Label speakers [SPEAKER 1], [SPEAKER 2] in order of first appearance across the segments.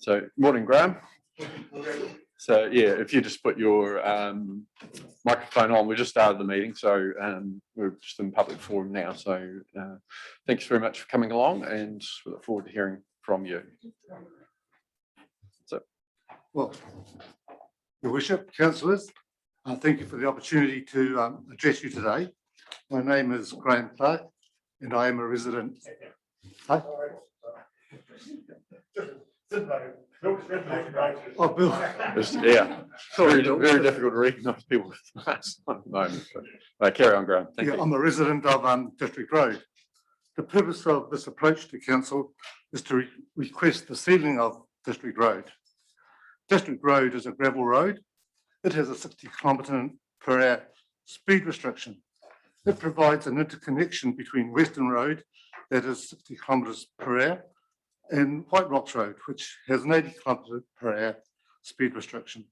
[SPEAKER 1] So, morning, Graham. So, yeah, if you just put your microphone on, we just started the meeting, so we're just in public forum now. So, thanks very much for coming along, and we look forward to hearing from you. So,
[SPEAKER 2] well, Your Worship, councillors, thank you for the opportunity to address you today. My name is Graham Clark, and I am a resident. Hi. Oh, Bill.
[SPEAKER 1] Yeah, very difficult to recognise people with masks at the moment. But, carry on, Graham. Thank you.
[SPEAKER 2] I'm a resident of District Road. The purpose of this approach to council is to request the sealing of District Road. District Road is a gravel road. It has a 60km/h speed restriction. It provides an interconnection between Western Road, that is 60km/h, and White Rocks Road, which has an 80km/h speed restriction.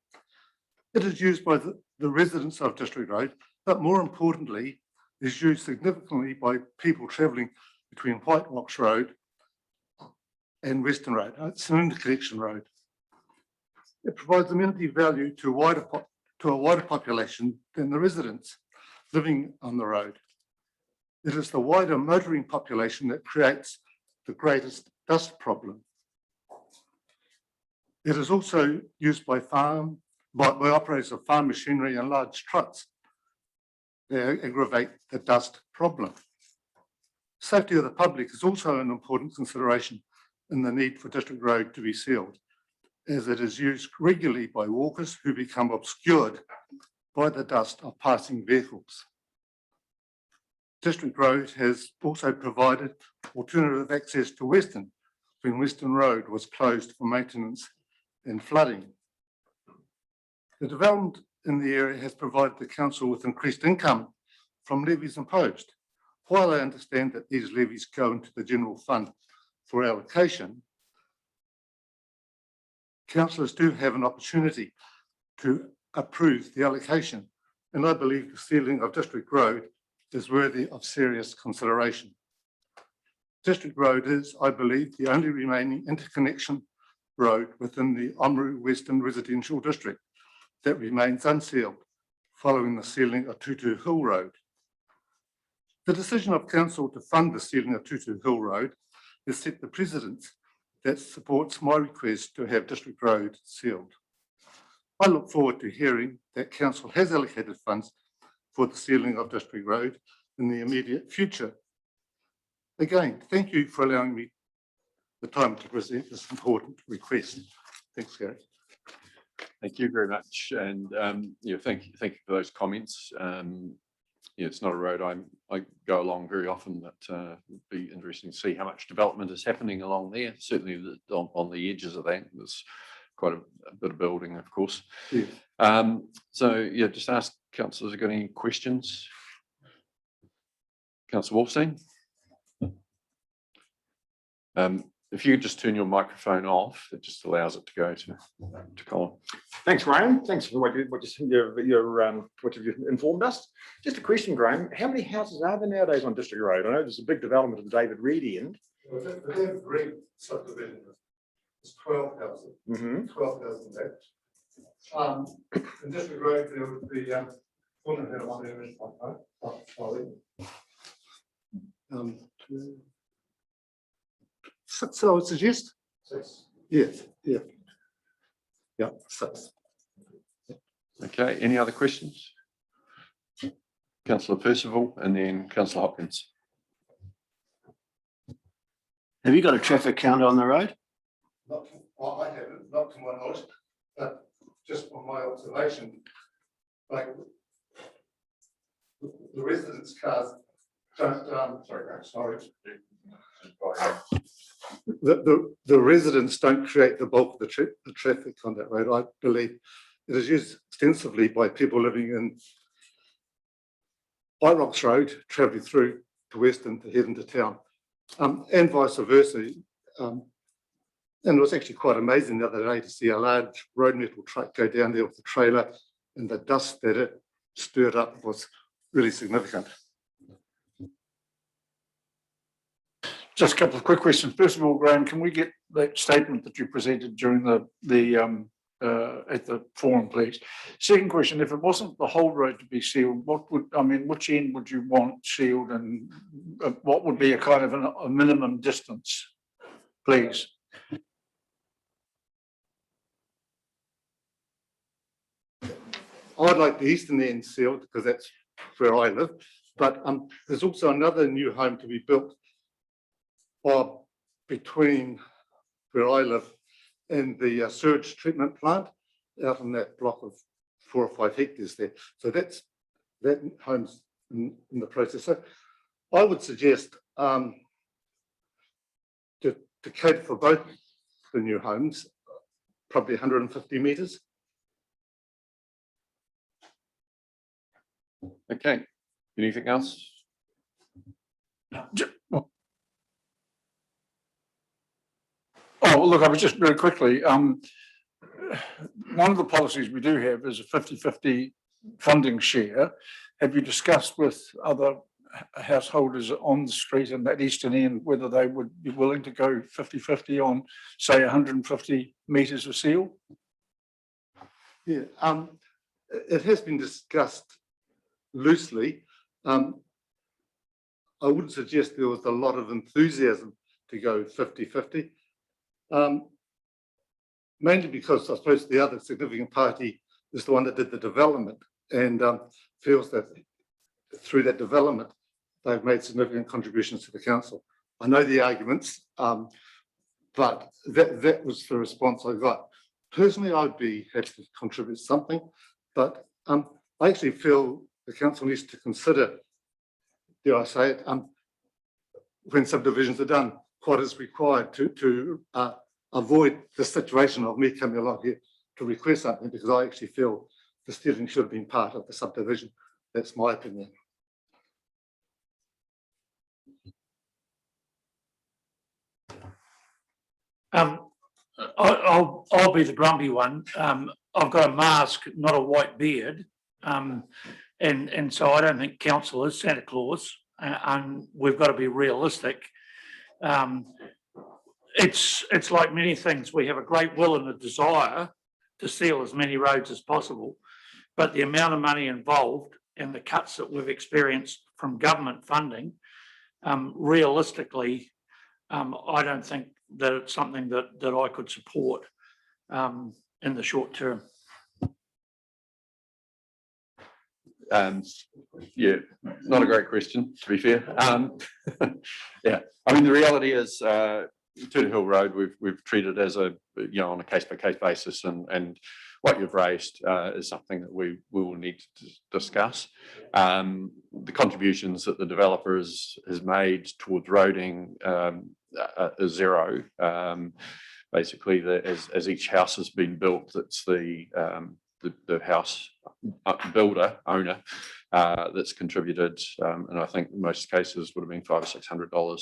[SPEAKER 2] It is used by the residents of District Road, but more importantly, is used significantly by people travelling between White Rocks Road and Western Road. It's an interconnection road. It provides amenity value to a wider population than the residents living on the road. It is the wider motoring population that creates the greatest dust problem. It is also used by operators of farm machinery and large trucks. They aggravate the dust problem. Safety of the public is also an important consideration in the need for District Road to be sealed, as it is used regularly by walkers who become obscured by the dust of passing vehicles. District Road has also provided alternative access to Western when Western Road was closed for maintenance and flooding. The development in the area has provided the council with increased income from levies imposed. While I understand that these levies go into the general fund for allocation, councillors do have an opportunity to approve the allocation, and I believe the sealing of District Road is worthy of serious consideration. District Road is, I believe, the only remaining interconnection road within the Oamaru Western Residential District that remains unsealed following the sealing of Tutu Hill Road. The decision of council to fund the sealing of Tutu Hill Road has set the precedent that supports my request to have District Road sealed. I look forward to hearing that council has allocated funds for the sealing of District Road in the immediate future. Again, thank you for allowing me the time to present this important request. Thanks, Gary.
[SPEAKER 1] Thank you very much, and thank you for those comments. It's not a road I go along very often, but it'd be interesting to see how much development is happening along there. Certainly on the edges of that, there's quite a bit of building, of course. Yeah. Just ask councillors if you've got any questions. Councillor Wolfstein. If you could just turn your microphone off, it just allows it to go to Colin.
[SPEAKER 3] Thanks, Graham. Thanks for what you've informed us. Just a question, Graham. How many houses are there nowadays on District Road? I know there's a big development at the David Reedy end.
[SPEAKER 2] Well, the David Reedy subdivision is 12 houses. 12 houses left. In District Road, there would be one house. Six, I would suggest. 6. Yes, yeah. Yeah, 6.
[SPEAKER 1] Okay, any other questions? Councillor Percival and then Councillor Hopkins.
[SPEAKER 4] Have you got a traffic count on the road?
[SPEAKER 2] I haven't, not to my knowledge, but just from my observation, like the residents' cars don't, sorry. The residents don't create the bulk of the traffic on that road. I believe it is used extensively by people living in White Rocks Road, travelling through to Western to head into town, and vice versa. And it was actually quite amazing the other day to see a large road metal truck go down there with a trailer, and the dust that it stirred up was really significant.
[SPEAKER 5] Just a couple of quick questions. First of all, Graham, can we get that statement that you presented during the at the forum, please? Second question, if it wasn't the whole road to be sealed, which end would you want sealed, and what would be a kind of a minimum distance, please?
[SPEAKER 2] I'd like the eastern end sealed because that's where I live, but there's also another new home to be built between where I live and the sewage treatment plant out in that block of 4 or 5 hectares there. So that home's in the process. So I would suggest to cater for both the new homes, probably 150 metres.
[SPEAKER 1] Okay, anything else?
[SPEAKER 5] Oh, look, I was just very quickly, one of the policies we do have is a 50-50 funding share. Have you discussed with other householders on the street in that eastern end whether they would be willing to go 50-50 on, say, 150 metres of seal?
[SPEAKER 2] Yeah, it has been discussed loosely. I wouldn't suggest there was a lot of enthusiasm to go 50-50. Mainly because I suppose the other significant party is the one that did the development and feels that through that development they've made significant contributions to the council. I know the arguments, but that was the response I got. Personally, I'd be happy to contribute something, but I actually feel the council needs to consider, dare I say it, when subdivisions are done, what is required to avoid the situation of me coming along here to request something, because I actually feel the steering should have been part of the subdivision. That's my opinion.
[SPEAKER 6] I'll be the grumpy one. I've got a mask, not a white beard, and so I don't think council is Santa Claus. And we've got to be realistic. It's like many things. We have a great will and a desire to seal as many roads as possible, but the amount of money involved and the cuts that we've experienced from government funding, realistically, I don't think that it's something that I could support in the short term.
[SPEAKER 1] Yeah, not a great question, to be fair. Yeah, I mean, the reality is Tuna Hill Road, we've treated as a, on a case-by-case basis, and what you've raised is something that we will need to discuss. The contributions that the developer has made towards roading is zero. Basically, as each house has been built, it's the house owner that's contributed, and I think in most cases would have been $500 or $600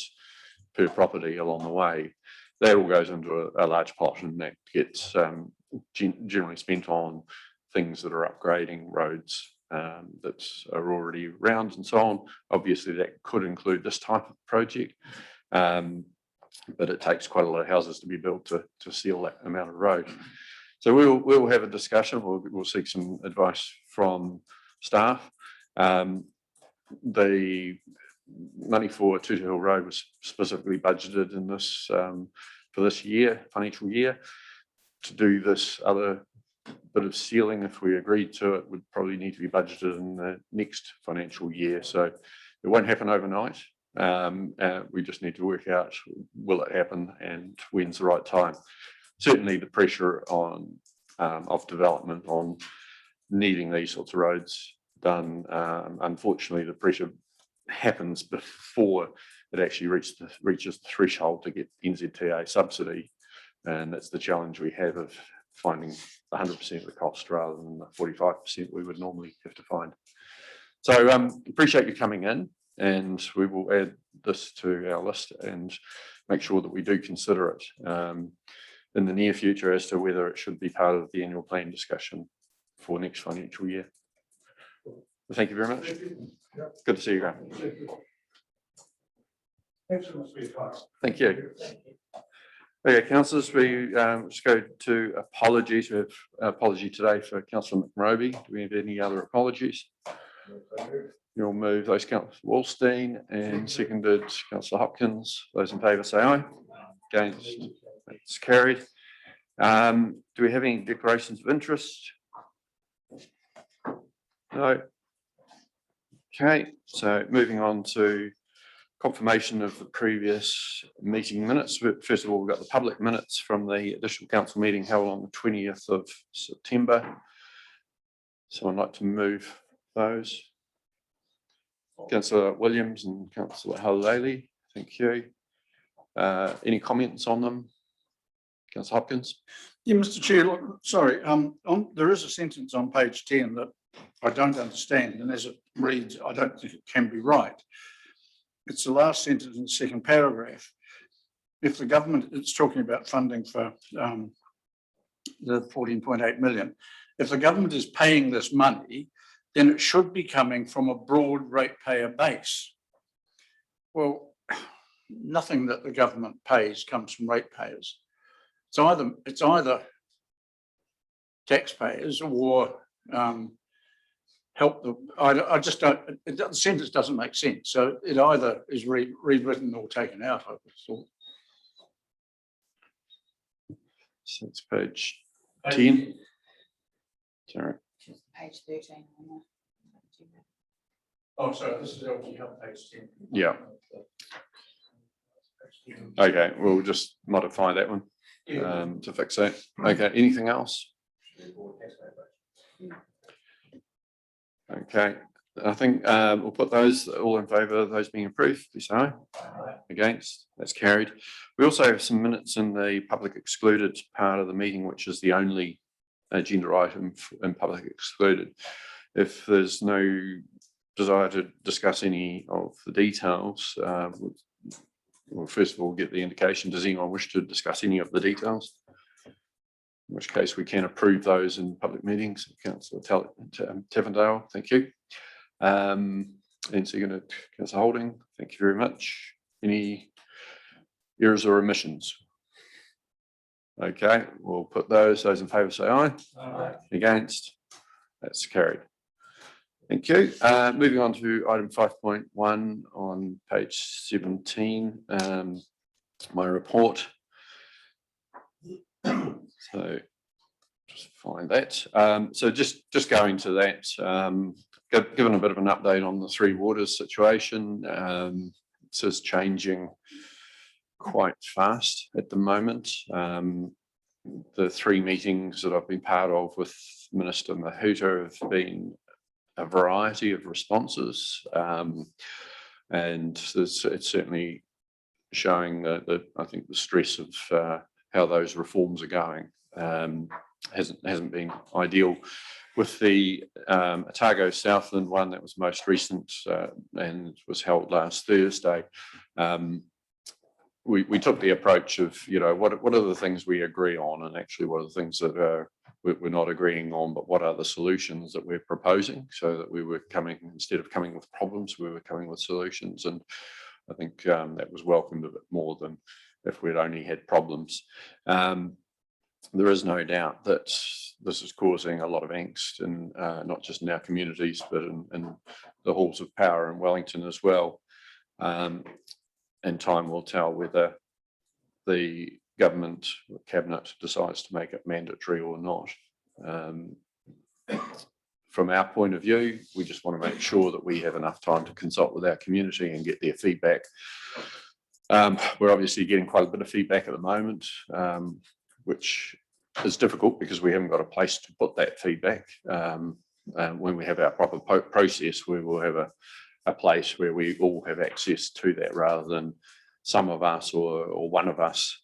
[SPEAKER 1] per property along the way. That all goes into a large pot, and that gets generally spent on things that are upgrading roads that are already around and so on. Obviously, that could include this type of project, but it takes quite a lot of houses to be built to seal that amount of road. So we'll have a discussion. We'll seek some advice from staff. The money for Tuna Hill Road was specifically budgeted in this for this financial year. To do this other bit of sealing, if we agreed to it, would probably need to be budgeted in the next financial year. So it won't happen overnight. We just need to work out, will it happen and when's the right time. Certainly the pressure on of development on needing these sorts of roads done, unfortunately the pressure happens before it actually reaches the threshold to get NZTA subsidy, and that's the challenge we have of finding 100% of the cost rather than the 45% we would normally have to find. So appreciate you coming in, and we will add this to our list and make sure that we do consider it in the near future as to whether it should be part of the annual plan discussion for next financial year. Well, thank you very much. Good to see you, Graham.
[SPEAKER 2] Thanks so much for your time.
[SPEAKER 1] Thank you. Okay, councillors, we just go to apologies. We have an apology today for Councillor McRoby. Do we have any other apologies? You'll move those, Councillor Wallstein, and seconded Councillor Hopkins. Those in favour say aye. Against, it's carried. Do we have any declarations of interest? No. Okay, so moving on to confirmation of the previous meeting minutes. First of all, we've got the public minutes from the additional council meeting held on the 20th of September. So I'd like to move those. Councillor Williams and Councillor Halali, thank you. Any comments on them? Councillor Hopkins?
[SPEAKER 5] Yeah, Mr. Chair, look, sorry, there is a sentence on page 10 that I don't understand, and as it reads, I don't think it can be right. It's the last sentence in the second paragraph. If the government, it's talking about funding for the 14.8 million. If the government is paying this money, then it should be coming from a broad ratepayer base. Well, nothing that the government pays comes from ratepayers. It's either taxpayers or help the, I just don't, the sentence doesn't make sense. So it either is rewritten or taken out, I would have thought.
[SPEAKER 1] So it's page 10. Sorry.
[SPEAKER 7] Page 13.
[SPEAKER 5] Oh, sorry, this is LG Hub page 10.
[SPEAKER 1] Yeah. Okay, we'll just modify that one to fix that. Okay, anything else? Okay, I think we'll put those all in favour of those being approved. Please say aye. Against, that's carried. We also have some minutes in the public excluded part of the meeting, which is the only agenda item in public excluded. If there's no desire to discuss any of the details, we'll first of all get the indication. Does anyone wish to discuss any of the details? In which case we can approve those in public meetings. Councillor Tavendale, thank you. And second, Councillor Holding, thank you very much. Any errors or omissions? Okay, we'll put those in favour say aye. Aye. Against, that's carried. Thank you. Moving on to item 5.1 on page 17, my report. So just find that. So just going to that, given a bit of an update on the Three Waters situation. This is changing quite fast at the moment. The three meetings that I've been part of with Minister Mahuta have been a variety of responses, and it's certainly showing that I think the stress of how those reforms are going hasn't been ideal. With the Otago Southland one that was most recent and was held last Thursday, we took the approach of, you know, what are the things we agree on, and actually what are the things that we're not agreeing on, but what are the solutions that we're proposing, so that we were coming, instead of coming with problems, we were coming with solutions. And I think that was welcomed a bit more than if we'd only had problems. There is no doubt that this is causing a lot of angst, and not just in our communities, but in the halls of power in Wellington as well. And time will tell whether the government or cabinet decides to make it mandatory or not. From our point of view, we just want to make sure that we have enough time to consult with our community and get their feedback. We're obviously getting quite a bit of feedback at the moment, which is difficult because we haven't got a place to put that feedback. When we have our proper process, we will have a place where we all have access to that, rather than some of us or one of us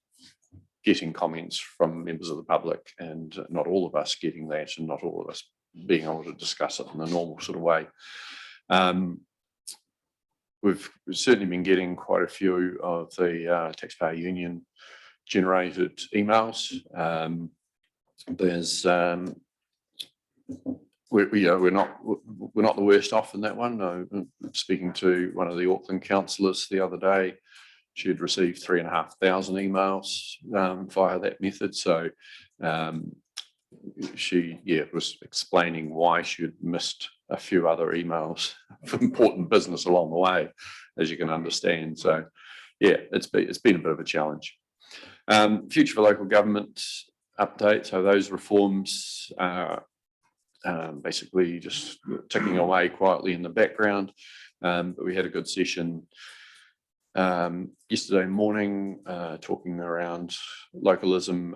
[SPEAKER 1] getting comments from members of the public and not all of us getting that, and not all of us being able to discuss it in a normal sort of way. We've certainly been getting quite a few of the taxpayer union generated emails. There's we're not the worst off in that one. I'm speaking to one of the Auckland councillors the other day, she had received 3,500 emails via that method. So she was explaining why she had missed a few other emails for important business along the way, as you can understand. So yeah, it's been a bit of a challenge. Future for local government update. So those reforms are basically just ticking away quietly in the background. But we had a good session yesterday morning, talking around localism,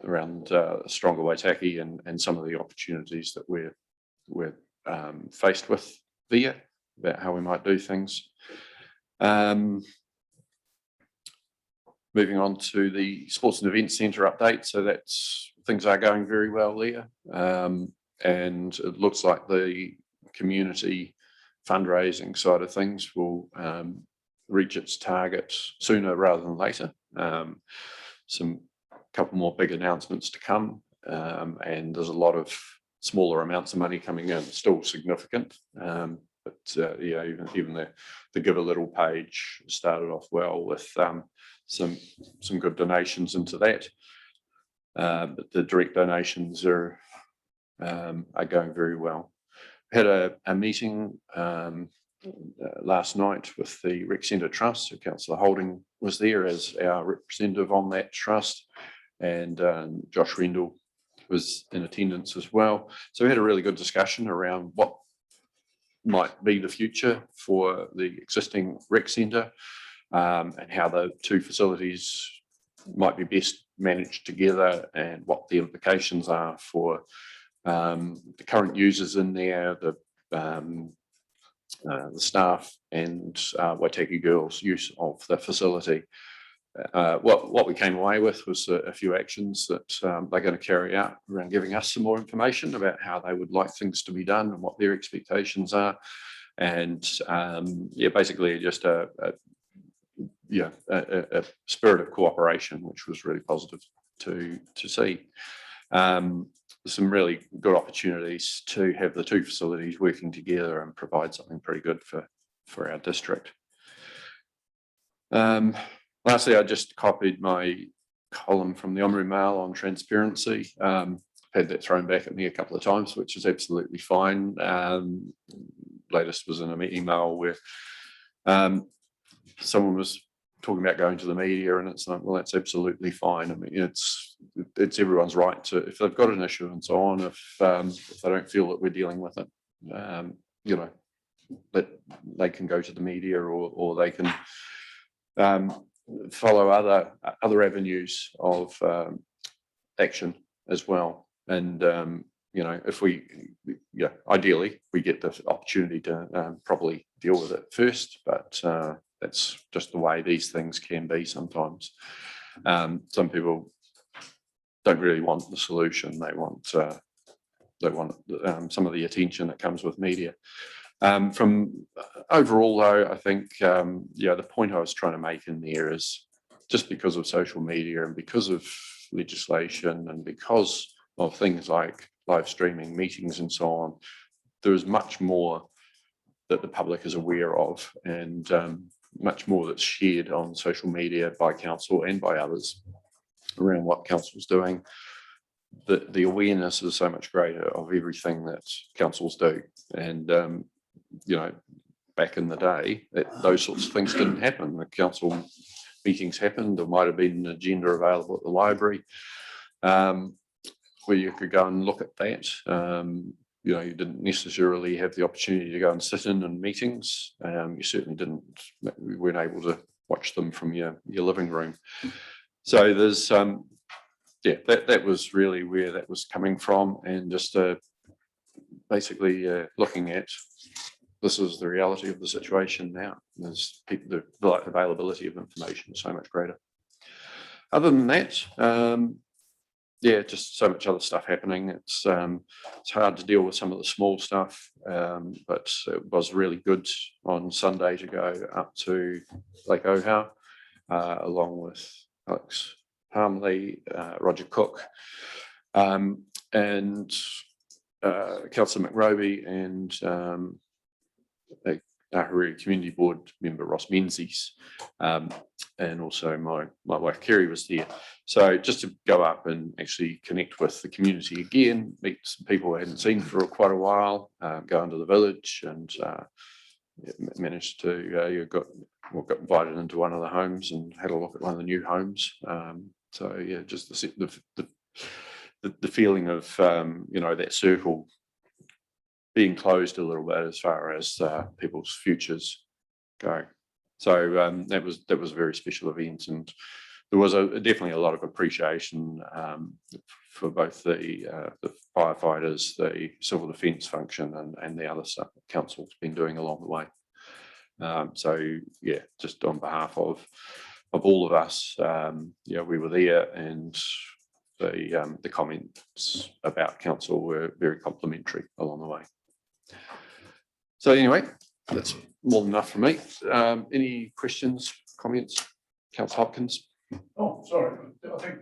[SPEAKER 1] around stronger Waitaki and some of the opportunities that we're faced with there, about how we might do things. Moving on to the Sports and Events Centre update. So things are going very well there. And it looks like the community fundraising side of things will reach its target sooner rather than later. Couple more big announcements to come, and there's a lot of smaller amounts of money coming in, still significant. But yeah, even the Give a Little page started off well with some good donations into that. But the direct donations are going very well. Had a meeting last night with the Rec Centre Trust. So Councillor Holding was there as our representative on that trust, and Josh Rendell was in attendance as well. So we had a really good discussion around what might be the future for the existing Rec Centre, and how the two facilities might be best managed together, and what the implications are for the current users in there, the staff, and Waitaki girls' use of the facility. What we came away with was a few actions that they're going to carry out around giving us some more information about how they would like things to be done and what their expectations are. And yeah, basically just a spirit of cooperation, which was really positive to see. Some really good opportunities to have the two facilities working together and provide something pretty good for our district. Lastly, I just copied my column from the Oamaru Mail on transparency. Had that thrown back at me a couple of times, which is absolutely fine. Latest was in an email where someone was talking about going to the media, and it's like, well, that's absolutely fine. I mean, it's everyone's right to, if they've got an issue and so on, if they don't feel that we're dealing with it, you know, that they can go to the media, or they can follow other avenues of action as well. And you know, if ideally we get the opportunity to properly deal with it first, but that's just the way these things can be sometimes. Some people don't really want the solution; they want some of the attention that comes with media. From overall, though, I think the point I was trying to make in there is, just because of social media and because of legislation and because of things like live streaming meetings and so on, there is much more that the public is aware of, and much more that's shared on social media by council and by others around what council's doing. The awareness is so much greater of everything that councils do. And you know, back in the day, those sorts of things didn't happen. The council meetings happened. There might have been an agenda available at the library, where you could go and look at that. You know, you didn't necessarily have the opportunity to go and sit in meetings. You certainly we weren't able to watch them from your living room. So there's, that was really where that was coming from, and just basically looking at, this is the reality of the situation now. There's the availability of information is so much greater. Other than that, just so much other stuff happening. It's hard to deal with some of the small stuff, but it was really good on Sunday to go up to Lake Oamaru, along with Alex Harmley, Roger Cook, and Councillor McRoby, and Ahuriri Community Board member Ross Menzies, and also my wife Kerry was there. So just to go up and actually connect with the community again, meet some people I hadn't seen for quite a while, go into the village, and managed to got invited into one of the homes and had a look at one of the new homes. So yeah, just the feeling of that circle being closed a little bit as far as people's futures go. So that was a very special event, and there was definitely a lot of appreciation for both the firefighters, the civil defence function, and the other stuff that council's been doing along the way. So yeah, just on behalf of all of us, we were there, and the comments about council were very complimentary along the way. So anyway, that's more than enough for me. Any questions, comments? Councillor Hopkins?
[SPEAKER 5] Oh, sorry, I think.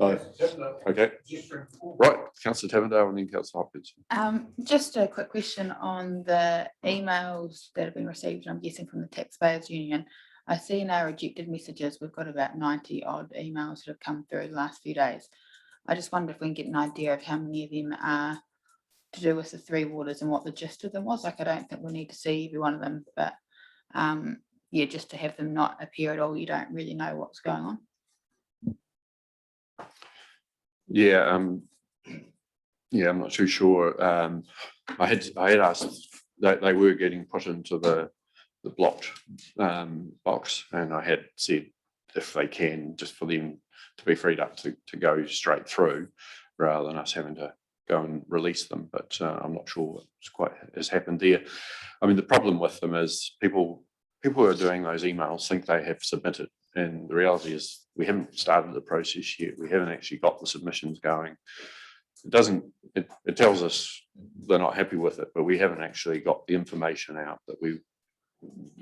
[SPEAKER 1] Okay. Right, Councillor Tavendale and then Councillor Hopkins.
[SPEAKER 7] Just a quick question on the emails that have been received, I'm guessing from the Taxpayers Union. I see in our rejected messages, we've got about 90 odd emails that have come through the last few days. I just wonder if we can get an idea of how many of them are to do with the three waters and what the gist of them was. Like, I don't think we need to see every one of them, but yeah, just to have them not appear at all, you don't really know what's going on.
[SPEAKER 1] Yeah, I'm not too sure. I had asked that they were getting put into the blocked box, and I had said if they can, just for them to be freed up to go straight through, rather than us having to go and release them. But I'm not sure what's quite has happened there. I mean, the problem with them is people who are doing those emails think they have submitted, and the reality is we haven't started the process yet. We haven't actually got the submissions going. It tells us they're not happy with it, but we haven't actually got the information out that we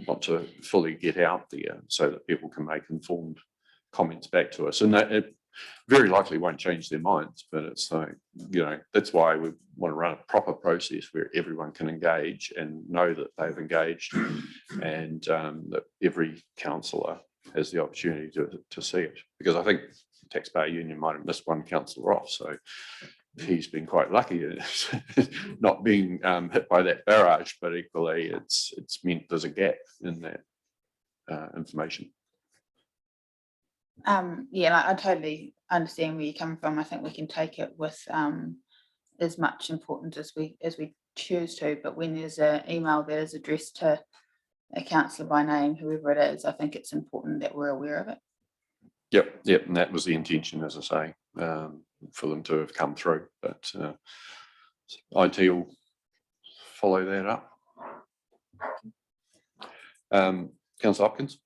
[SPEAKER 1] want to fully get out there so that people can make informed comments back to us. And that it very likely won't change their minds, but it's like, that's why we want to run a proper process where everyone can engage and know that they've engaged, and that every councillor has the opportunity to see it. Because I think the Taxpayer Union might have missed one councillor off, so he's been quite lucky not being hit by that barrage, but equally it's meant there's a gap in that information.
[SPEAKER 7] Yeah, I totally understand where you're coming from. I think we can take it with as much importance as we choose to, but when there's an email that is addressed to a councillor by name, whoever it is, I think it's important that we're aware of it.
[SPEAKER 1] Yep, and that was the intention, as I say, for them to have come through. But IT will follow that up. Councillor Hopkins?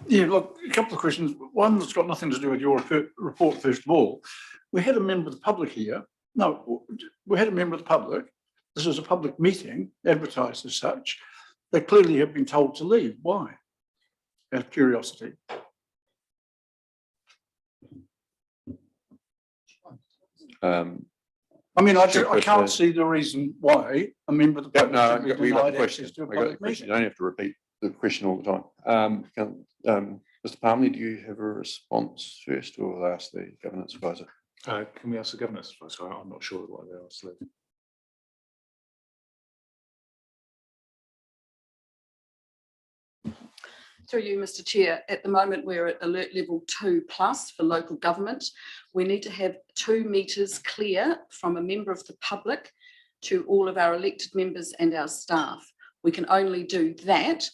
[SPEAKER 5] Yeah, look, a couple of questions. One that's got nothing to do with your report, first of all. We had a member of the public here. No, we had a member of the public. This was a public meeting, advertised as such. They clearly have been told to leave. Why? Out of curiosity. I mean, I can't see the reason why a member of the public should be denied access to a public meeting.
[SPEAKER 1] You don't have to repeat the question all the time. Mr. Palmer, do you have a response first, or will I ask the governance advisor?
[SPEAKER 8] Can we ask the governance advisor? I'm not sure what they asked.
[SPEAKER 9] Through you, Mr. Chair, at the moment we're at alert level 2+ for local government. We need to have 2 meters clear from a member of the public to all of our elected members and our staff. We can only do that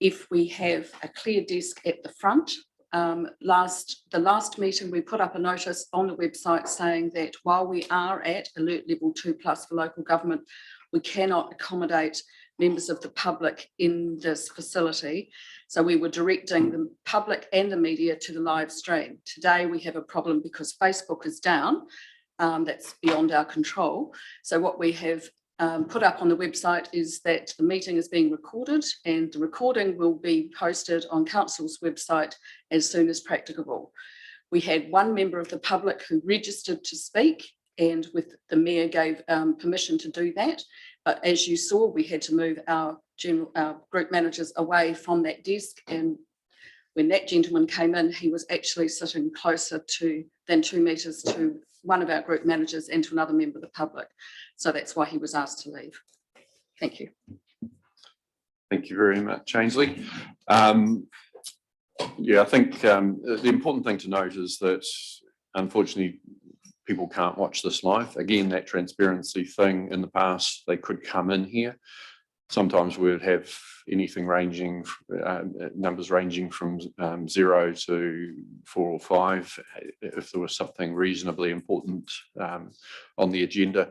[SPEAKER 9] if we have a clear desk at the front. The last meeting we put up a notice on the website saying that while we are at alert level 2+ for local government, we cannot accommodate members of the public in this facility. So we were directing the public and the media to the live stream. Today we have a problem because Facebook is down. That's beyond our control. So what we have put up on the website is that the meeting is being recorded, and the recording will be posted on Council's website as soon as practicable. We had one member of the public who registered to speak, and with the Mayor gave permission to do that. But as you saw, we had to move our group managers away from that desk. And when that gentleman came in, he was actually sitting closer than 2 meters to one of our group managers and to another member of the public. So that's why he was asked to leave. Thank you.
[SPEAKER 1] Thank you very much, Ainsley. Yeah, I think the important thing to note is that unfortunately people can't watch this live. Again, that transparency thing in the past, they could come in here. Sometimes we would have anything ranging, numbers ranging from 0 to 4 or 5, if there was something reasonably important on the agenda.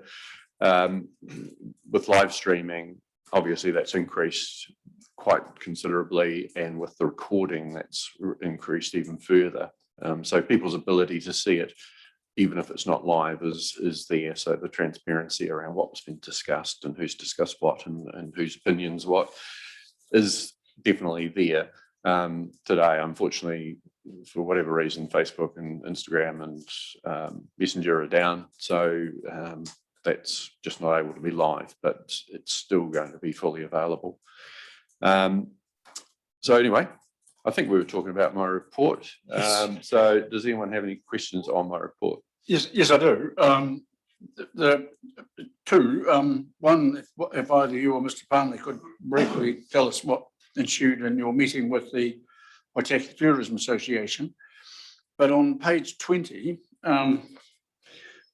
[SPEAKER 1] With live streaming, obviously that's increased quite considerably, and with the recording that's increased even further. So people's ability to see it, even if it's not live, is there. So the transparency around what's been discussed and who's discussed what and whose opinions what is definitely there. Today, unfortunately, for whatever reason, Facebook and Instagram and Messenger are down. So that's just not able to be live, but it's still going to be fully available. So anyway, I think we were talking about my report. So does anyone have any questions on my report?
[SPEAKER 5] Yes, I do. The two, one, if either you or Mr. Palmer could briefly tell us what ensued in your meeting with the Waitaki Tourism Association. But on page 20, I'm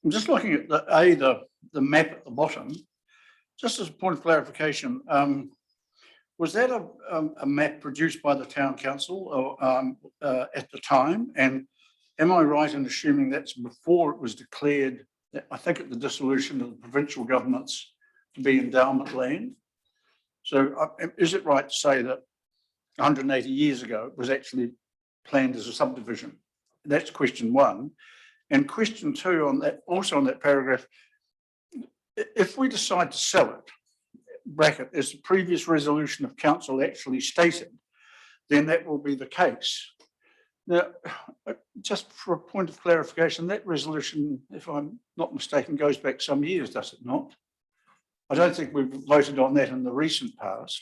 [SPEAKER 5] just looking at the map at the bottom, just as a point of clarification. Was that a map produced by the town council or, at the time? And am I right in assuming that's before it was declared, I think at the dissolution of the provincial governments, to be endowment land? So is it right to say that 180 years ago it was actually planned as a subdivision? That's question one. And question two on that, also on that paragraph, if we decide to sell it, bracket, as the previous resolution of council actually stated, then that will be the case. Now, just for a point of clarification, that resolution, if I'm not mistaken, goes back some years, does it not? I don't think we've voted on that in the recent past.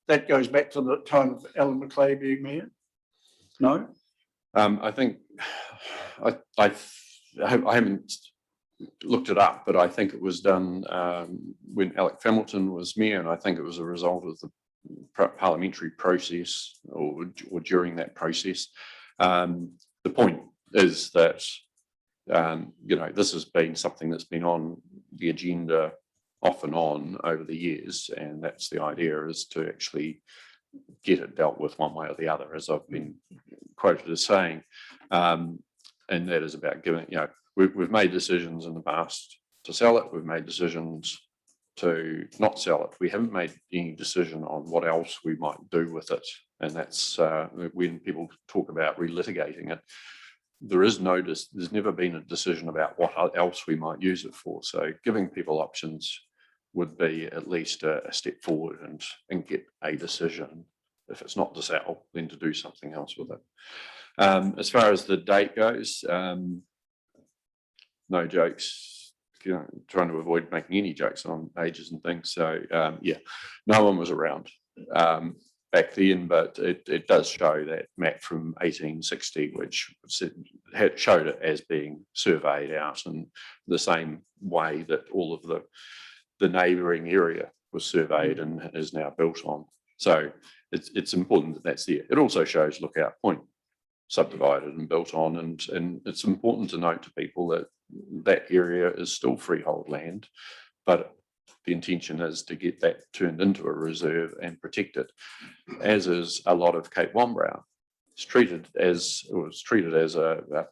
[SPEAKER 5] That goes back to the time of Alan Macleay being mayor? No?
[SPEAKER 1] I think I haven't looked it up, but I think it was done when Alec Hamilton was mayor, and I think it was a result of the parliamentary process or during that process. The point is that this has been something that's been on the agenda off and on over the years, and that's the idea, is to actually get it dealt with one way or the other, as I've been quoted as saying. And that is about giving, we've made decisions in the past to sell it. We've made decisions to not sell it. We haven't made any decision on what else we might do with it. And that's when people talk about relitigating it, there's never been a decision about what else we might use it for. So giving people options would be at least a step forward and get a decision. If it's not to sell, then to do something else with it. As far as the date goes, no jokes, trying to avoid making any jokes on ages and things. So yeah, no one was around back then, but it does show that map from 1860, which showed it as being surveyed out in the same way that all of the neighbouring area was surveyed and is now built on. So it's important that that's there. It also shows Lookout Point subdivided and built on, and it's important to note to people that that area is still freehold land, but the intention is to get that turned into a reserve and protect it, as is a lot of Cape Wombrau. It was treated as a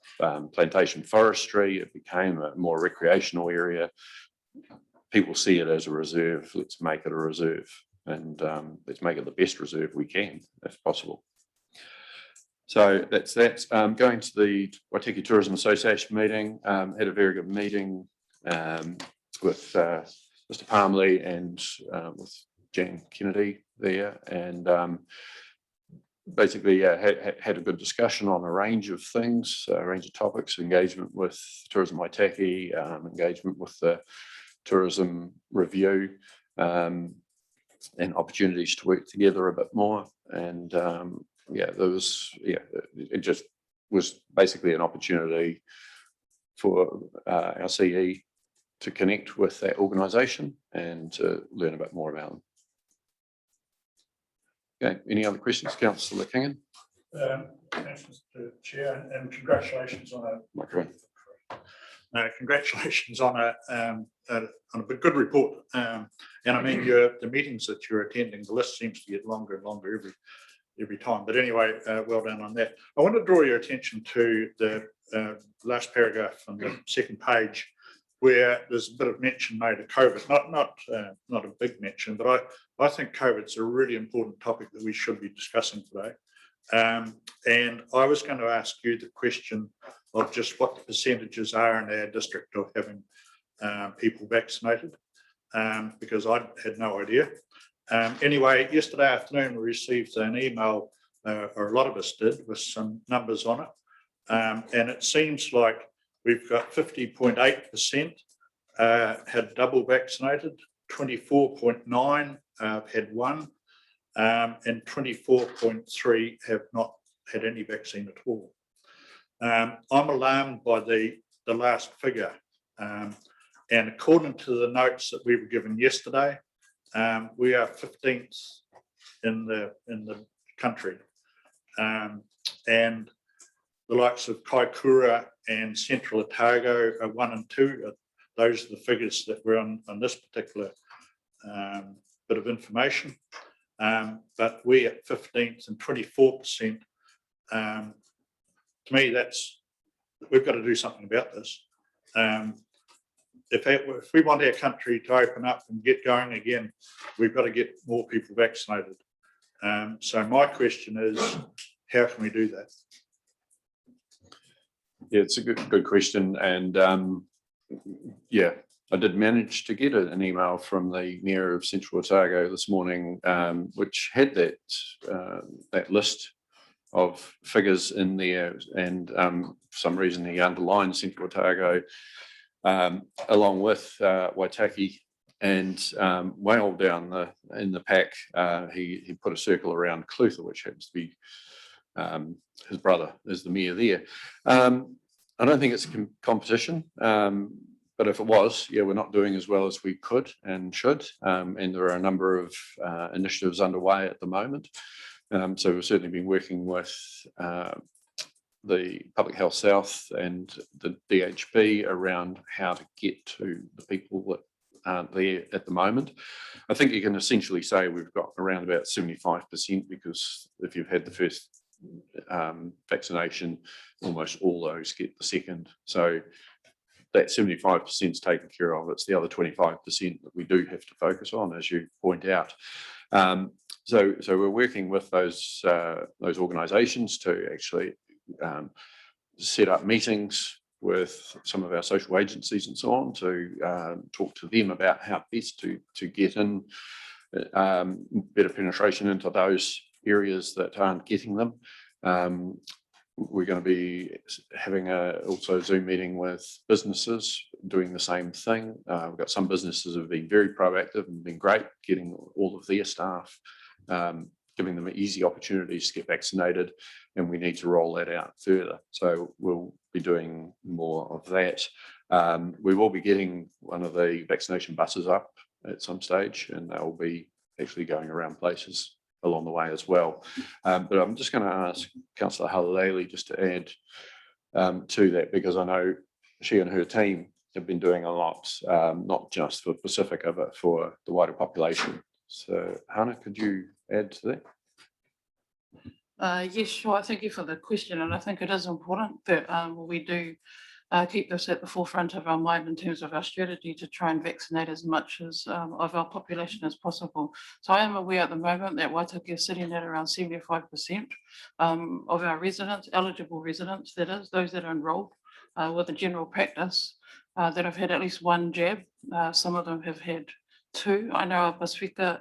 [SPEAKER 1] plantation forestry. It became a more recreational area. People see it as a reserve. Let's make it a reserve, and let's make it the best reserve we can, if possible. So that's that. Going to the Waitaki Tourism Association meeting, had a very good meeting with Mr. Palmley and with Jan Kennedy there, and basically had a good discussion on a range of things, a range of topics, engagement with Tourism Waitaki, engagement with the tourism review, and opportunities to work together a bit more. And it just was basically an opportunity for our CE to connect with that organisation and to learn a bit more about them. Okay, any other questions, Councillor Kingan?
[SPEAKER 5] Thanks, Mr. Chair, and congratulations on
[SPEAKER 1] Microphone.
[SPEAKER 5] congratulations on a good report. And I mean, the meetings that you're attending, the list seems to get longer and longer every time. But anyway, well done on that. I want to draw your attention to the last paragraph on the second page, where there's a bit of mention made of COVID. Not a big mention, but I think COVID's a really important topic that we should be discussing today. And I was going to ask you the question of just what the percentages are in our district of having people vaccinated, because I had no idea. Anyway, yesterday afternoon we received an email, or a lot of us did, with some numbers on it. And it seems like we've got 50.8% had double vaccinated, 24.9 had one, and 24.3 have not had any vaccine at all. I'm alarmed by the last figure. And according to the notes that we were given yesterday, we are 15th in the country. And the likes of Kaikoura and Central Otago are 1 and 2. Those are the figures that were on this particular bit of information. But we at 15th and 24%. To me, we've got to do something about this. If we want our country to open up and get going again, we've got to get more people vaccinated. So my question is, how can we do that?
[SPEAKER 1] Yeah, it's a good question. And I did manage to get an email from the Mayor of Central Otago this morning, which had that list of figures in there, and for some reason he underlined Central Otago along with Waitaki, and way all down in the pack he put a circle around Clutha, which happens to be his brother is the mayor there. I don't think it's a competition, but if it was, we're not doing as well as we could and should, and there are a number of initiatives underway at the moment. So we've certainly been working with the Public Health South and the DHB around how to get to the people that aren't there at the moment. I think you can essentially say we've got around about 75%, because if you've had the first vaccination, almost all those get the second. So that 75% is taken care of. It's the other 25% that we do have to focus on, as you point out. So we're working with those organisations to actually set up meetings with some of our social agencies and so on to talk to them about how best to get in better penetration into those areas that aren't getting them. We're going to be having also a Zoom meeting with businesses doing the same thing. We've got some businesses who have been very proactive and been great, getting all of their staff, giving them easy opportunities to get vaccinated, and we need to roll that out further. So we'll be doing more of that. We will be getting one of the vaccination buses up at some stage, and they'll be actually going around places along the way as well. But I'm just going to ask Councillor Halaleli just to add to that, because I know she and her team have been doing a lot, not just for Pacifica, but for the wider population. So Hannah, could you add to that?
[SPEAKER 10] Yes, sure. Thank you for the question. And I think it is important that we do keep this at the forefront of our mind in terms of our strategy to try and vaccinate as much of our population as possible. So I am aware at the moment that Waitaki is sitting at around 75% of our residents, eligible residents, that is, those that are enrolled with a general practice that have had at least one jab. Some of them have had 2. I know our Pacifica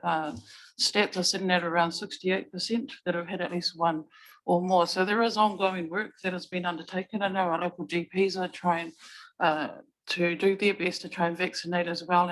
[SPEAKER 10] stats are sitting at around 68% that have had at least 1 or more. So there is ongoing work that has been undertaken. I know our local GPs are trying to do their best to try and vaccinate as well.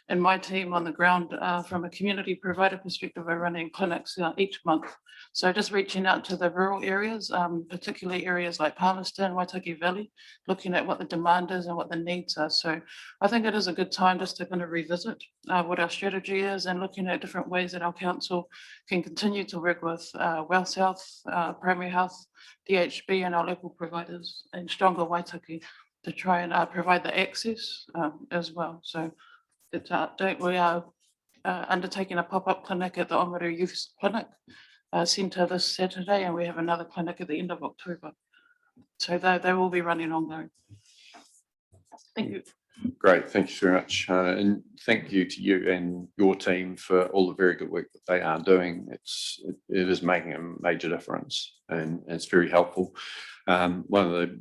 [SPEAKER 10] And my team on the ground, from a community provider perspective, are running clinics each month. So just reaching out to the rural areas, particularly areas like Palmerston, Waitaki Valley, looking at what the demand is and what the needs are. So I think it is a good time just to kind of revisit what our strategy is and looking at different ways that our council can continue to work with Wealth Health, Primary Health, DHB and our local providers and stronger Waitaki to try and provide the access as well. So it's we are undertaking a pop-up clinic at the Oamaru Youth Clinic Centre this Saturday, and we have another clinic at the end of October. So they will be running ongoing. Thank you.
[SPEAKER 1] Great, thank you very much. And thank you to you and your team for all the very good work that they are doing. It is making a major difference and it's very helpful. One of the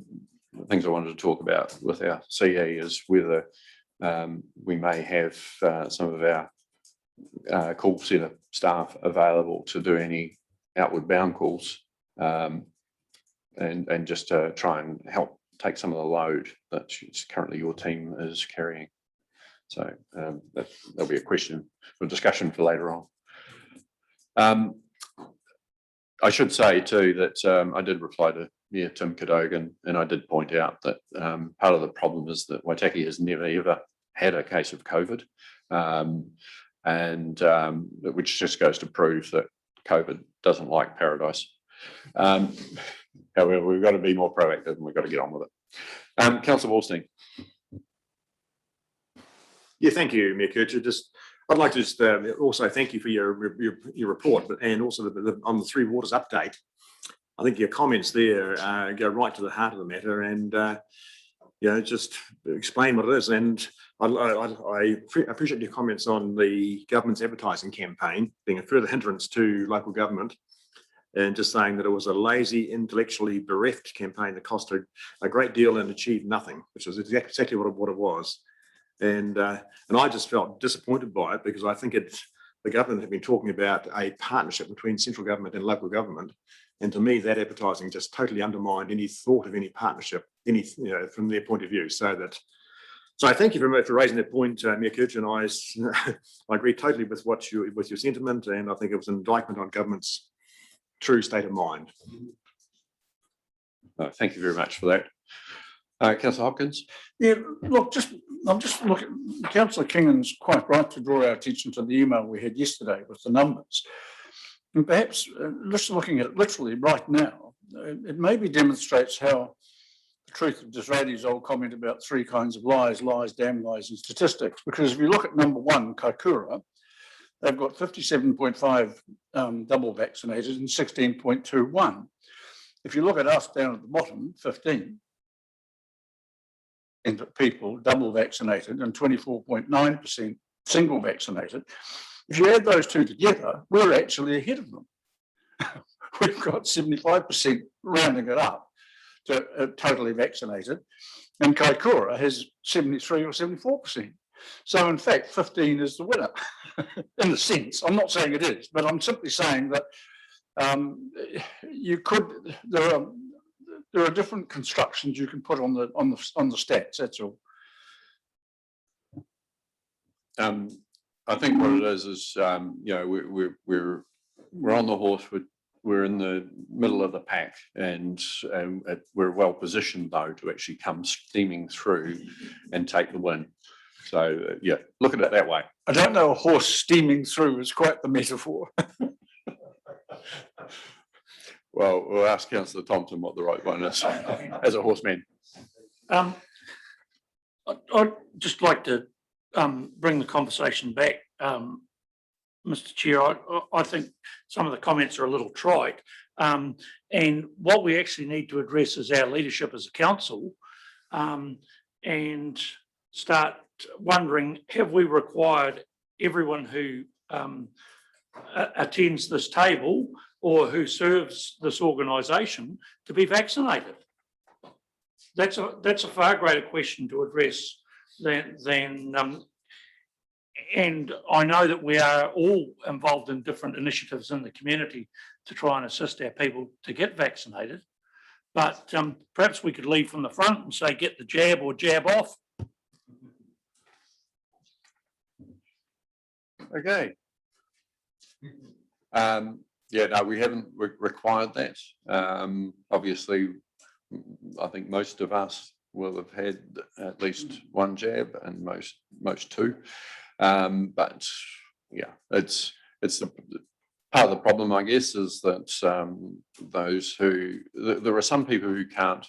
[SPEAKER 1] things I wanted to talk about with our CE is whether we may have some of our call centre staff available to do any outward bound calls and just to try and help take some of the load that currently your team is carrying. So there'll be a question for discussion for later on. I should say too that I did reply to Tim Cadogan, and I did point out that part of the problem is that Waitaki has never ever had a case of COVID, which just goes to prove that COVID doesn't like paradise. However, we've got to be more proactive and we've got to get on with it. Councillor Wallstein.
[SPEAKER 3] Yeah, thank you, Mayor Kircher. I'd like to just also thank you for your report, and also on the Three Waters update. I think your comments there go right to the heart of the matter, and just explain what it is. And I appreciate your comments on the government's advertising campaign being a further hindrance to local government, and just saying that it was a lazy, intellectually bereft campaign that cost a great deal and achieved nothing, which is exactly what it was. And I just felt disappointed by it, because I think the government had been talking about a partnership between central government and local government. And to me, that advertising just totally undermined any thought of any partnership, from their point of view. So I thank you very much for raising that point, Mayor Kirch, and I agree totally with your sentiment, and I think it was an indictment on government's true state of mind.
[SPEAKER 1] Thank you very much for that. Councillor Hopkins.
[SPEAKER 5] Yeah, look, I'm just looking, Councillor Kingham's quite right to draw our attention to the email we had yesterday with the numbers. And perhaps just looking at it literally right now, it maybe demonstrates how the truth of Disraeli's old comment about three kinds of lies, damn lies and statistics. Because if you look at number one, Kaikoura, they've got 57.5 double vaccinated and 16.21. If you look at us down at the bottom, 15 people double vaccinated and 24.9% single vaccinated. If you add those two together, we're actually ahead of them. We've got 75% rounding it up to totally vaccinated, and Kaikoura has 73 or 74%. So in fact, 15 is the winner in a sense. I'm not saying it is, but I'm simply saying that there are different constructions you can put on the stats. That's all.
[SPEAKER 1] I think what it is we're on the horse. We're in the middle of the pack, and we're well positioned though to actually come steaming through and take the win. So yeah, look at it that way.
[SPEAKER 5] I don't know, a horse steaming through is quite the metaphor.
[SPEAKER 1] Well, we'll ask Councillor Thompson what the right one is as a horseman.
[SPEAKER 6] I'd just like to bring the conversation back, Mr. Chair. I think some of the comments are a little trite, and what we actually need to address is our leadership as a council, and start wondering, have we required everyone who attends this table or who serves this organisation to be vaccinated? That's a far greater question to address than and I know that we are all involved in different initiatives in the community to try and assist our people to get vaccinated, but perhaps we could lead from the front and say, get the jab or jab off,
[SPEAKER 1] Okay. Yeah, no, we haven't required that. Obviously, I think most of us will have had at least one jab and most two. But yeah, it's the part of the problem, I guess, is that there are some people who can't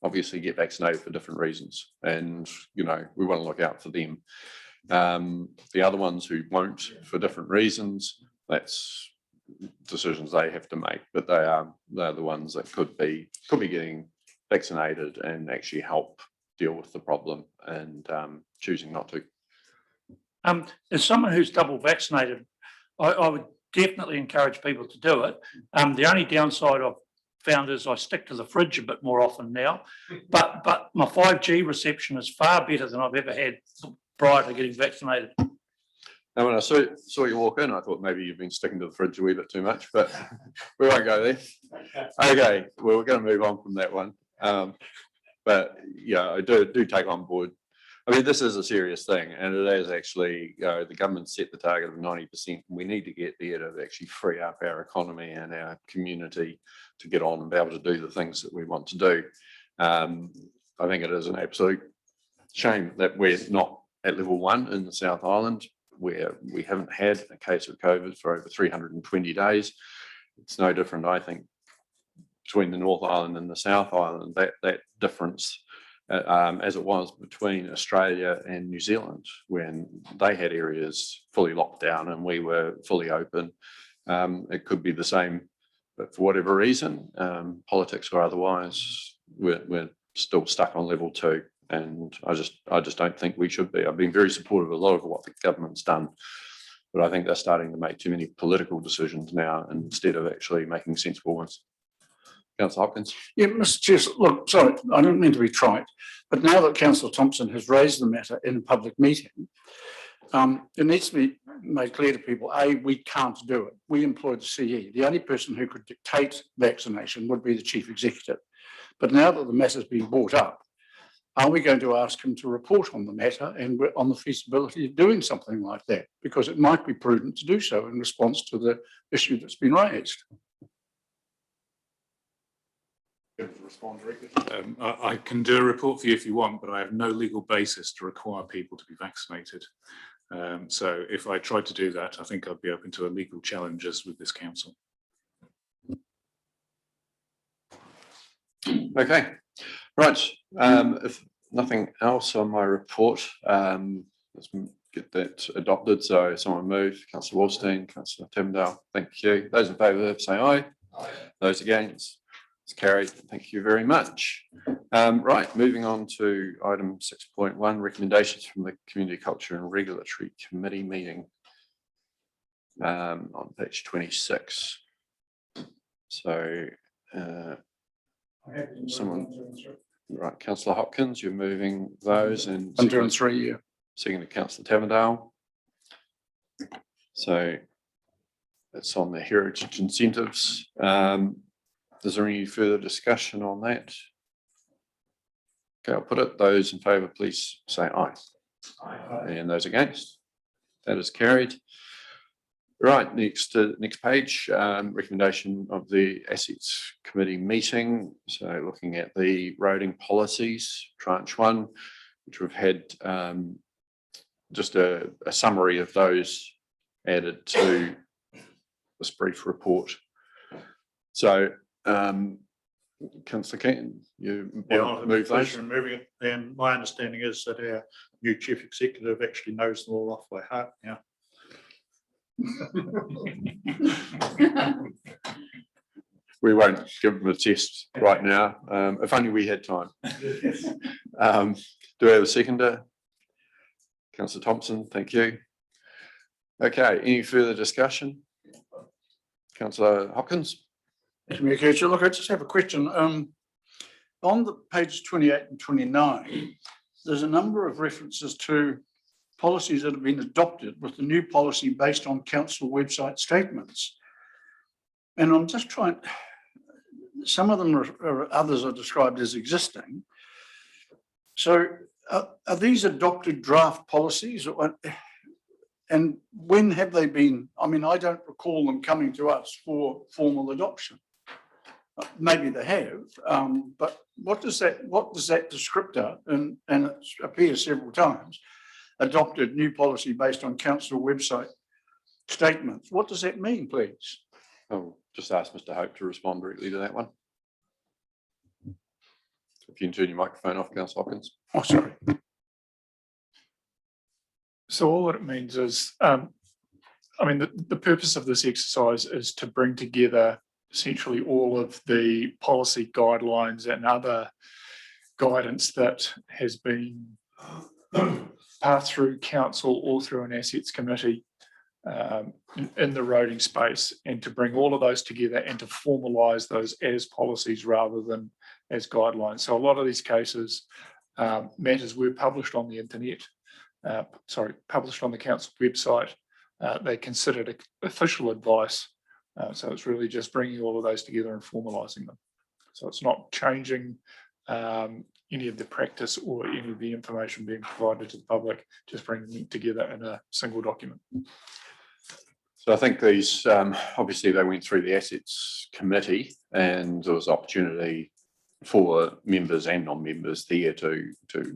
[SPEAKER 1] obviously get vaccinated for different reasons, and we want to look out for them. The other ones who won't for different reasons, that's decisions they have to make, but they're the ones that could be getting vaccinated and actually help deal with the problem, and choosing not to.
[SPEAKER 6] As someone who's double vaccinated, I would definitely encourage people to do it. The only downside I've found is I stick to the fridge a bit more often now, but my 5G reception is far better than I've ever had prior to getting vaccinated.
[SPEAKER 1] And when I saw you walk in, I thought maybe you've been sticking to the fridge a wee bit too much, but we won't go there. Okay, well, we're going to move on from that one. But yeah, I do take on board. I mean, this is a serious thing, and it is actually, the government set the target of 90%. And we need to get there to actually free up our economy and our community to get on and be able to do the things that we want to do. I think it is an absolute shame that we're not at level 1 in the South Island, where we haven't had a case of COVID for over 320 days. It's no different, I think, between the North Island and the South Island, that difference as it was between Australia and New Zealand, when they had areas fully locked down and we were fully open. It could be the same, but for whatever reason, politics or otherwise, we're still stuck on level 2. And I just don't think we should be. I've been very supportive of a lot of what the government's done, but I think they're starting to make too many political decisions now instead of actually making sensible ones. Councillor Hopkins.
[SPEAKER 5] Yeah, Mr. Chair, look, sorry, I don't mean to be trite, but now that Councillor Thompson has raised the matter in a public meeting, it needs to be made clear to people, A, we can't do it. We employ the CE. The only person who could dictate vaccination would be the chief executive. But now that the matter's been brought up, are we going to ask him to report on the matter and on the feasibility of doing something like that? Because it might be prudent to do so in response to the issue that's been raised.
[SPEAKER 8] I can do a report for you if you want, but I have no legal basis to require people to be vaccinated. So if I tried to do that, I think I'd be open to a legal challenges with this council.
[SPEAKER 1] Okay, right. If nothing else on my report, let's get that adopted. So someone move, Councillor Wallstein, Councillor Timdale, thank you. Those in favour say aye. Those against, it's carried. Thank you very much. Right, moving on to item 6.1, recommendations from the Community Culture and Regulatory Committee meeting on page 26. So someone, right, Councillor Hopkins, you're moving those, and
[SPEAKER 5] 1 2 and 3, yeah.
[SPEAKER 1] second to Councillor Tavendale. So it's on the heritage incentives. Is there any further discussion on that? Okay, I'll put it. Those in favour, please say aye. Aye. And those against? That is carried. Right, next page, recommendation of the Assets Committee meeting. So looking at the roading policies, tranche 1, which we've had just a summary of those added to this brief report. So, Councillor Keaton, you move those?
[SPEAKER 11] Moving it, and my understanding is that our new chief executive actually knows them all off by heart now.
[SPEAKER 1] We won't give them a test right now. If only we had time. Do we have a seconder? Councillor Thompson, thank you. Okay, any further discussion? Councillor Hopkins?
[SPEAKER 5] Look, I just have a question. On the page 28 and 29, there's a number of references to policies that have been adopted with the new policy based on council website statements. And I'm just trying, some of them or others are described as existing. So are these adopted draft policies? And when have they been? I mean, I don't recall them coming to us for formal adoption. Maybe they have, but what does that descriptor, and it appears several times, adopted new policy based on council website statements. What does that mean, please?
[SPEAKER 1] I'll just ask Mr. Hope to respond directly to that one. If you can turn your microphone off, Councillor Hopkins.
[SPEAKER 5] Oh, sorry.
[SPEAKER 12] So all that it means is, I mean, the purpose of this exercise is to bring together essentially all of the policy guidelines and other guidance that has been passed through council or through an assets committee in the roading space, and to bring all of those together and to formalise those as policies rather than as guidelines. So a lot of these cases, matters were published on the internet, published on the council website. They considered official advice. So it's really just bringing all of those together and formalising them. So it's not changing any of the practice or any of the information being provided to the public, just bringing it together in a single document.
[SPEAKER 1] So I think these, obviously they went through the assets committee, and there was opportunity for members and non-members there to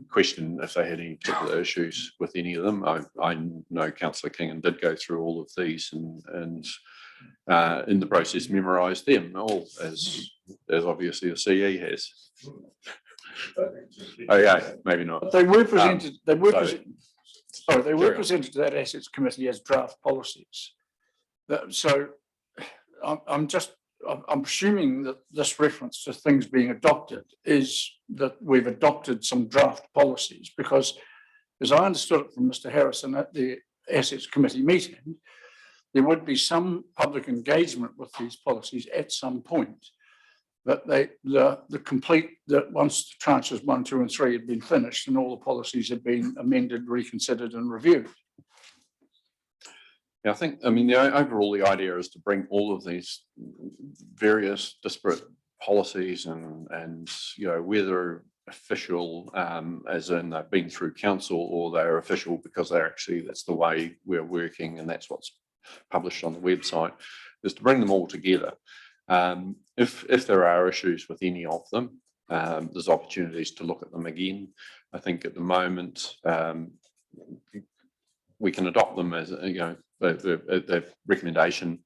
[SPEAKER 1] question if they had any particular issues with any of them. I know Councillor Kingan did go through all of these and in the process memorised them all, as obviously the CE has. Oh yeah, maybe not.
[SPEAKER 5] They were presented. They were
[SPEAKER 1] Carry on.
[SPEAKER 5] presented to that assets committee as draft policies. So I'm presuming that this reference to things being adopted is that we've adopted some draft policies, because as I understood it from Mr. Harrison at the assets committee meeting, there would be some public engagement with these policies at some point. That once the tranches 1, 2, and 3 had been finished and all the policies had been amended, reconsidered, and reviewed.
[SPEAKER 1] Yeah, I mean, the idea is to bring all of these various disparate policies and whether official, as in they've been through council, or they're official because that's the way we're working and that's what's published on the website, is to bring them all together. If there are issues with any of them, there's opportunities to look at them again. I think at the moment we can adopt them as the recommendation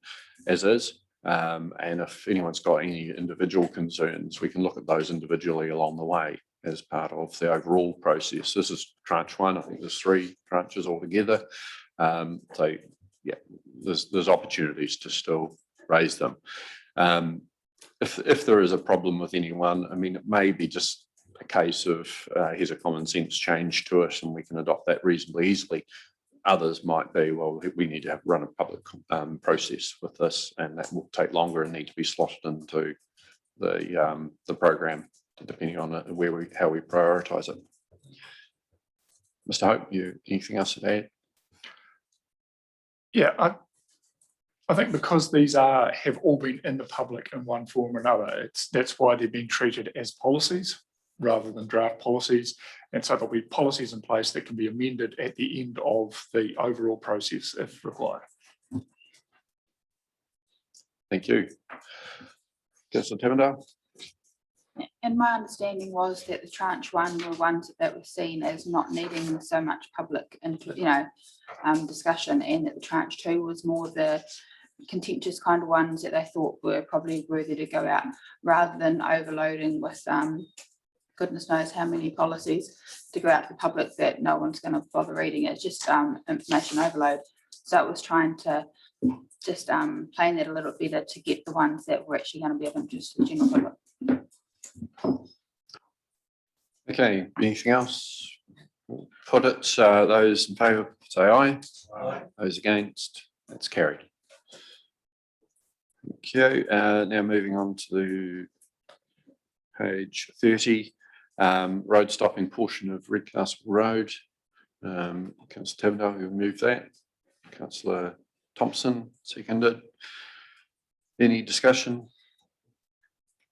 [SPEAKER 1] as is, and if anyone's got any individual concerns, we can look at those individually along the way as part of the overall process. This is tranche 1. I think there's 3 tranches altogether. So yeah, there's opportunities to still raise them. If there is a problem with anyone, I mean, it may be just a case of here's a common sense change to us and we can adopt that reasonably easily. Others might be, well, we need to run a public process with this, and that will take longer and need to be slotted into the program, depending on how we prioritise it. Mr. Hope, anything else to add?
[SPEAKER 12] Yeah, I think because these have all been in the public in one form or another, that's why they're being treated as policies rather than draft policies. And so there'll be policies in place that can be amended at the end of the overall process if required.
[SPEAKER 1] Thank you. Councillor Tavendale.
[SPEAKER 7] And my understanding was that the tranche 1 were ones that were seen as not needing so much public discussion, and that the tranche 2 was more the contentious kind of ones that they thought were probably worthy to go out, rather than overloading with goodness knows how many policies to go out to the public that no one's going to bother reading. It's just information overload. So it was trying to just plan that a little better to get the ones that were actually going to be of interest to the general public.
[SPEAKER 1] Okay, anything else? Put it, those in favour say aye. Aye. Those against, that's carried. Okay, now moving on to page 30, road stopping portion of Redcastle Road. Councillor Tavendale, you've moved that. Councillor Thompson, seconded. Any discussion?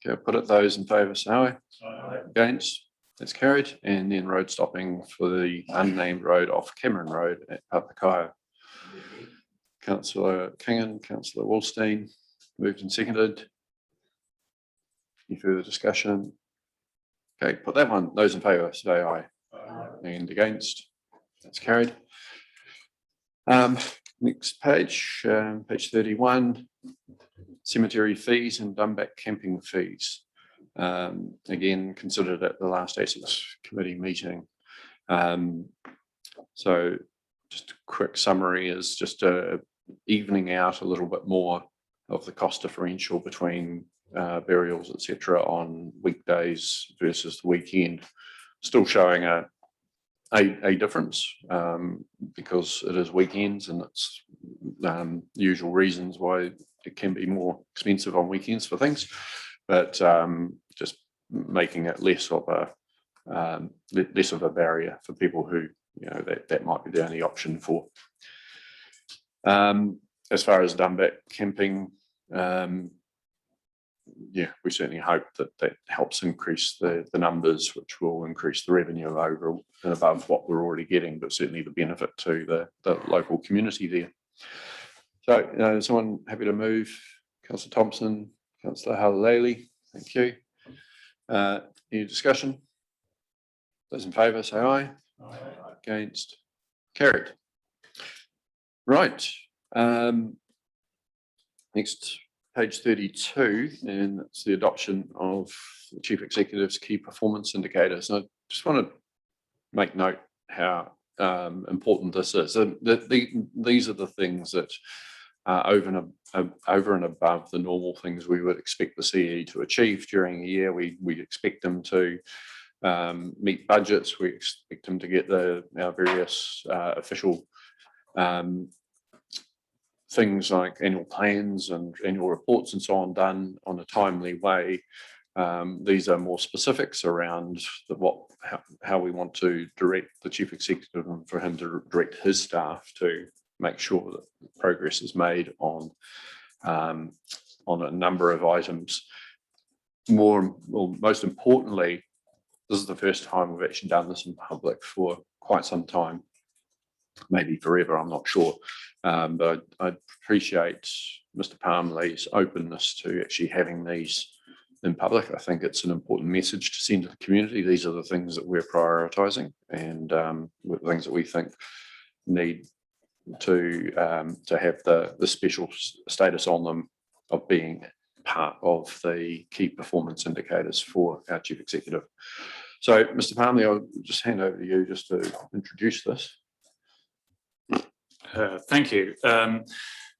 [SPEAKER 1] Okay, put it, those in favour say aye. Aye. Against, that's carried. And then road stopping for the unnamed road off Cameron Road at Papakaya. Councillor Kingan, Councillor Wallstein, moved and seconded. Any further discussion? Okay, put that one. Those in favour say aye. And against? That's carried. Next page, page 31, cemetery fees and Dumback camping fees. Again, considered at the last Assets Committee meeting. So just a quick summary is just evening out a little bit more of the cost differential between burials, etc., on weekdays versus the weekend. Still showing a difference because it is weekends and it's usual reasons why it can be more expensive on weekends for things, but just making it less of a barrier for people who, you know, that might be the only option for. As far as Dumback camping, yeah, we certainly hope that helps increase the numbers, which will increase the revenue over and above what we're already getting, but certainly the benefit to the local community there. So, is someone happy to move? Councillor Thompson, Councillor Halaleli, thank you. Any discussion? Those in favour say aye. Aye. Against? Carried. Right. Next, page 32, and it's the adoption of the Chief Executive's key performance indicators. And I just want to make note how important this is. And these are the things that are over and above the normal things we would expect the CE to achieve during a year. We expect them to meet budgets. We expect them to get our various official things like annual plans and annual reports and so on done on a timely way. These are more specifics around how we want to direct the Chief Executive and for him to direct his staff to make sure that progress is made on a number of items. Most importantly, this is the first time we've actually done this in public for quite some time, maybe forever, I'm not sure. But I appreciate Mr. Palmley's openness to actually having these in public. I think it's an important message to send to the community. These are the things that we're prioritising and the things that we think need to have the special status on them of being part of the key performance indicators for our Chief Executive. So, Mr. Palmley, I'll just hand over to you just to introduce this.
[SPEAKER 8] Thank you.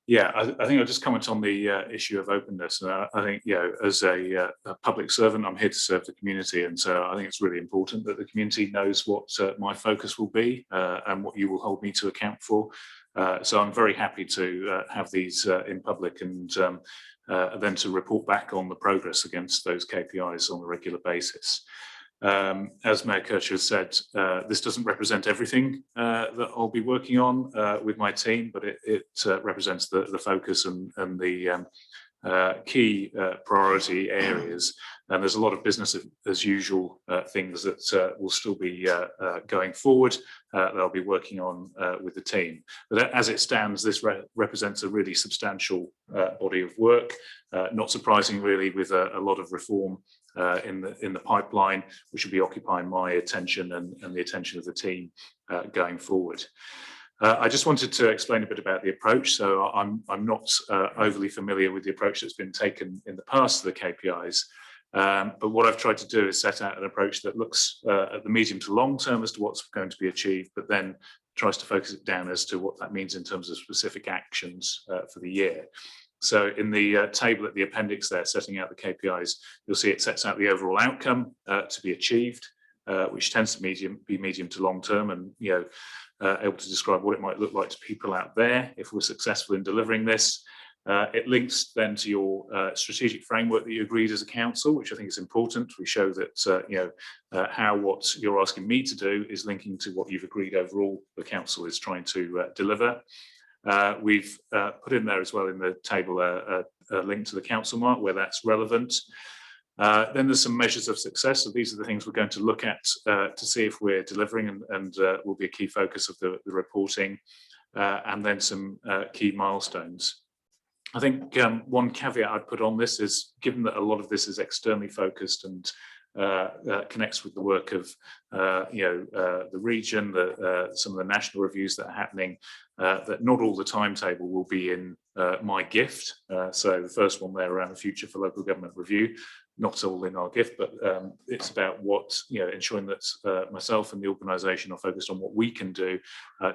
[SPEAKER 8] Yeah, I think I'll just comment on the issue of openness. I think, you know, as a public servant, I'm here to serve the community, and so I think it's really important that the community knows what my focus will be and what you will hold me to account for. So I'm very happy to have these in public and then to report back on the progress against those KPIs on a regular basis. As Mayor Kircher has said, this doesn't represent everything that I'll be working on with my team, but it represents the focus and the key priority areas. And there's a lot of business as usual things that will still be going forward that I'll be working on with the team. But as it stands, this represents a really substantial body of work, not surprising really, with a lot of reform in the pipeline, which will be occupying my attention and the attention of the team going forward. I just wanted to explain a bit about the approach. So I'm not overly familiar with the approach that's been taken in the past to the KPIs, but what I've tried to do is set out an approach that looks at the medium to long term as to what's going to be achieved, but then tries to focus it down as to what that means in terms of specific actions for the year. So in the table at the appendix there, setting out the KPIs, you'll see it sets out the overall outcome to be achieved, which tends to be medium to long term, and able to describe what it might look like to people out there if we're successful in delivering this. It links then to your strategic framework that you agreed as a council, which I think is important. We show that how what you're asking me to do is linking to what you've agreed overall the council is trying to deliver. We've put in there as well in the table a link to the council mark where that's relevant. Then there's some measures of success. So these are the things we're going to look at to see if we're delivering and will be a key focus of the reporting. and then some key milestones. I think one caveat I'd put on this is, given that a lot of this is externally focused and connects with the work of the region, some of the national reviews that are happening, that not all the timetable will be in my gift. So the first one there around the future for local government review, not all in our gift, but it's about what, ensuring that myself and the organisation are focused on what we can do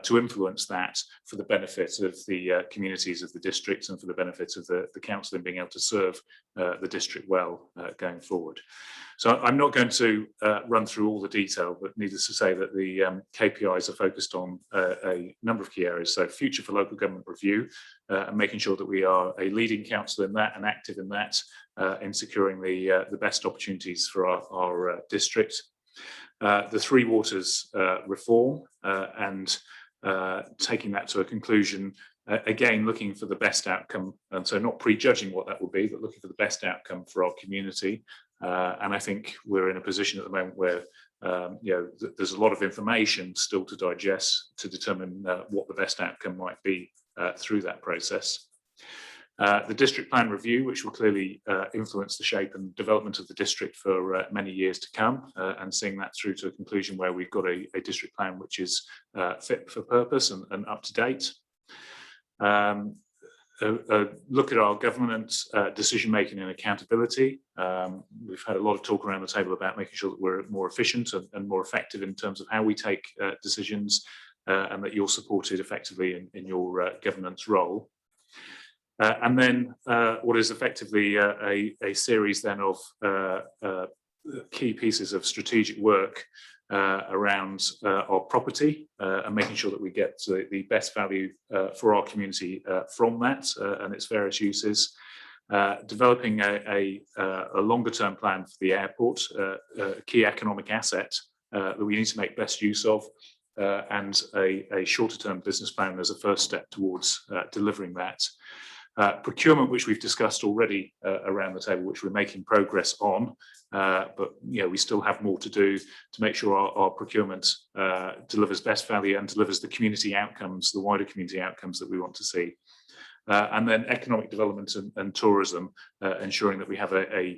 [SPEAKER 8] to influence that for the benefit of the communities of the district and for the benefit of the council in being able to serve the district well going forward. So I'm not going to run through all the detail, but needless to say that the KPIs are focused on a number of key areas. So future for local government review, and making sure that we are a leading council in that and active in that, in securing the best opportunities for our district. The Three Waters reform and taking that to a conclusion, again, looking for the best outcome. And so not prejudging what that will be, but looking for the best outcome for our community. And I think we're in a position at the moment where there's a lot of information still to digest to determine what the best outcome might be through that process. The district plan review, which will clearly influence the shape and development of the district for many years to come, and seeing that through to a conclusion where we've got a district plan which is fit for purpose and up to date. Look at our governance, decision making and accountability. We've had a lot of talk around the table about making sure that we're more efficient and more effective in terms of how we take decisions, and that you're supported effectively in your governance role. And then what is effectively a series then of key pieces of strategic work around our property, and making sure that we get the best value for our community from that and its various uses. Developing a longer term plan for the airport, a key economic asset that we need to make best use of, and a shorter term business plan as a first step towards delivering that. Procurement, which we've discussed already around the table, which we're making progress on, but we still have more to do to make sure our procurement delivers best value and delivers the community outcomes, the wider community outcomes that we want to see. And then economic development and tourism, ensuring that we have a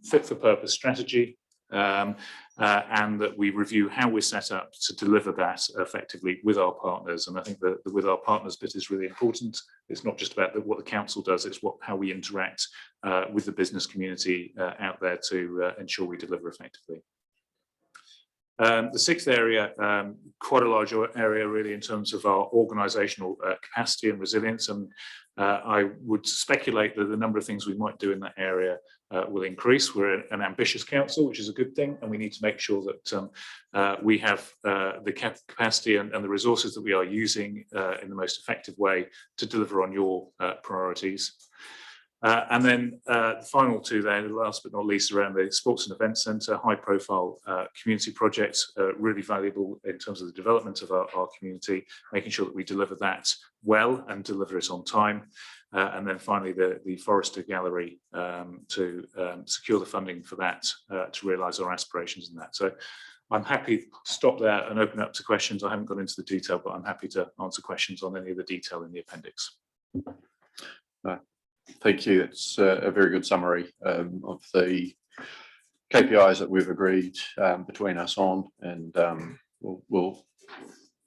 [SPEAKER 8] fit for purpose strategy, and that we review how we're set up to deliver that effectively with our partners. And I think that the with our partners bit is really important. It's not just about what the council does, it's how we interact with the business community out there to ensure we deliver effectively. The sixth area, quite a large area really in terms of our organisational capacity and resilience, and I would speculate that the number of things we might do in that area will increase. We're an ambitious council, which is a good thing, and we need to make sure that we have the capacity and the resources that we are using in the most effective way to deliver on your priorities. And then the final two there, last but not least, around the Sports and Events Centre, high profile community projects, really valuable in terms of the development of our community, making sure that we deliver that well and deliver it on time. And then finally, the Forester Gallery, to secure the funding for that, to realise our aspirations in that. So I'm happy to stop there and open up to questions. I haven't got into the detail, but I'm happy to answer questions on any of the detail in the appendix.
[SPEAKER 1] Thank you. It's a very good summary of the KPIs that we've agreed between us on, and we'll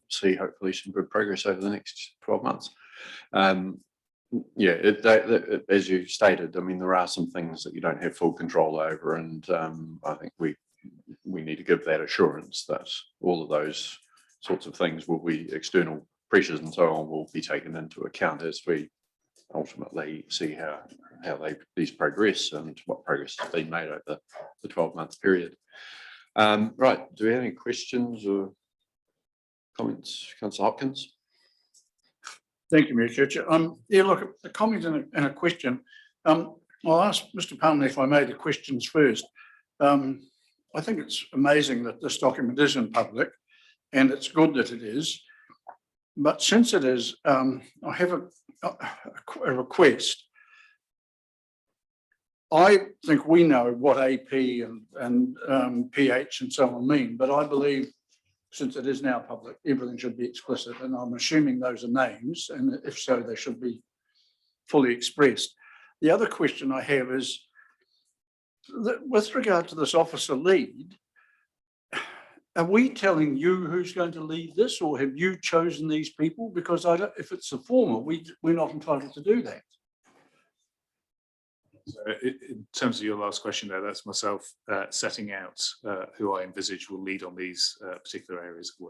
[SPEAKER 1] see hopefully some good progress over the next 12 months. Yeah, as you stated, I mean, there are some things that you don't have full control over, and I think we need to give that assurance that all of those sorts of things will be external pressures and so on will be taken into account as we ultimately see how these progress and what progress has been made over the 12-month period. Right, do we have any questions or comments? Councillor Hopkins.
[SPEAKER 5] Thank you, Mayor Church. Yeah, look, a comment and a question. I'll ask Mr. Palmer if I may the questions first. I think it's amazing that this document is in public, and it's good that it is. But since it is, I have a request. I think we know what AP and pH and so on mean, but I believe since it is now public, everything should be explicit, and I'm assuming those are names, and if so, they should be fully expressed. The other question I have is that with regard to this officer lead, are we telling you who's going to lead this, or have you chosen these people? Because I don't, if it's the former, we're not entitled to do that.
[SPEAKER 8] So in terms of your last question there, that's myself setting out who I envisage will lead on these particular areas of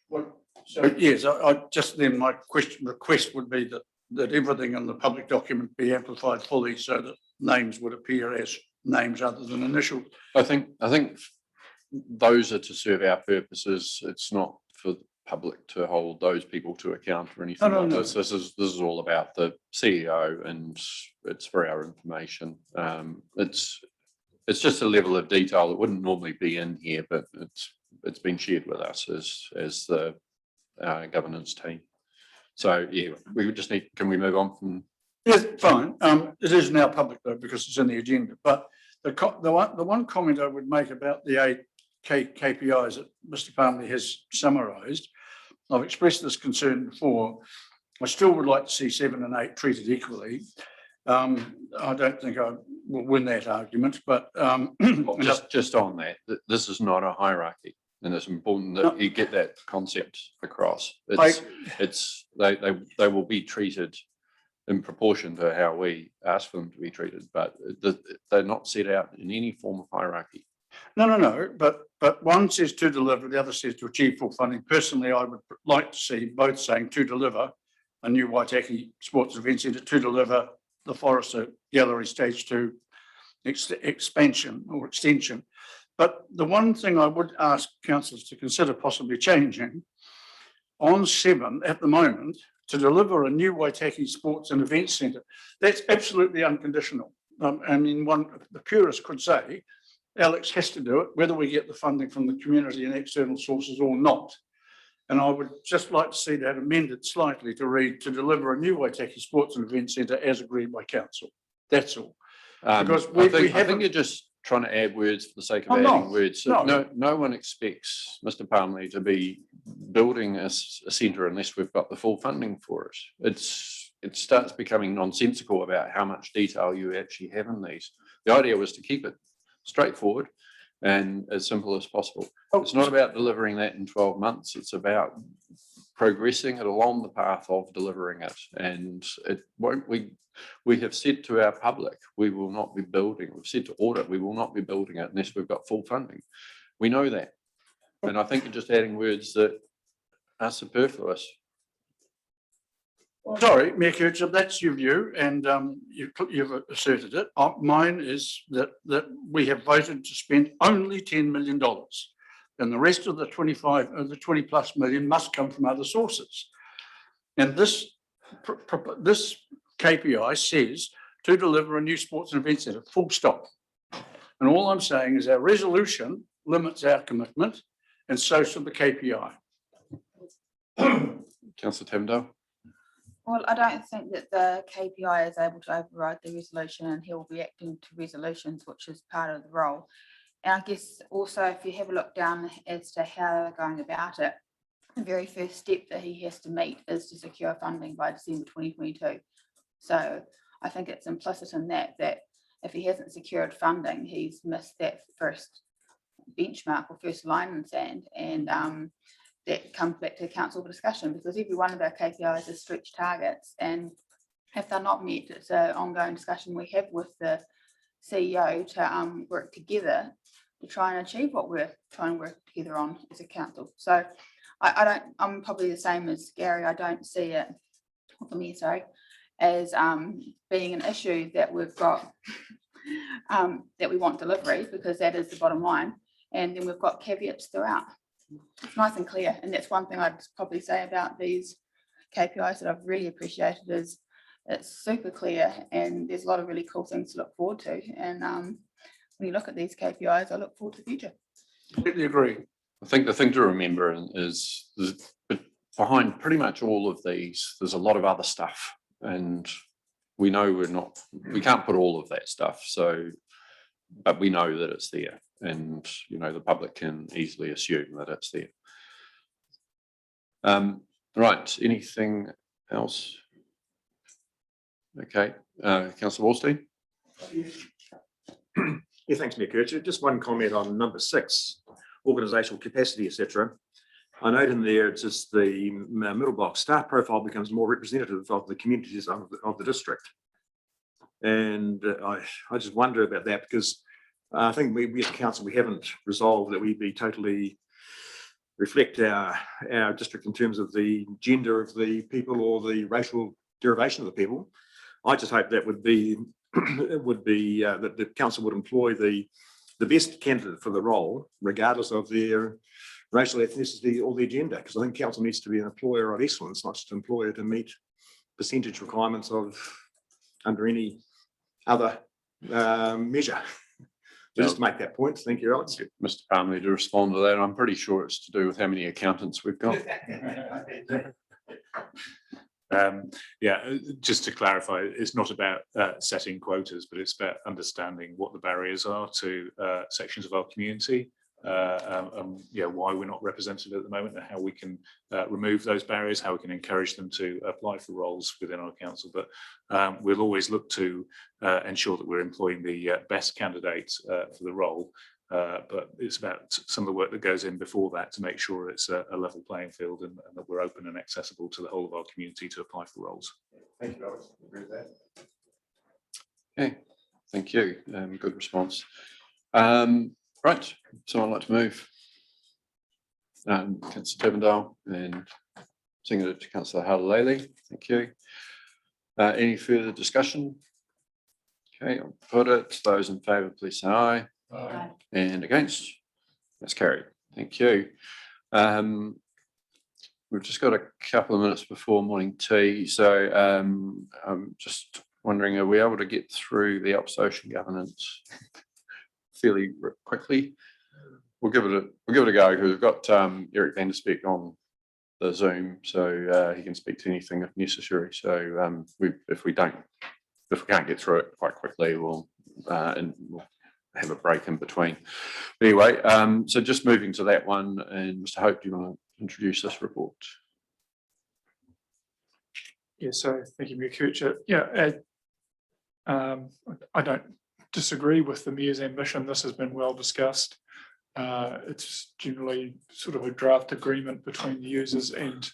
[SPEAKER 8] work.
[SPEAKER 5] So yes, I just then my request would be that everything in the public document be amplified fully so that names would appear as names other than initials.
[SPEAKER 1] I think those are to serve our purposes. It's not for the public to hold those people to account or anything like this. This is all about the CEO, and it's for our information. It's just a level of detail that wouldn't normally be in here, but it's been shared with us as the governance team. So yeah, we would just need. Can we move on from?
[SPEAKER 5] Yes, fine. It is now public though because it's in the agenda. But the one comment I would make about the 8 KPIs that Mr. Palmer has summarised, I've expressed this concern before. I still would like to see 7 and 8 treated equally. I don't think I will win that argument, but
[SPEAKER 1] just on that, this is not a hierarchy, and it's important that you get that concept across. They will be treated in proportion to how we ask for them to be treated, but they're not set out in any form of hierarchy.
[SPEAKER 5] No. But one says to deliver, the other says to achieve full funding. Personally, I would like to see both saying to deliver a new Waitaki Sports Event Centre, to deliver the Forester Gallery Stage 2 expansion or extension. But the one thing I would ask councillors to consider possibly changing on 7 at the moment, to deliver a new Waitaki Sports and Event Centre, that's absolutely unconditional. I mean, the purist could say, Alex has to do it, whether we get the funding from the community and external sources or not. And I would just like to see that amended slightly to read, to deliver a new Waitaki Sports and Event Centre as agreed by council. That's all. Because
[SPEAKER 1] I think you're just trying to add words for the sake of adding words. No one expects Mr. Palmer to be building a centre unless we've got the full funding for it. It starts becoming nonsensical about how much detail you actually have in these. The idea was to keep it straightforward and as simple as possible. It's not about delivering that in 12 months. It's about progressing it along the path of delivering it. And it won't, we have said to our public, we will not be building, we've said to audit, we will not be building it unless we've got full funding. We know that. And I think you're just adding words that are superfluous.
[SPEAKER 5] Sorry, Mayor Kirchhoff, that's your view, and you've asserted it. Mine is that we have voted to spend only $10 million, and the rest of the 20 plus million must come from other sources. And this KPI says to deliver a new sports and event centre, full stop. And all I'm saying is our resolution limits our commitment, and so should the KPI.
[SPEAKER 1] Councillor Timdale.
[SPEAKER 7] Well, I don't think that the KPI is able to override the resolution, and he will be acting to resolutions, which is part of the role. And I guess also, if you have a look down as to how they're going about it, the very first step that he has to meet is to secure funding by December 2022. So I think it's implicit in that if he hasn't secured funding, he's missed that first benchmark or first line in the sand. And that comes back to council for discussion, because every one of our KPIs is stretch targets, and if they're not met, it's an ongoing discussion we have with the CEO to work together to try and achieve what we're trying to work together on as a council. So I'm probably the same as Gary. I don't see it, as being an issue that we've got that we want delivery, because that is the bottom line, and then we've got caveats throughout. It's nice and clear, and that's one thing I'd probably say about these KPIs that I've really appreciated is it's super clear, and there's a lot of really cool things to look forward to. And when you look at these KPIs, I look forward to the future.
[SPEAKER 5] Completely agree.
[SPEAKER 1] I think the thing to remember is behind pretty much all of these, there's a lot of other stuff, and we know we can't put all of that stuff. So but we know that it's there, and the public can easily assume that it's there. Right, anything else? Okay, Councillor Wallstein.
[SPEAKER 3] Yeah, thanks, Mayor Kircher. Just one comment on number 6, organisational capacity, etc. I note in there, it's just the middle box, staff profile becomes more representative of the communities of the district. And I just wonder about that, because I think we as a council, we haven't resolved that we be totally reflect our district in terms of the gender of the people or the racial derivation of the people. I just hope that would be that the council would employ the best candidate for the role, regardless of their racial ethnicity or their gender, because I think council needs to be an employer of excellence, not just an employer to meet percentage requirements of under any other measure. Just to make that point. Thank you, Alex.
[SPEAKER 1] Mr. Palmer, to respond to that, I'm pretty sure it's to do with how many accountants we've got.
[SPEAKER 8] Yeah, just to clarify, it's not about setting quotas, but it's about understanding what the barriers are to sections of our community, why we're not represented at the moment, and how we can remove those barriers, how we can encourage them to apply for roles within our council. But we'll always look to ensure that we're employing the best candidates for the role. But it's about some of the work that goes in before that to make sure it's a level playing field and that we're open and accessible to the whole of our community to apply for roles.
[SPEAKER 3] Thank you, Alex. I agree with that.
[SPEAKER 1] Okay, thank you. Good response. Right, someone like to move? Councillor Tevendale and seconded to Councillor Halalele. Thank you. Any further discussion? Okay, I'll put it. Those in favour, please say aye.
[SPEAKER 7] Aye.
[SPEAKER 1] And against? That's carried. Thank you. We've just got a couple of minutes before morning tea, so I'm just wondering, are we able to get through the Alps Ocean governance fairly quickly? We'll give it a go, because we've got Eric van der Speck on the Zoom, so he can speak to anything if necessary. So if we can't get through it quite quickly, we'll have a break in between. But anyway, so just moving to that one, and Mr. Hope, do you want to introduce this report?
[SPEAKER 12] Yeah, so thank you, Mayor Kircher. Yeah, I don't disagree with the Mayor's ambition. This has been well discussed. It's generally sort of a draft agreement between the users and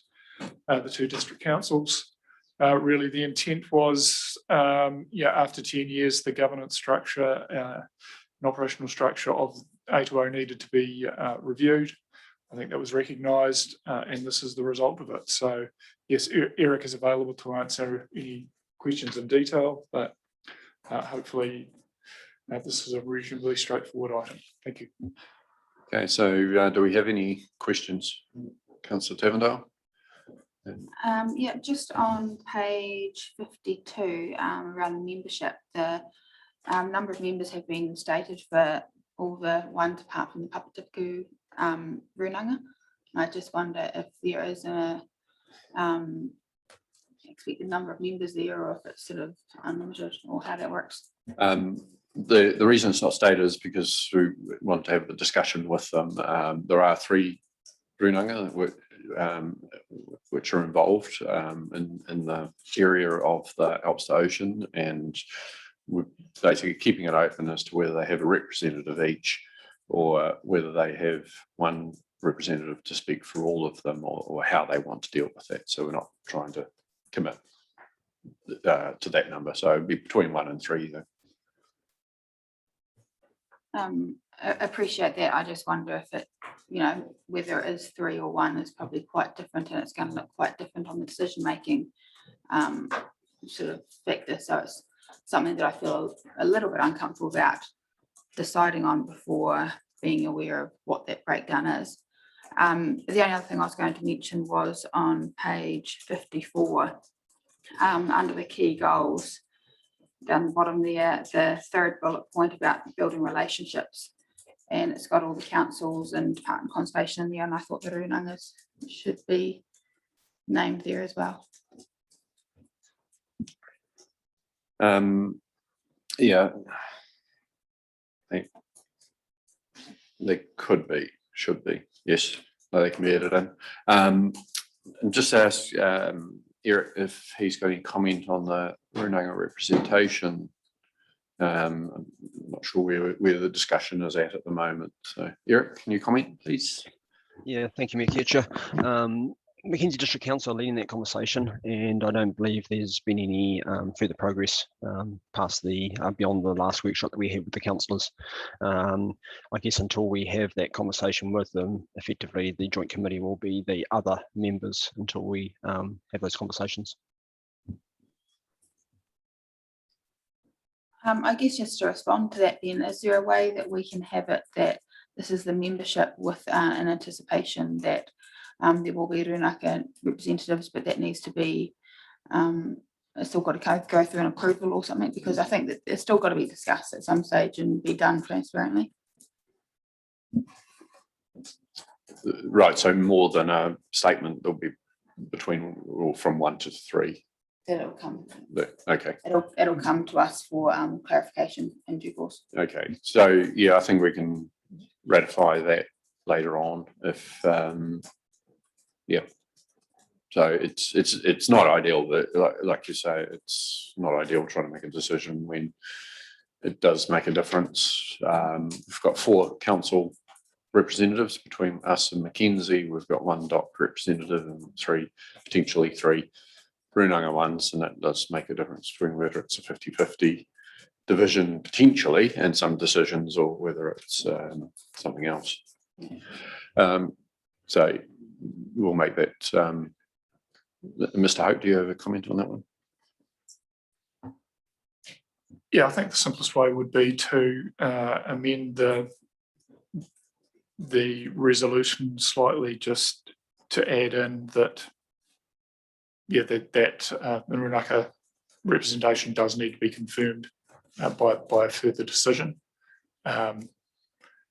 [SPEAKER 12] the two district councils. Really, the intent was, after 10 years, the governance structure and operational structure of A2O needed to be reviewed. I think that was recognised, and this is the result of it. So, yes, Eric is available to answer any questions in detail, but hopefully this is a reasonably straightforward item. Thank you.
[SPEAKER 1] Okay, so do we have any questions? Councillor Tevendale?
[SPEAKER 7] Yeah, just on page 52, around the membership, the number of members have been stated for all the ones apart from the Papatipu Runanga. I just wonder if there is a expected number of members there, or if it's sort of unlimited, or how that works.
[SPEAKER 1] The reason it's not stated is because we want to have a discussion with them. There are 3 Runanga which are involved in the area of the Alps to Ocean, and we're basically keeping it open as to whether they have a representative each, or whether they have one representative to speak for all of them, or how they want to deal with that. So we're not trying to commit to that number. So it'd be between 1 and 3 though.
[SPEAKER 7] I appreciate that. I just wonder if it, whether it is 3 or 1 is probably quite different, and it's going to look quite different on the decision making sort of factor. So it's something that I feel a little bit uncomfortable about deciding on before being aware of what that breakdown is. The only other thing I was going to mention was on page 54, under the key goals, down the bottom there, the 3rd bullet point about building relationships, and it's got all the councils and Department of Conservation in there, and I thought the Runangas should be named there as well.
[SPEAKER 1] Yeah, think there could be, should be, yes, they can be added in. And just ask Eric if he's got any comment on the Runanga representation. I'm not sure where the discussion is at the moment. So Eric, can you comment, please?
[SPEAKER 13] Yeah, thank you, Mayor Chair. Mackenzie District Council are leading that conversation, and I don't believe there's been any further progress past the beyond the last workshop that we had with the councillors. I guess until we have that conversation with them, effectively the joint committee will be the other members until we have those conversations.
[SPEAKER 7] I guess just to respond to that then, is there a way that we can have it that this is the membership with an anticipation that there will be Runanga representatives, but that needs to be it's still got to go through an approval or something, because I think that it's still got to be discussed at some stage and be done transparently.
[SPEAKER 1] Right, so more than a statement, there'll be between or from 1 to 3.
[SPEAKER 7] That'll come.
[SPEAKER 1] Okay.
[SPEAKER 7] It'll come to us for clarification in due course.
[SPEAKER 1] Okay, so yeah, I think we can ratify that later on if yeah. So it's not ideal that like you say, it's not ideal trying to make a decision when it does make a difference. We've got 4 council representatives between us and Mackenzie. We've got 1 DOC representative and 3, potentially 3 Runanga ones, and that does make a difference between whether it's a 50-50 division potentially and some decisions, or whether it's something else. So we'll make that. Mr. Hope, do you have a comment on that one?
[SPEAKER 12] Yeah, I think the simplest way would be to amend the resolution slightly, just to add in that, yeah, that the Runanga representation does need to be confirmed by a further decision. So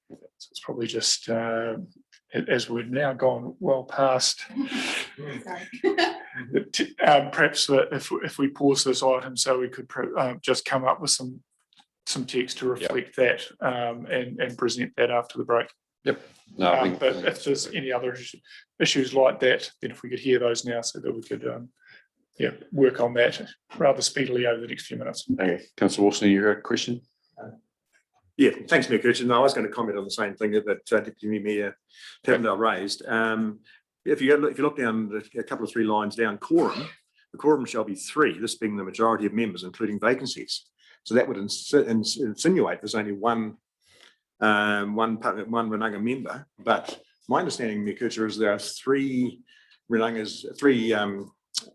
[SPEAKER 12] it's probably just as we've now gone well past. Perhaps if we pause this item, so we could just come up with some text to reflect that and present that after the break.
[SPEAKER 1] Yep. No, I think,
[SPEAKER 12] but if there's any other issues like that, then if we could hear those now, so that we could work on that rather speedily over the next few minutes.
[SPEAKER 1] Okay, Councillor Wilson, you had a question?
[SPEAKER 3] Yeah, thanks, Mayor Kirchen. No, I was going to comment on the same thing that Deputy Mayor Tavendale raised. If you look down a couple of 3 lines down, quorum, the quorum shall be 3, this being the majority of members, including vacancies. So that would insinuate there's only one Runanga member. But my understanding, Mayor Kirchen, is there are 3 Runangas, 3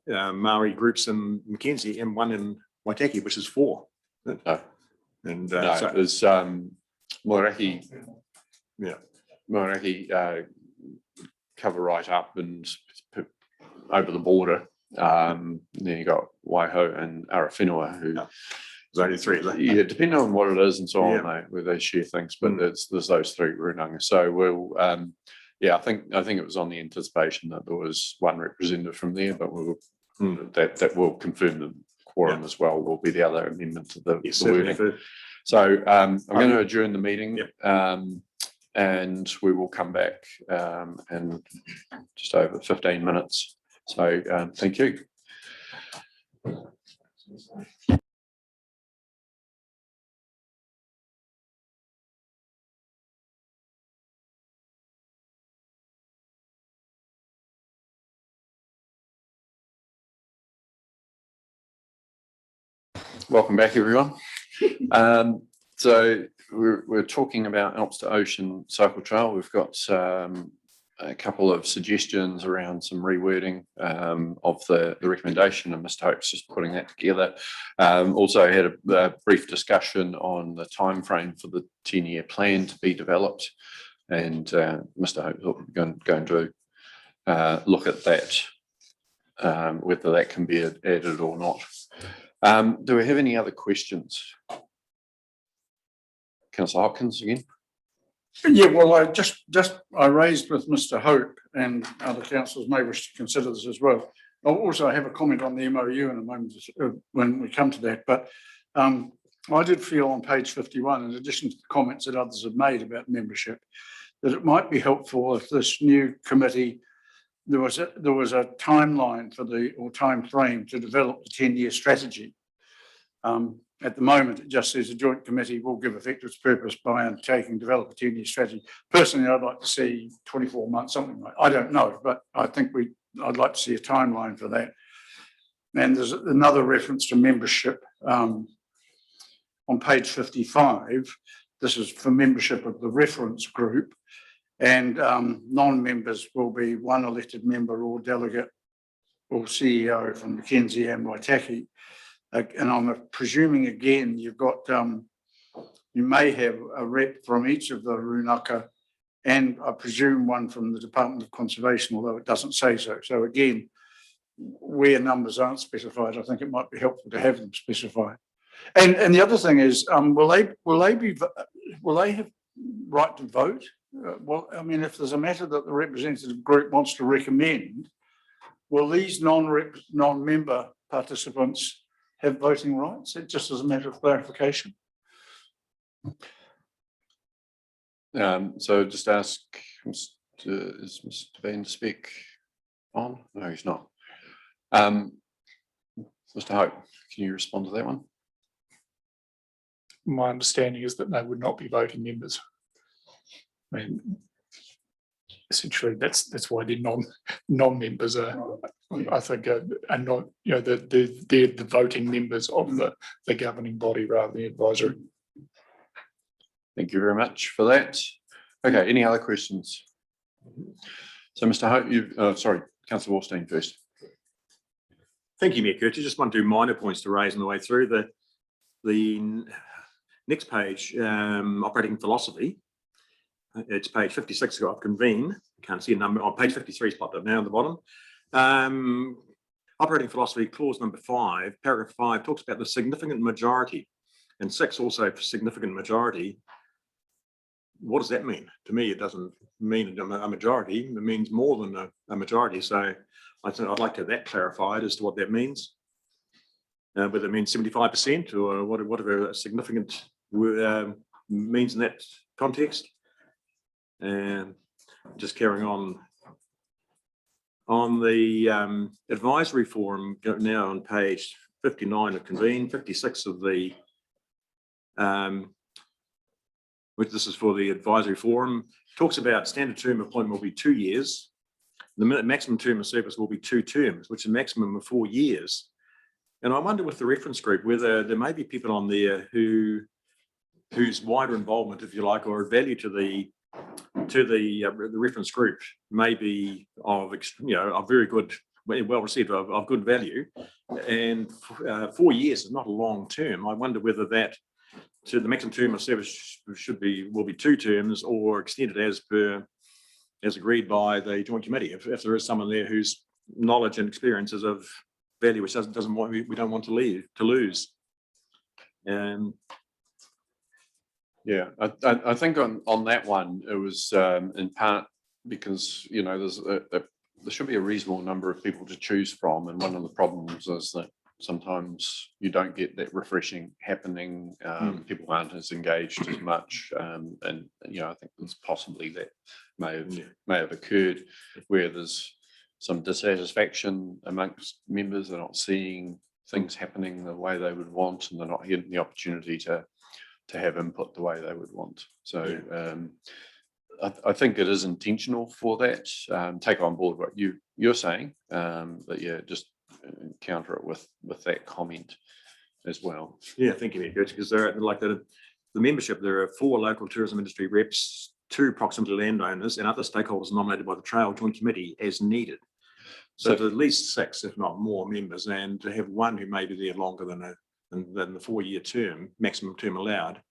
[SPEAKER 3] Maori groups in Mackenzie and 1 in Waitaki, which is 4.
[SPEAKER 1] No.
[SPEAKER 3] And
[SPEAKER 1] no,
[SPEAKER 3] so,
[SPEAKER 1] there's Moeraki,
[SPEAKER 3] yeah,
[SPEAKER 1] Moeraki cover right up and over the border. Then you got Waiho and Arawhenua, who
[SPEAKER 3] there's only 3.
[SPEAKER 1] Yeah, depending on what it is and so on, where they share things, but there's those 3 Runanga. So we'll yeah, I think it was on the anticipation that there was 1 representative from there, but we'll that will confirm the quorum as well. Will be the other amendment to the wording. So I'm going to adjourn the meeting, and we will come back in just over 15 minutes. So thank you. Welcome back, everyone. So we're talking about Alps to Ocean Cycle Trail. We've got a couple of suggestions around some rewording of the recommendation, and Mr. Hope's just putting that together. Also had a brief discussion on the time frame for the 10-year plan to be developed, and Mr. Hope going to look at that, whether that can be added or not. Do we have any other questions? Councillor Hopkins again.
[SPEAKER 5] Yeah, well, I raised with Mr. Hope, and other councillors may wish to consider this as well. I'll also have a comment on the MOU in a moment when we come to that. But I did feel on page 51, in addition to the comments that others have made about membership, that it might be helpful if this new committee, there was a timeline for or time frame to develop the 10-year strategy. At the moment, it just says a joint committee will give effect to its purpose by undertaking, develop a 10-year strategy. Personally, I'd like to see 24 months, something like, I don't know, but I think I'd like to see a timeline for that. And there's another reference to membership on page 55. This is for membership of the reference group, and non-members will be one elected member or delegate or CEO from Mackenzie and Waitaki. And I'm presuming again, you've got, you may have a rep from each of the Runaka, and I presume one from the Department of Conservation, although it doesn't say so. So again, where numbers aren't specified, I think it might be helpful to have them specified. And the other thing is, will they have right to vote? Well, I mean, if there's a matter that the representative group wants to recommend, will these non-member participants have voting rights? It just as a matter of clarification.
[SPEAKER 1] So just ask, is Mr. Van to speak on? No, he's not. Mr. Hope, can you respond to that one?
[SPEAKER 12] My understanding is that they would not be voting members. I mean, essentially, that's why they're non-members are. I think are not, they're the voting members of the governing body rather than the advisory.
[SPEAKER 1] Thank you very much for that. Okay, any other questions? So, Mr. Hope, sorry, Councillor Wallstein first.
[SPEAKER 3] Thank you, Mayor Kircher. Just want to do minor points to raise on the way through. The next page, operating philosophy. It's page 56 of convene. Can't see a number on page 53 is popped up now on the bottom. Operating philosophy, clause number 5, paragraph 5 talks about the significant majority, and 6 also significant majority. What does that mean? To me, it doesn't mean a majority. It means more than a majority. So I'd like to have that clarified as to what that means. Whether it means 75% or whatever significant means in that context. And just carrying on the advisory forum, now on page 59 of convene, 56 of the which this is for the advisory forum, talks about standard term appointment will be 2 years. The maximum term of service will be 2 terms, which is a maximum of 4 years. And I wonder with the reference group whether there may be people on there whose wider involvement, if you like, or value to the reference group may be of very good, well received, of good value. And 4 years is not a long term. I wonder whether that to the maximum term of service will be 2 terms or extended as agreed by the joint committee. If there is someone there whose knowledge and experience is of value, which we don't want to lose.
[SPEAKER 1] Yeah, I think on that one, it was in part because, there should be a reasonable number of people to choose from. And one of the problems is that sometimes you don't get that refreshing happening. People aren't as engaged as much. And I think there's possibly that may have occurred where there's some dissatisfaction amongst members. They're not seeing things happening the way they would want, and they're not getting the opportunity to have input the way they would want. So I think it is intentional for that. Take on board what you're saying, but just counter it with that comment as well.
[SPEAKER 3] Yeah, thank you, because there are like the membership. There are 4 local tourism industry reps, 2 proximity landowners, and other stakeholders nominated by the Trail Joint Committee as needed. So at least 6, if not more, members, and to have one who may be there longer than the 4-year term, maximum term allowed.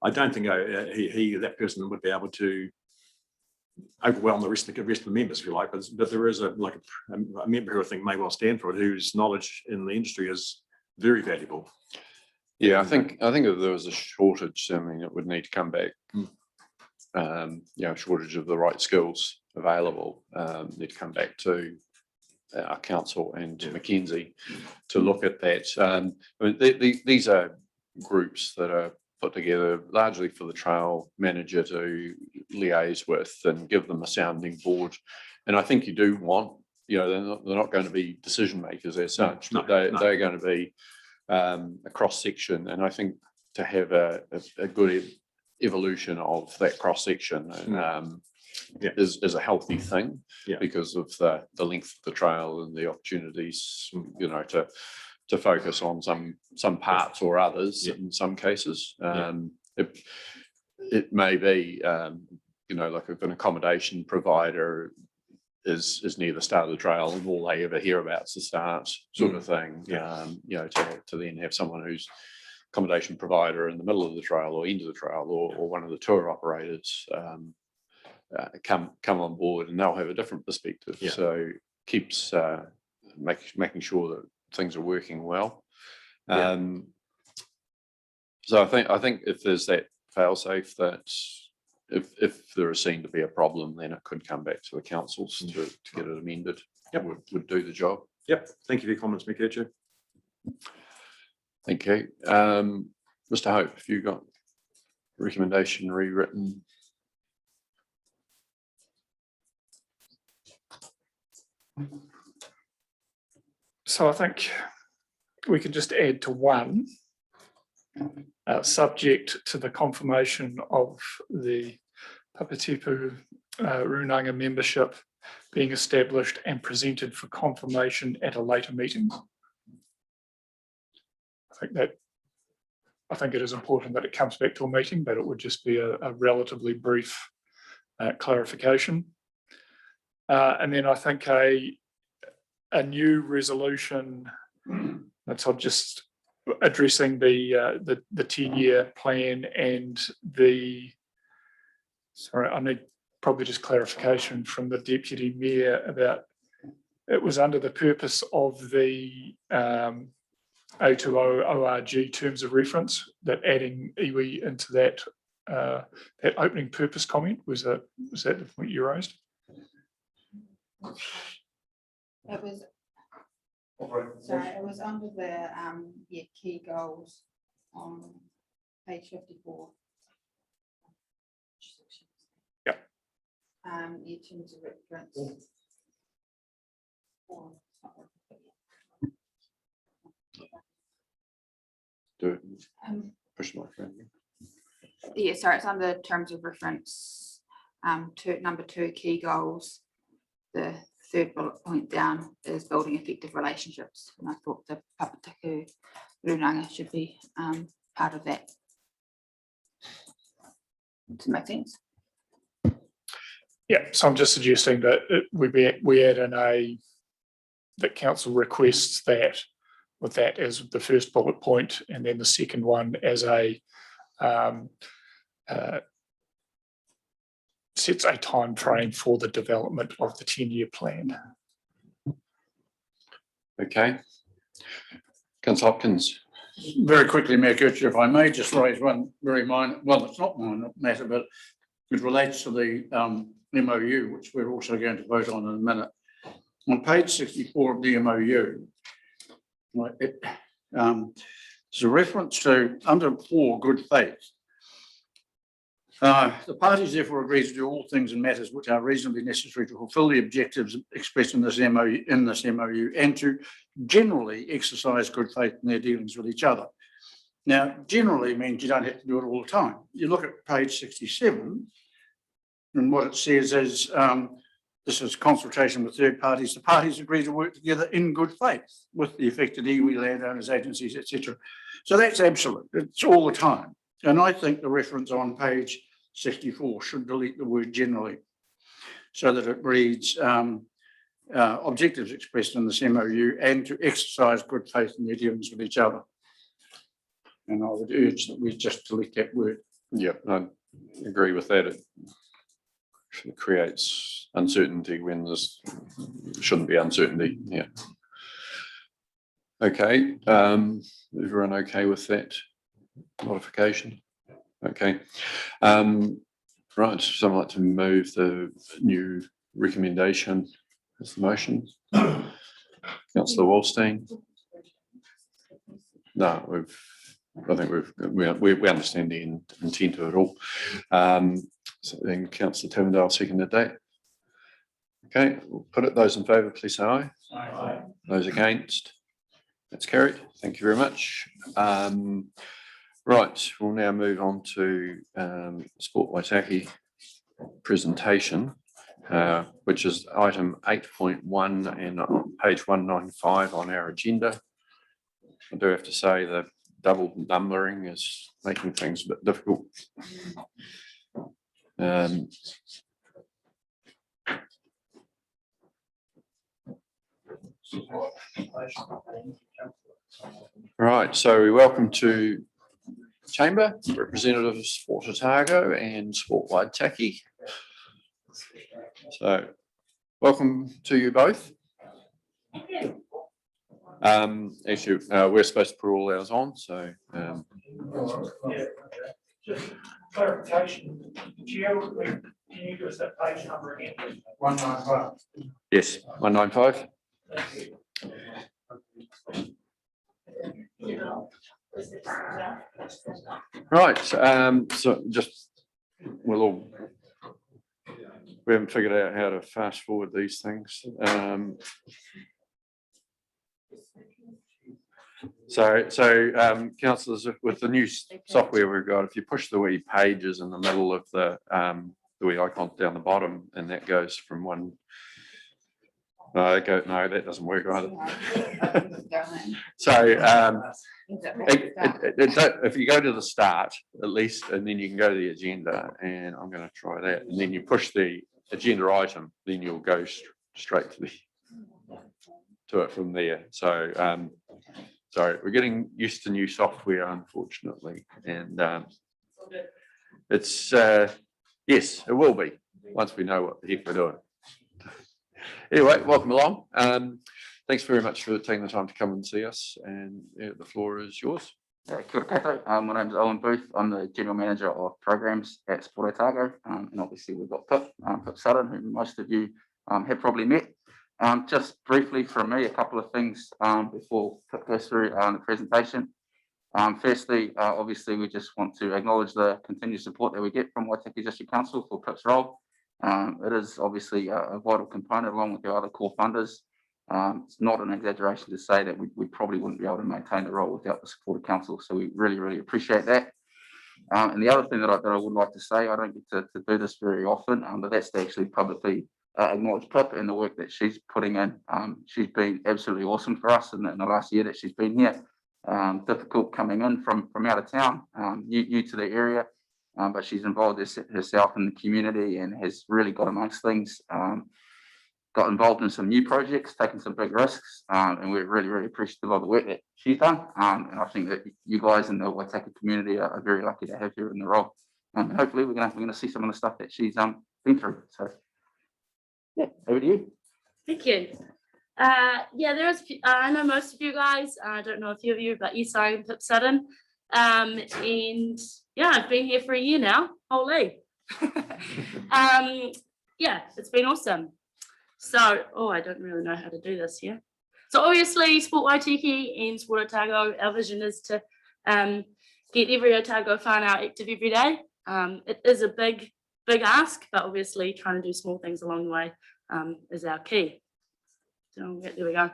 [SPEAKER 3] I don't think that person would be able to overwhelm the rest of the members, if you like, but there is a member who I think may well stand for it, whose knowledge in the industry is very valuable.
[SPEAKER 1] Yeah, I think if there was a shortage, it would need to come back. Shortage of the right skills available, need to come back to our council and Mackenzie to look at that. These are groups that are put together largely for the trail manager to liaise with and give them a sounding board. And I think you do want, they're not going to be decision makers as such, but they're going to be a cross section. And I think to have a good evolution of that cross section is a healthy thing because of the length of the trail and the opportunities, to focus on some parts or others in some cases. It may be, like if an accommodation provider is near the start of the trail and all they ever hear about is the start sort of thing, to then have someone who's accommodation provider in the middle of the trail or end of the trail or one of the tour operators come on board, and they'll have a different perspective. So keeps making sure that things are working well. So I think if there's that fail-safe that if there is seen to be a problem, then it could come back to the councils to get it amended. Would do the job.
[SPEAKER 3] Thank you for your comments, Mikachi.
[SPEAKER 1] Thank you. Mr. Hope, have you got recommendation rewritten?
[SPEAKER 12] So I think we could just add to one, subject to the confirmation of the Papatipu Runanga membership being established and presented for confirmation at a later meeting. I think it is important that it comes back to a meeting, but it would just be a relatively brief clarification. And then I think a new resolution that's just addressing the 10-year plan and I need probably just clarification from the Deputy Mayor about it was under the purpose of the A2O ORG terms of reference that adding iwi into that opening purpose comment was that the point you raised?
[SPEAKER 7] It was, sorry, it was under the key goals on page 54. In terms of reference.
[SPEAKER 1] Do it. Push my friend.
[SPEAKER 7] Yeah, sorry, it's under terms of reference. Number 2, key goals. The third bullet point down is building effective relationships, and I thought the Papatipu Runanga should be part of that. Does it make sense?
[SPEAKER 12] Yeah, so I'm just suggesting that we add in that council requests that with that as the first bullet point, and then the second one as sets a time frame for the development of the 10-year plan.
[SPEAKER 1] Okay. Councillor Hopkins.
[SPEAKER 5] Very quickly, Mayor Kircher, if I may just raise one very minor, well, it's not minor matter, but it relates to the MOU, which we're also going to vote on in a minute. On page 64 of the MOU, there's a reference to under 4 good faith. The parties therefore agree to do all things and matters which are reasonably necessary to fulfil the objectives expressed in this MOU and to generally exercise good faith in their dealings with each other. Now, generally means you don't have to do it all the time. You look at page 67, and what it says is this is consultation with third parties. The parties agree to work together in good faith with the affected iwi landowners, agencies, etc. So that's absolute. It's all the time. And I think the reference on page 64 should delete the word generally so that it reads objectives expressed in this MOU and to exercise good faith in their dealings with each other. And I would urge that we just delete that word.
[SPEAKER 1] Yeah, I agree with that. It creates uncertainty when there shouldn't be uncertainty. Yeah. Okay. Everyone okay with that modification? Okay. Right. Someone like to move the new recommendation as the motion? Councillor Wallstein? No, I think we understand the intent of it all. So then Councillor Tavendale seconded that. Okay, we'll put it. Those in favour, please say aye. Aye. Those against? That's carried. Thank you very much. Right, we'll now move on to Sport Waitaki presentation, which is item 8.1 and on page 195 on our agenda. I do have to say the double numbering is making things a bit difficult. Right, so we welcome to Chamber representatives for Otago and Sport Waitaki. So welcome to you both. Actually, we're supposed to put all ours on, so
[SPEAKER 6] Just clarification, can you give us that page number again? 195.
[SPEAKER 1] yes, 195. Right, so just we haven't figured out how to fast forward these things. Councillors, with the new software we've got, if you push the wee pages in the middle of the wee icon down the bottom, and that goes from one. No, that doesn't work either. So if you go to the start at least, and then you can go to the agenda, and I'm going to try that, and then you push the agenda item, then you'll go straight to it from there. So sorry, we're getting used to new software, unfortunately, and it's yes, it will be once we know what the heck we're doing. Anyway, welcome along. Thanks very much for taking the time to come and see us, and the floor is yours.
[SPEAKER 14] Kia ora koutou. My name is Owen Booth. I'm the General Manager of Programs at Sport Otago, and obviously we've got Pip Sutton, who most of you have probably met. Just briefly from me, a couple of things before Pip goes through the presentation. Firstly, obviously we just want to acknowledge the continued support that we get from Waitaki District Council for Pip's role. It is obviously a vital component along with the other core funders. It's not an exaggeration to say that we probably wouldn't be able to maintain the role without the support of council. So we really, really appreciate that. And the other thing that I would like to say, I don't get to do this very often, but that's to actually publicly acknowledge Pip and the work that she's putting in. She's been absolutely awesome for us in the last year that she's been here. Difficult coming in from out of town, new to the area. But she's involved herself in the community and has really got amongst things, got involved in some new projects, taken some big risks, and we're really, really appreciative of the work that she's done. And I think that you guys in the Waitaki community are very lucky to have her in the role. And hopefully we're gonna see some of the stuff that she's been through. So yeah, over to you.
[SPEAKER 15] Thank you. Yeah, there's I know most of you guys. I don't know a few of you, but Isai and Pip Sutton. And yeah, I've been here for a year now. Holy. Yeah, it's been awesome. So, I don't really know how to do this here. So obviously, Sport Waitaki and Sport Otago, our vision is to get every Otago whānau active every day. It is a big ask, but obviously trying to do small things along the way is our key. So there we go.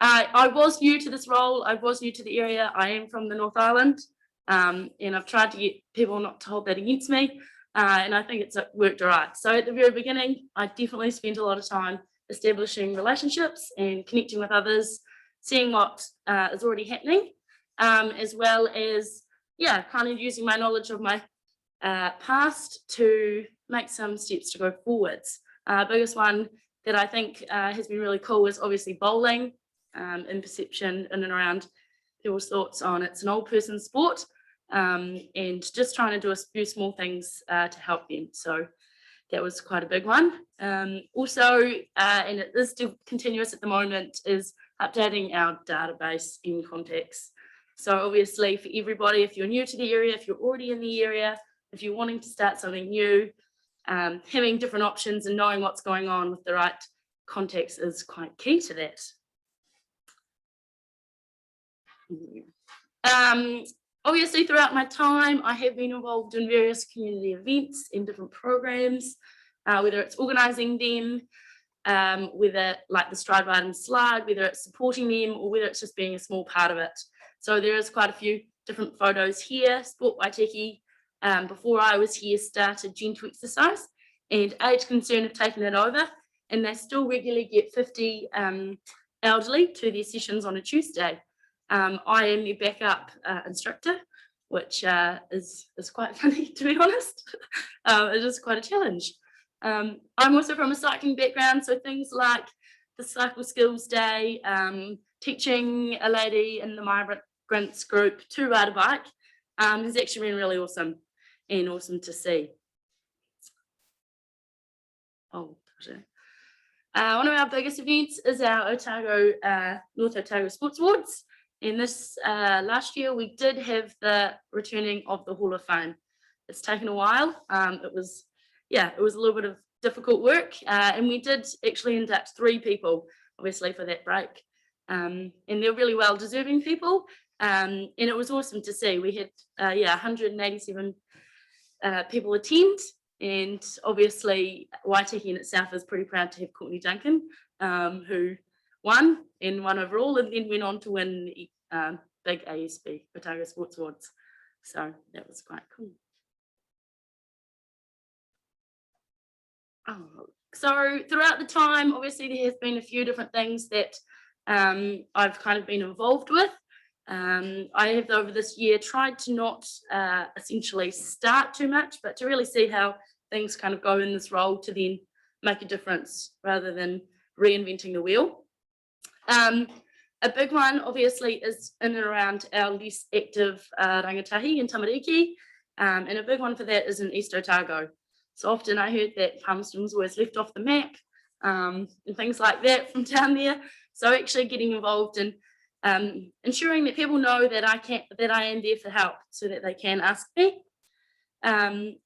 [SPEAKER 15] I was new to this role. I was new to the area. I am from the North Island, and I've tried to get people not to hold that against me, and I think it's worked all right. So at the very beginning, I definitely spent a lot of time establishing relationships and connecting with others, seeing what is already happening, as well as, yeah, kind of using my knowledge of my past to make some steps to go forwards. Biggest one that I think has been really cool is obviously bowling. In perception in and around people's thoughts on it's an old person sport, and just trying to do a few small things to help them. So that was quite a big one. Also, and it is still continuous at the moment, is updating our database in contacts. So obviously for everybody, if you're new to the area, if you're already in the area, if you're wanting to start something new, having different options and knowing what's going on with the right contacts is quite key to that. Obviously, throughout my time, I have been involved in various community events and different programs, whether it's organising them, whether like the Stride Ride and Slide, whether it's supporting them or whether it's just being a small part of it. So there is quite a few different photos here. Sport Waitaki, before I was here, started gentle exercise, and Age Concern have taken it over, and they still regularly get 50 elderly to their sessions on a Tuesday. I am the backup instructor, which is quite funny, to be honest. It is quite a challenge. I'm also from a cycling background, so things like the Cycle Skills Day, teaching a lady in the migrants group to ride a bike has actually been really awesome and awesome to see. Oh, one of our biggest events is our Otago, North Otago Sports Awards. And this last year we did have the returning of the Hall of Fame. It's taken a while. It was a little bit of difficult work, and we did actually induct 3 people, obviously, for that break. And they're really well deserving people. And it was awesome to see. We had 187 people attend, and obviously Waitaki in itself is pretty proud to have Courtney Duncan, who won overall, and then went on to win big ASB, Otago Sports Awards. So that was quite cool. So throughout the time, obviously there has been a few different things that I've kind of been involved with. I have over this year tried to not essentially start too much, but to really see how things kind of go in this role to then make a difference rather than reinventing the wheel. A big one obviously is in and around our less active rangatahi and tamariki, and a big one for that is in East Otago. So often I heard that Palmerston was always left off the map and things like that from down there. So actually getting involved in ensuring that people know that I am there for help so that they can ask me.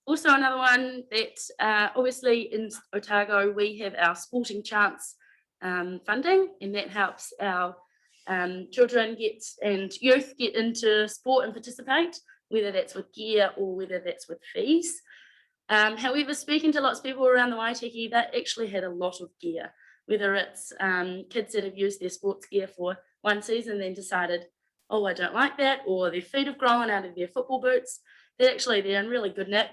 [SPEAKER 15] Also another one that obviously in Otago we have our Sporting Chance funding, and that helps our children and youth get into sport and participate, whether that's with gear or whether that's with fees. However, speaking to lots of people around the Waitaki, they actually had a lot of gear, whether it's kids that have used their sports gear for one season then decided, oh, I don't like that, or their feet have grown out of their football boots. They're in really good nick,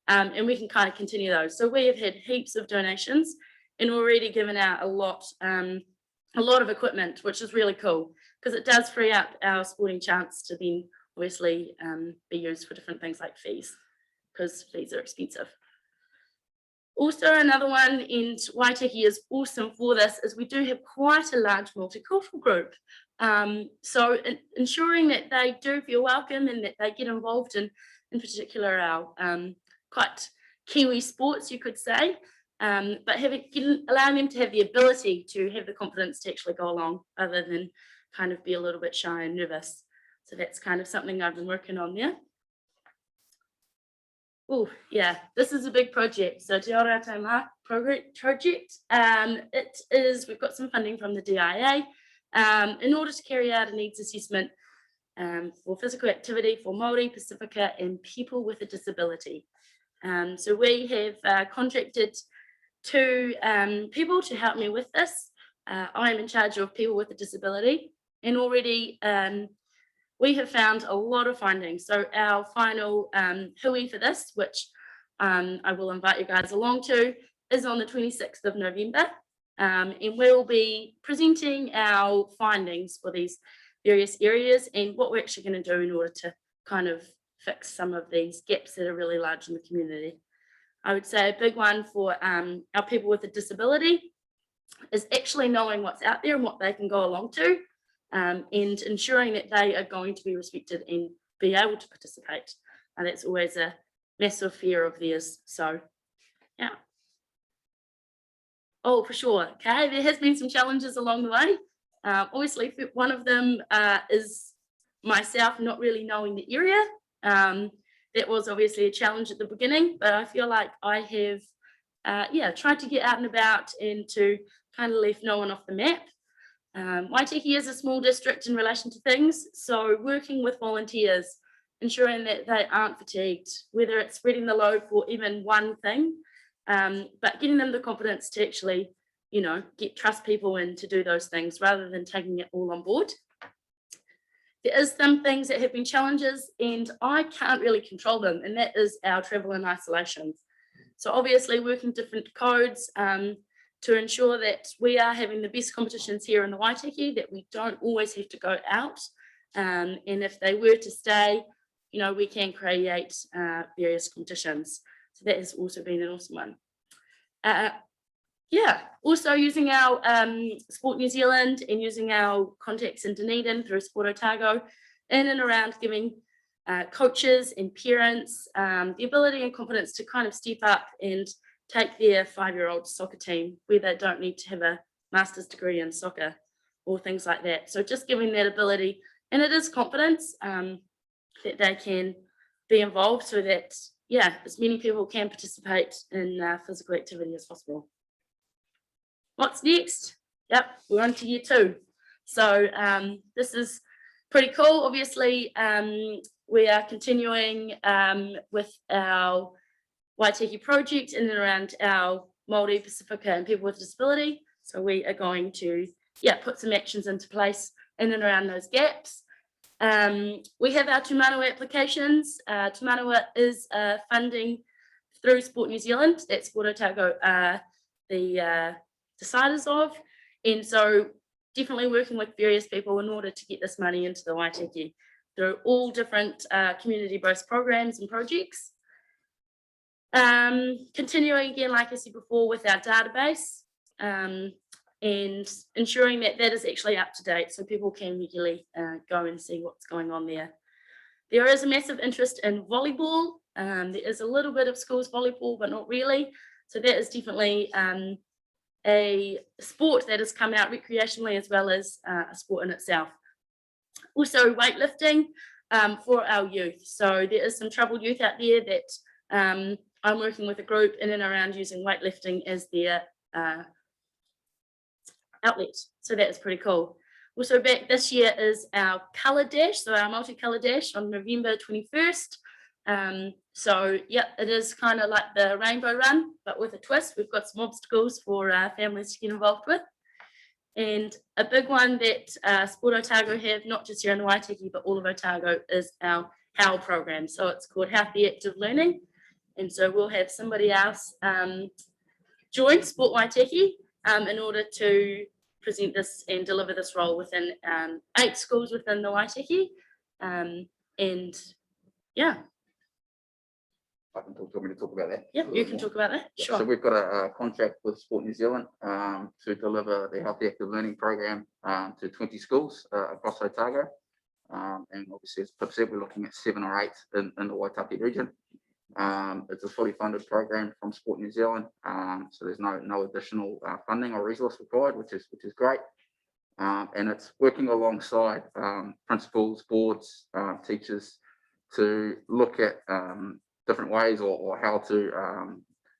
[SPEAKER 15] and we can kind of continue those. So we have had heaps of donations and already given out a lot of equipment, which is really cool because it does free up our Sporting Chance to then obviously be used for different things like fees, because fees are expensive. Also, another one, and Waitaki is awesome for this, is we do have quite a large multicultural group. So ensuring that they do feel welcome and that they get involved in particular our quite Kiwi sports, you could say, but allowing them to have the ability to have the confidence to actually go along other than kind of be a little bit shy and nervous. So that's kind of something I've been working on there. Oh, yeah, this is a big project. So Te Ora Taima project, we've got some funding from the DIA in order to carry out a needs assessment for physical activity for Māori, Pacifica and people with a disability. So we have contracted 2 people to help me with this. I am in charge of people with a disability, and already we have found a lot of findings. So our final hui for this, which I will invite you guys along to, is on the 26th of November. And we'll be presenting our findings for these various areas and what we're actually going to do in order to kind of fix some of these gaps that are really large in the community. I would say a big one for our people with a disability is actually knowing what's out there and what they can go along to, and ensuring that they are going to be respected and be able to participate. And that's always a massive fear of theirs. So, yeah. Oh, for sure. Okay, there has been some challenges along the way. Obviously, one of them is myself not really knowing the area. That was obviously a challenge at the beginning, but I feel like I have, tried to get out and about and to kind of leave no one off the map. Waitaki is a small district in relation to things, so working with volunteers ensuring that they aren't fatigued, whether it's spreading the load for even one thing, but getting them the confidence to actually, you know, trust people in to do those things rather than taking it all on board. There is some things that have been challenges and I can't really control them, and that is our travel and isolation. So obviously working different codes to ensure that we are having the best competitions here in the Waitaki, that we don't always have to go out. And if they were to stay, you know, we can create various competitions. So that has also been an awesome one. Yeah, also using our Sport New Zealand and using our contacts in Dunedin through Sport Otago in and around giving coaches and parents the ability and confidence to kind of step up and take their 5-year-old soccer team where they don't need to have a master's degree in soccer or things like that. So just giving that ability, and it is confidence that they can be involved so that, yeah, as many people can participate in physical activity as possible. What's next? Yep, we're on to year 2. So this is pretty cool. Obviously, we are continuing with our Waitaki project in and around our Māori, Pacifica and people with disability. So we are going to, yeah, put some actions into place in and around those gaps. We have our Tūmanawa applications. Tūmanawa is funding through Sport New Zealand. That's Sport Otago the deciders of. And so definitely working with various people in order to get this money into the Waitaki through all different community-based programs and projects. Continuing again, like I said before, with our database and ensuring that that is actually up to date so people can regularly go and see what's going on there. There is a massive interest in volleyball. There is a little bit of schools volleyball, but not really. So that is definitely a sport that has come out recreationally as well as a sport in itself. Also weightlifting for our youth. So there is some troubled youth out there that I'm working with a group in and around using weightlifting as their outlet. So that is pretty cool. Also back this year is our colour dash, so our multicolour dash on November 21st. So yeah, it is kind of like the rainbow run, but with a twist. We've got some obstacles for families to get involved with. And a big one that Sport Otago have, not just here in the Waitaki, but all of Otago, is our HOW program. So it's called Healthy Active Learning. And so we'll have somebody else join Sport Waitaki in order to present this and deliver this role within 8 schools within the Waitaki. And yeah.
[SPEAKER 14] Do you want me to talk about that?
[SPEAKER 15] Yep, you can talk about that. Sure.
[SPEAKER 14] So we've got a contract with Sport New Zealand to deliver the Healthy Active Learning program to 20 schools across Otago. And obviously, as Pip said, we're looking at 7 or 8 in the Waitaki region. It's a fully funded program from Sport New Zealand, so there's no additional funding or resource required, which is great. And it's working alongside principals, boards, teachers to look at different ways or how to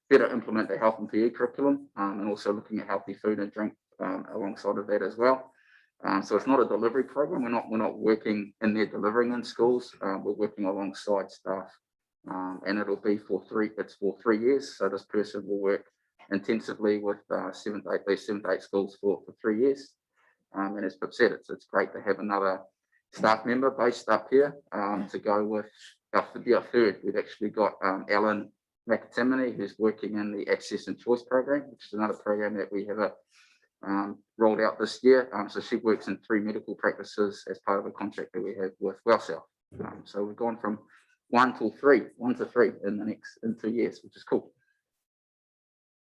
[SPEAKER 14] better implement the health and PE curriculum, and also looking at healthy food and drink alongside of that as well. So it's not a delivery program. We're not working in there delivering in schools. We're working alongside staff, and it'll be for 3 years. So this person will work intensively with 7 to 8 schools for 3 years. And as Pip said, it's great to have another staff member based up here to go with our 3rd. We've actually got Ellen McAtimony, who's working in the Access and Choice program, which is another program that we have rolled out this year. So she works in 3 medical practices as part of a contract that we have with WellSouth. So we've gone from 1 to 3 in 2 years, which is cool.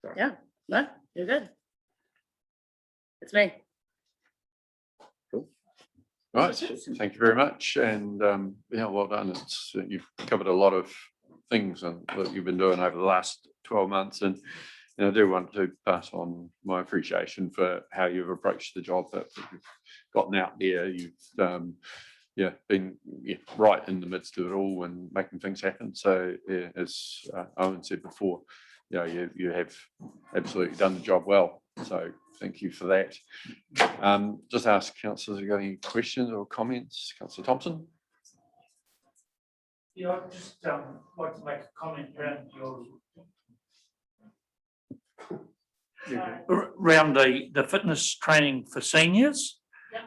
[SPEAKER 14] So.
[SPEAKER 15] Yeah, no, you're good. It's me.
[SPEAKER 14] Cool.
[SPEAKER 1] Right, thank you very much, and yeah, well done. You've covered a lot of things and that you've been doing over the last 12 months, and I do want to pass on my appreciation for how you've approached the job, that you've gotten out there. You've been right in the midst of it all and making things happen. So yeah, as Owen said before, you have absolutely done the job well. So thank you for that. Just ask councillors if you've got any questions or comments. Councillor Thompson.
[SPEAKER 6] Yeah, I'd just like to make a comment around around the fitness training for seniors.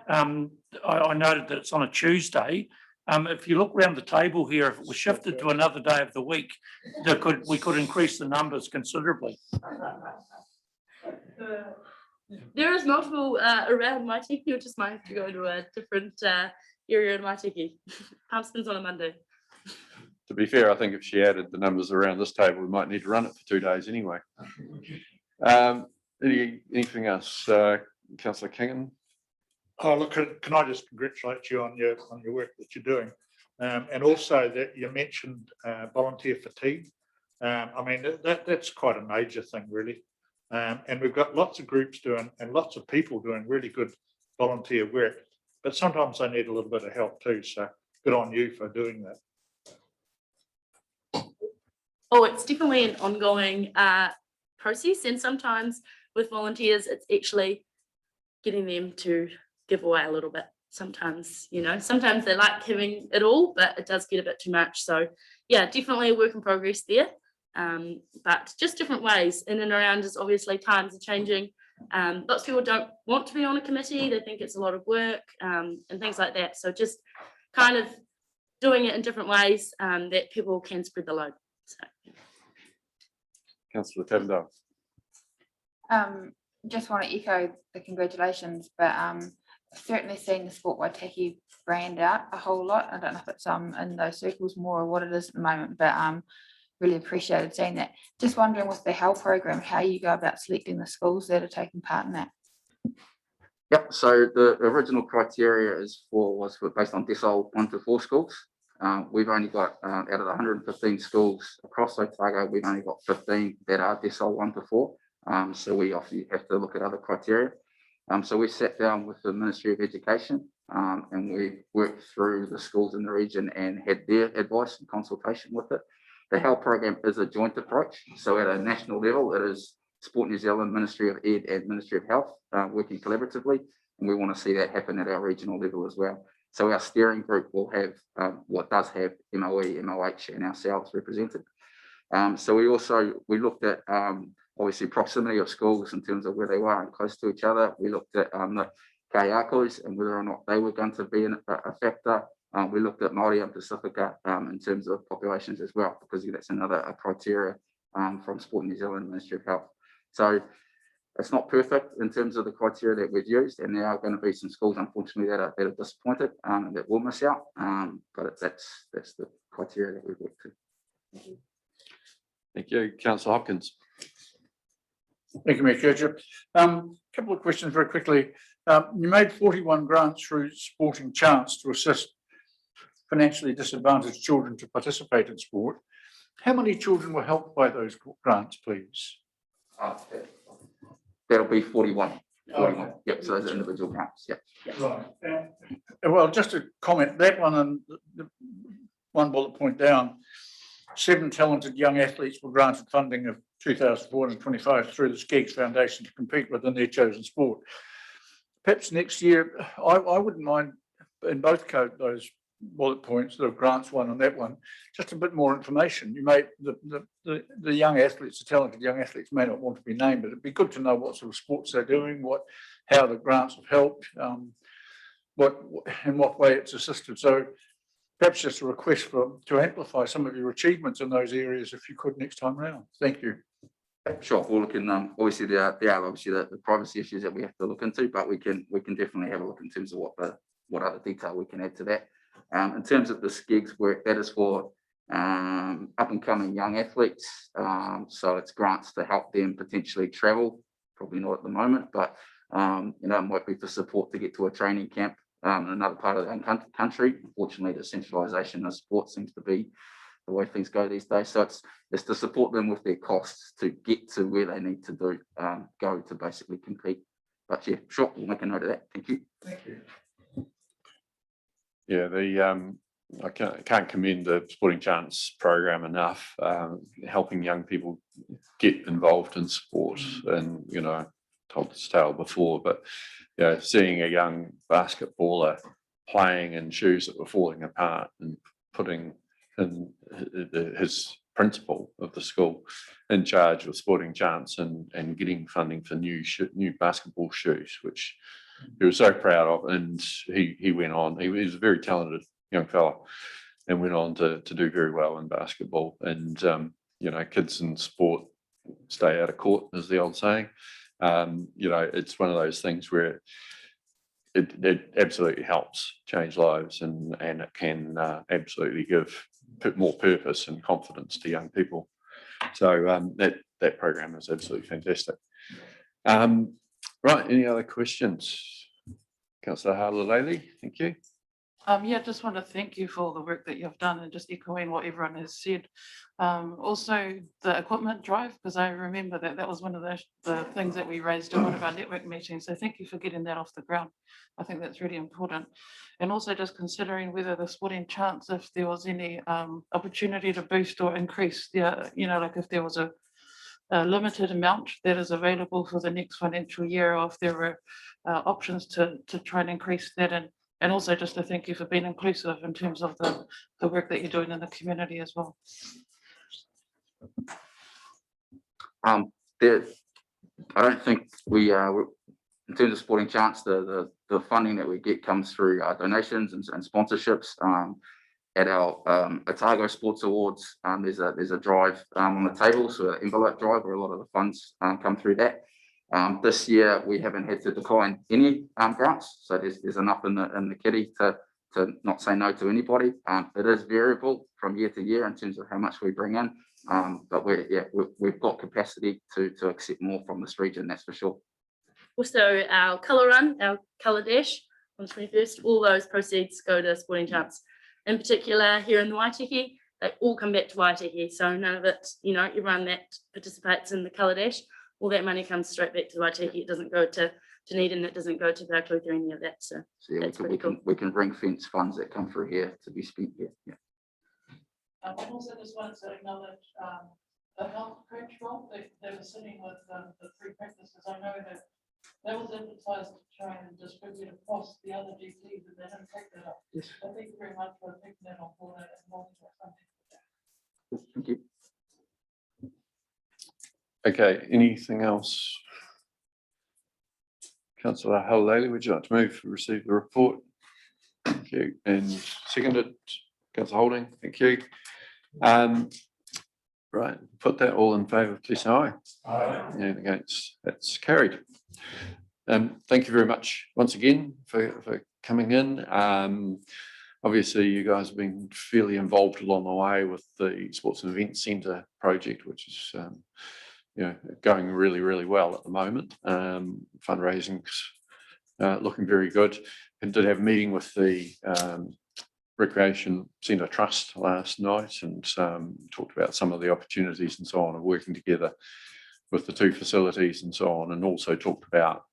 [SPEAKER 6] I noted that it's on a Tuesday. If you look around the table here, if it was shifted to another day of the week, we could increase the numbers considerably.
[SPEAKER 15] There is multiple around Waitaki. You just might have to go to a different area in Waitaki. Pumpkins on a Monday.
[SPEAKER 1] To be fair, I think if she added the numbers around this table, we might need to run it for 2 days anyway. Anything else, Councillor Kingham?
[SPEAKER 11] Oh, look, can I just congratulate you on your work that you're doing? And also that you mentioned volunteer fatigue. I mean, that's quite a major thing, really. And we've got lots of groups doing and lots of people doing really good volunteer work, but sometimes they need a little bit of help too. So good on you for doing that.
[SPEAKER 15] Oh, it's definitely an ongoing process, and sometimes with volunteers, it's actually getting them to give away a little bit. Sometimes, you know, sometimes they like giving it all, but it does get a bit too much. So yeah, definitely a work in progress there. But just different ways in and around us. Obviously times are changing. Lots of people don't want to be on a committee. They think it's a lot of work and things like that. So just kind of doing it in different ways that people can spread the load. So.
[SPEAKER 1] Councillor Tavendale.
[SPEAKER 7] Just want to echo the congratulations, but certainly seeing the Sport Waitaki brand out a whole lot. I don't know if it's in those circles more or what it is at the moment, but really appreciated seeing that. Just wondering with the health program, how you go about selecting the schools that are taking part in that.
[SPEAKER 14] Yep, so the original criteria was based on decile 1 to 4 schools. We've only got out of the 115 schools across Otago, we've only got 15 that are decile 1 to 4. So we obviously have to look at other criteria. So we sat down with the Ministry of Education and we worked through the schools in the region and had their advice and consultation with it. The health program is a joint approach. So at a national level, it is Sport New Zealand, Ministry of Ed and Ministry of Health working collaboratively. And we want to see that happen at our regional level as well. So our steering group will have what does have MOE, MOH and ourselves represented. So we looked at obviously proximity of schools in terms of where they were and close to each other. We looked at the kaiakos and whether or not they were going to be a factor. We looked at Māori and Pacifica in terms of populations as well, because that's another criteria from Sport New Zealand, Ministry of Health. So it's not perfect in terms of the criteria that we've used, and there are going to be some schools, unfortunately, that are disappointed that will miss out. But that's the criteria that we've worked to.
[SPEAKER 1] Thank you, Councillor Hopkins.
[SPEAKER 5] Thank you, Mayor Kircher. Couple of questions very quickly. You made 41 grants through Sporting Chance to assist financially disadvantaged children to participate in sport. How many children were helped by those grants, please?
[SPEAKER 14] That'll be 41. 41. Okay. Yep, so those are individual grants. Yep.
[SPEAKER 5] Right. Well, just to comment, that one and the one bullet point down, 7 talented young athletes were granted funding of $2,425 through the Skeggs Foundation to compete within their chosen sport. Perhaps next year, I wouldn't mind in both those bullet points, the grants one and that one, just a bit more information. You may, the young athletes, the talented young athletes may not want to be named, but it'd be good to know what sort of sports they're doing, how the grants have helped, in what way it's assisted. So perhaps just a request to amplify some of your achievements in those areas if you could next time around. Thank you.
[SPEAKER 14] Sure. We'll look in. Obviously, there are obviously the privacy issues that we have to look into, but we can definitely have a look in terms of what other detail we can add to that. In terms of the Skeggs work, that is for up and coming young athletes. So it's grants to help them potentially travel. Probably not at the moment, but it might be for support to get to a training camp in another part of the country. Unfortunately, the centralisation of sport seems to be the way things go these days. So it's to support them with their costs to get to where they need to go to basically compete. But yeah, sure, we'll make a note of that. Thank you.
[SPEAKER 5] Thank you.
[SPEAKER 1] Yeah, I can't commend the Sporting Chance program enough. Helping young people get involved in sport, and I told this tale before, but seeing a young basketballer playing in shoes that were falling apart and putting and his principal of the school in charge of Sporting Chance and getting funding for new basketball shoes, which he was so proud of. And he went on, he was a very talented young fella and went on to do very well in basketball. And, you know, kids in sport stay out of court, is the old saying. You know, it's one of those things where it absolutely helps change lives, and it can absolutely give more purpose and confidence to young people. So that program is absolutely fantastic. Right, any other questions? Councillor Harlaleli, thank you.
[SPEAKER 10] Yeah, just want to thank you for all the work that you've done, and just echoing what everyone has said. Also the equipment drive, because I remember that was one of the things that we raised in one of our network meetings. So thank you for getting that off the ground. I think that's really important. And also just considering whether the Sporting Chance, if there was any opportunity to boost or increase the, you know, like if there was a limited amount that is available for the next financial year, or if there were options to try and increase that. And also just to thank you for being inclusive in terms of the work that you're doing in the community as well.
[SPEAKER 14] I don't think we, in terms of Sporting Chance, the funding that we get comes through donations and sponsorships. At our Otago Sports Awards, there's a drive on the table, so an envelope drive where a lot of the funds come through that. This year we haven't had to decline any grants, so there's enough in the kitty to not say no to anybody. It is variable from year to year in terms of how much we bring in, but we've got capacity to accept more from this region, that's for sure.
[SPEAKER 15] Also, our colour run, our colour dash on the 21st, all those proceeds go to Sporting Chance. In particular, here in the Waitaki, they all come back to Waitaki. So none of it, you know, everyone that participates in the colour dash, all that money comes straight back to Waitaki. It doesn't go to Dunedin, it doesn't go to Berkeley or any of that. So
[SPEAKER 14] yeah,
[SPEAKER 15] that's pretty cool.
[SPEAKER 14] We can ring fence funds that come through here to be spent here. Yeah.
[SPEAKER 10] And also just wanted to acknowledge the health coach role that they were sitting with the free practices. I know that was advertised to try and distribute across the other GPs, and they didn't take that up.
[SPEAKER 14] Yes.
[SPEAKER 10] So thank you very much for taking that on board and involving that.
[SPEAKER 14] Thank you.
[SPEAKER 1] Okay, anything else? Councillor Harlaleli, would you like to move to receive the report? Thank you. And seconded, Councillor Holding, thank you. Right, put that all in favour, please say aye. Aye. And against, that's carried. Thank you very much once again for coming in. Obviously, you guys have been fairly involved along the way with the Sports and Events Centre project, which is you know, going really, really well at the moment. Fundraising's looking very good. And did have a meeting with the Recreation Centre Trust last night, and talked about some of the opportunities and so on of working together with the two facilities and so on, and also talked about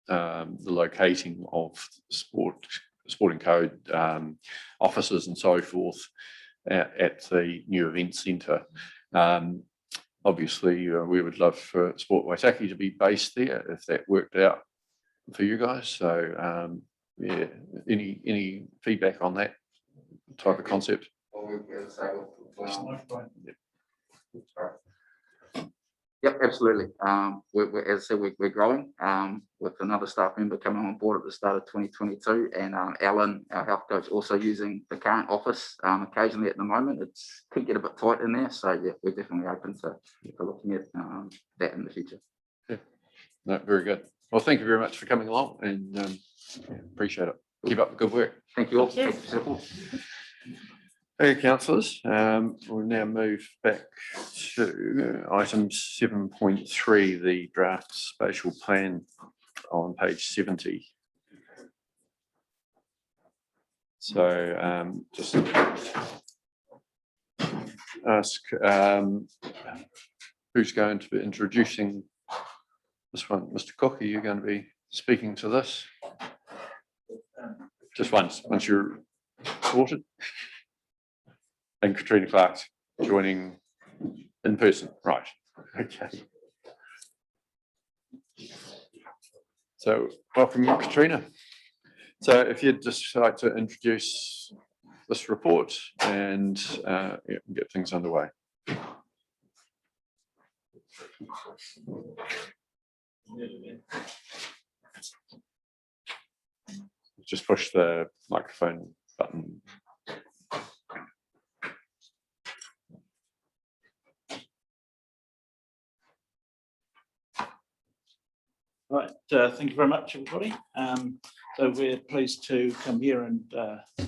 [SPEAKER 1] the locating of sporting code offices and so forth at the new event centre. Obviously, we would love for Sport Waitaki to be based there if that worked out for you guys. So yeah, any feedback on that type of concept?
[SPEAKER 14] Yep, absolutely. As I said, we're growing with another staff member coming on board at the start of 2022, and Alan, our health coach, also using the current office occasionally at the moment. It's could get a bit tight in there, so yeah, we're definitely open to looking at that in the future.
[SPEAKER 1] Yeah, no, very good. Well, thank you very much for coming along, and yeah, appreciate it. Keep up the good work.
[SPEAKER 14] Thank you all.
[SPEAKER 15] Thank you.
[SPEAKER 14] Thank you for support.
[SPEAKER 1] Okay, councillors, we'll now move back to item 7.3, the draft spatial plan on page 70. So just ask who's going to be introducing this one. Mr. Cook, are you going to be speaking to this? Just once you're sorted. And Katrina Clark's joining in person, right? Okay. So welcome, Katrina. So if you'd just like to introduce this report and get things underway. Just push the microphone button.
[SPEAKER 4] Right, thank you very much, everybody. So we're pleased to come here and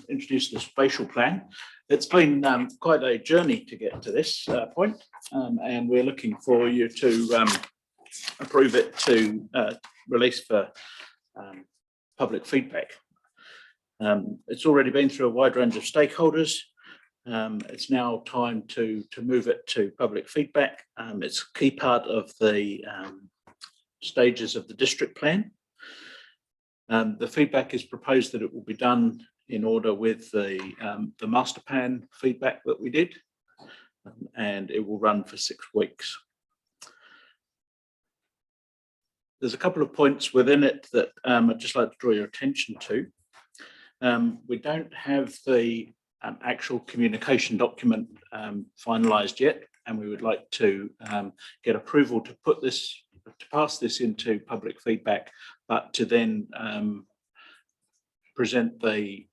[SPEAKER 4] introduce the spatial plan. It's been quite a journey to get to this point, and we're looking for you to approve it to release for public feedback. It's already been through a wide range of stakeholders. It's now time to move it to public feedback. It's a key part of the stages of the district plan. The feedback is proposed that it will be done in order with the master plan feedback that we did, and it will run for 6 weeks. There's a couple of points within it that I'd just like to draw your attention to. We don't have the actual communication document finalised yet, and we would like to get approval to put this, to pass this into public feedback, but to then present the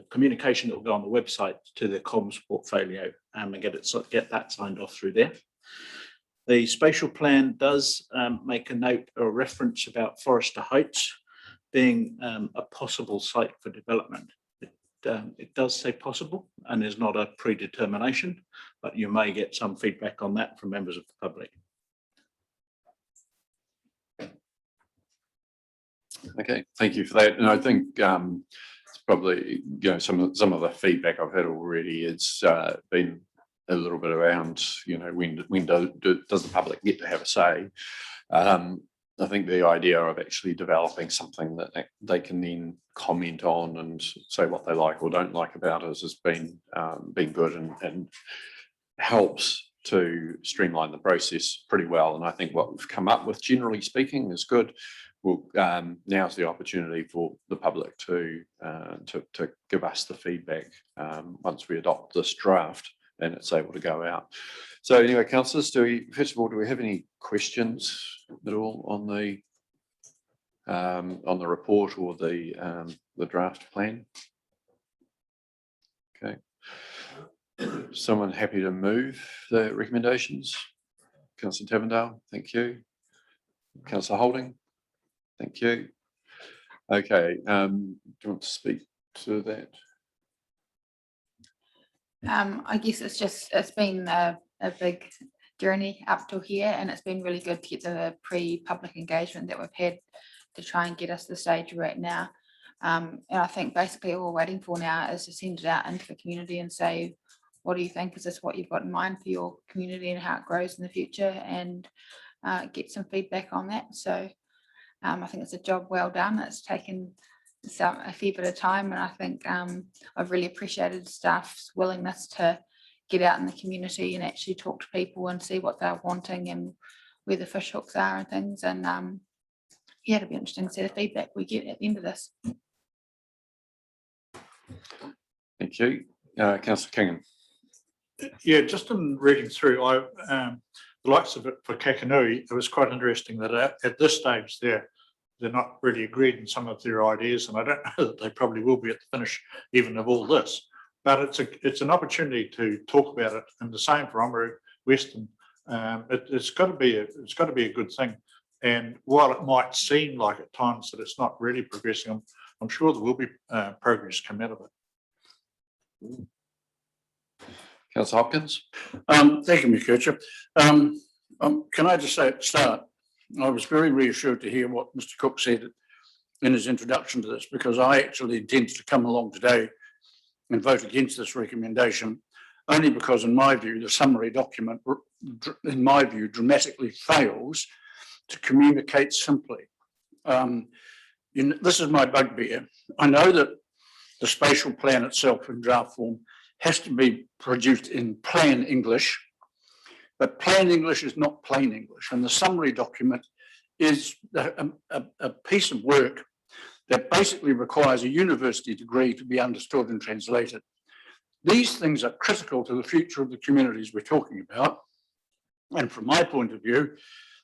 [SPEAKER 4] communication that will go on the website to the comms portfolio and get that signed off through there. The spatial plan does make a note or a reference about Forester Heights being a possible site for development. It does say possible and is not a predetermination, but you may get some feedback on that from members of the public.
[SPEAKER 1] Okay, thank you for that. And I think it's probably, some of the feedback I've had already, it's been a little bit around, when does the public get to have a say? I think the idea of actually developing something that they can then comment on and say what they like or don't like about us has been good and helps to streamline the process pretty well. And I think what we've come up with, generally speaking, is good. Well, now's the opportunity for the public to give us the feedback once we adopt this draft and it's able to go out. So anyway, councillors, first of all, do we have any questions at all on the report or the draft plan? Okay. Someone happy to move the recommendations? Councillor Tavendale, thank you. Councillor Holding, thank you. Okay, do you want to speak to that?
[SPEAKER 7] I guess it's been a big journey up to here, and it's been really good to get the pre-public engagement that we've had to try and get us to the stage we're at now. And I think basically all we're waiting for now is to send it out into the community and say, what do you think? Is this what you've got in mind for your community and how it grows in the future? And get some feedback on that. So I think it's a job well done. It's taken a fair bit of time, and I think I've really appreciated staff's willingness to get out in the community and actually talk to people and see what they're wanting and where the fish hooks are and things. And yeah, it'll be interesting to see the feedback we get at the end of this.
[SPEAKER 1] Thank you. Councillor Kingham.
[SPEAKER 11] Yeah, just in reading through, the likes of it for Kakanui, it was quite interesting that at this stage they're not really agreed in some of their ideas, and I don't know that they probably will be at the finish even of all this. But it's an opportunity to talk about it, and the same for Oamaru, Western. It's got to be a good thing. And while it might seem like at times that it's not really progressing, I'm sure there will be progress come out of it.
[SPEAKER 1] Councillor Hopkins.
[SPEAKER 5] Thank you, Mr. Can I just say at the start, I was very reassured to hear what Mr. Cook said in his introduction to this, because I actually intended to come along today and vote against this recommendation, only because, in my view, the summary document, in my view, dramatically fails to communicate simply. This is my bugbear. I know that the spatial plan itself in draft form has to be produced in plain English, but plain English is not plain English, and the summary document is a piece of work that basically requires a university degree to be understood and translated. These things are critical to the future of the communities we're talking about. And from my point of view,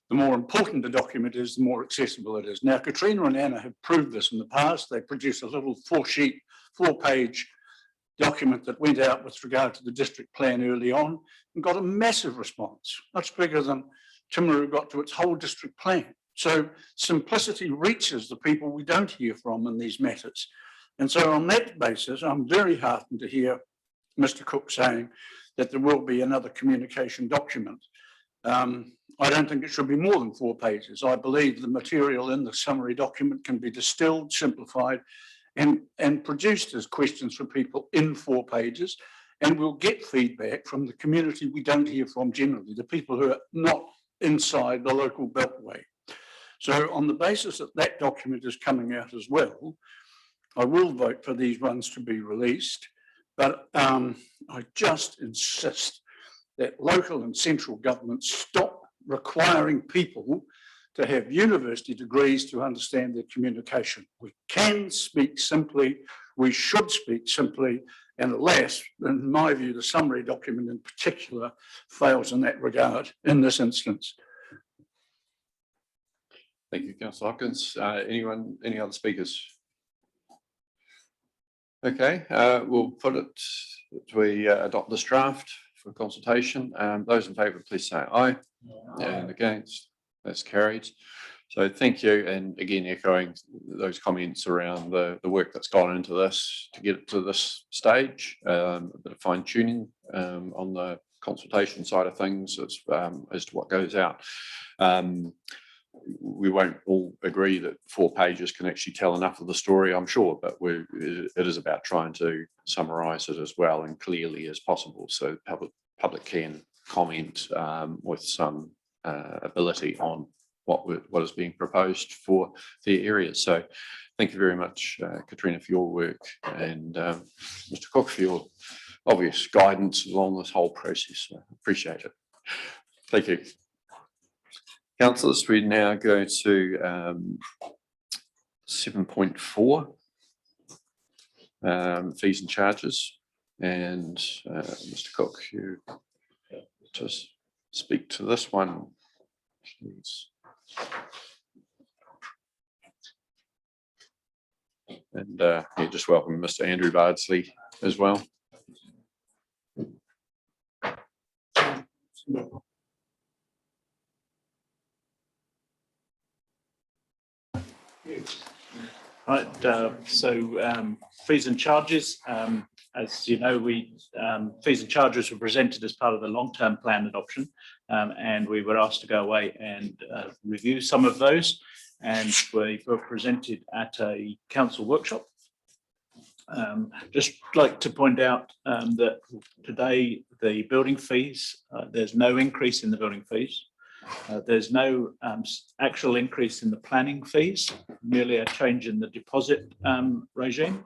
[SPEAKER 5] the more important the document is, the more accessible it is. Now, Katrina and Anna have proved this in the past. They produced a little 4-page document that went out with regard to the district plan early on and got a massive response, much bigger than Timaru got to its whole district plan. So simplicity reaches the people we don't hear from in these matters. And so on that basis, I'm very heartened to hear Mr. Cook saying that there will be another communication document. I don't think it should be more than 4 pages. I believe the material in the summary document can be distilled, simplified, and produced as questions for people in 4 pages. And we'll get feedback from the community we don't hear from generally, the people who are not inside the local beltway. So on the basis that that document is coming out as well, I will vote for these ones to be released. But I just insist that local and central governments stop requiring people to have university degrees to understand their communication. We can speak simply, we should speak simply, and alas, in my view, the summary document in particular fails in that regard in this instance.
[SPEAKER 1] Thank you, Councillor Hopkins. Any other speakers? Okay, we'll put it to adopt this draft for consultation. Those in favour, please say aye. And against, that's carried. So thank you, and again echoing those comments around the work that's gone into this to get it to this stage, a bit of fine tuning on the consultation side of things as to what goes out. We won't all agree that 4 pages can actually tell enough of the story, I'm sure, but it is about trying to summarise it as well and clearly as possible, so public can comment with some ability on what is being proposed for their areas. So thank you very much, Katrina, for your work, and Mr. Cook for your obvious guidance along this whole process. I appreciate it. Thank you. Councillors, we now go to 7.4, fees and charges. And Mr. Cook, you just speak to this one, please. And yeah, just welcome Mr. Andrew Bardsley as well.
[SPEAKER 4] Right, so fees and charges, as you know, fees and charges were presented as part of the long-term plan adoption, and we were asked to go away and review some of those, and we were presented at a council workshop. Just like to point out that today the building fees, there's no increase in the building fees. There's no actual increase in the planning fees, merely a change in the deposit regime.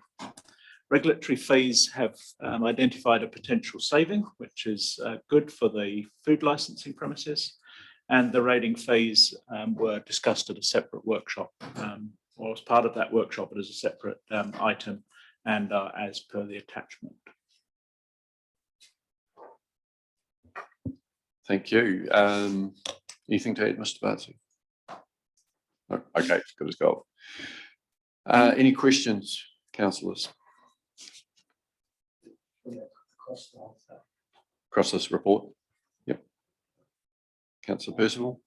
[SPEAKER 4] Regulatory fees have identified a potential saving, which is good for the food licensing premises, and the rating fees were discussed at a separate workshop, or as part of that workshop, it is a separate item and as per the attachment.
[SPEAKER 1] Thank you. Anything to add, Mr. Bartley? No? Okay, good as gold. Any questions, councillors? Across this report? Yep. Councillor Percival?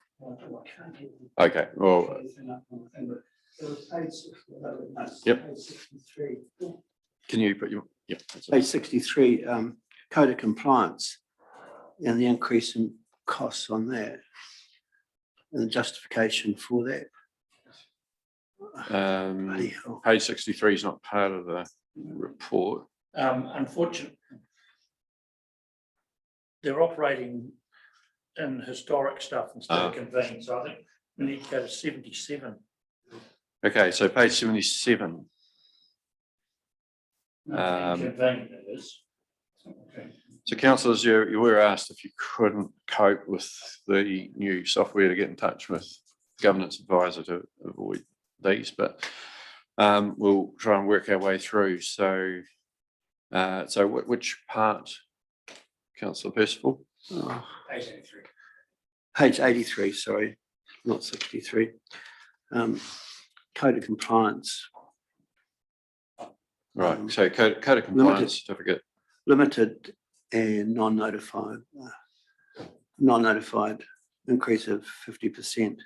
[SPEAKER 1] Okay, well. Yep. Can you put your, yep.
[SPEAKER 16] Page 63, code of compliance and the increase in costs on that and the justification for that.
[SPEAKER 1] Page 63 is not part of the report.
[SPEAKER 6] Unfortunately, they're operating in historic stuff instead of conveying, so I think we need to go to 77.
[SPEAKER 1] Okay, so page 77.
[SPEAKER 6] Conveying that is. Okay.
[SPEAKER 1] So councillors, you were asked if you couldn't cope with the new software to get in touch with governance advisor to avoid these, but We'll try and work our way through. So, which part, Councillor Percival?
[SPEAKER 16] Oh, Page 83, sorry, not 63. Code of compliance.
[SPEAKER 1] Right, so code of compliance certificate.
[SPEAKER 16] Limited and non-notified, increase of 50%,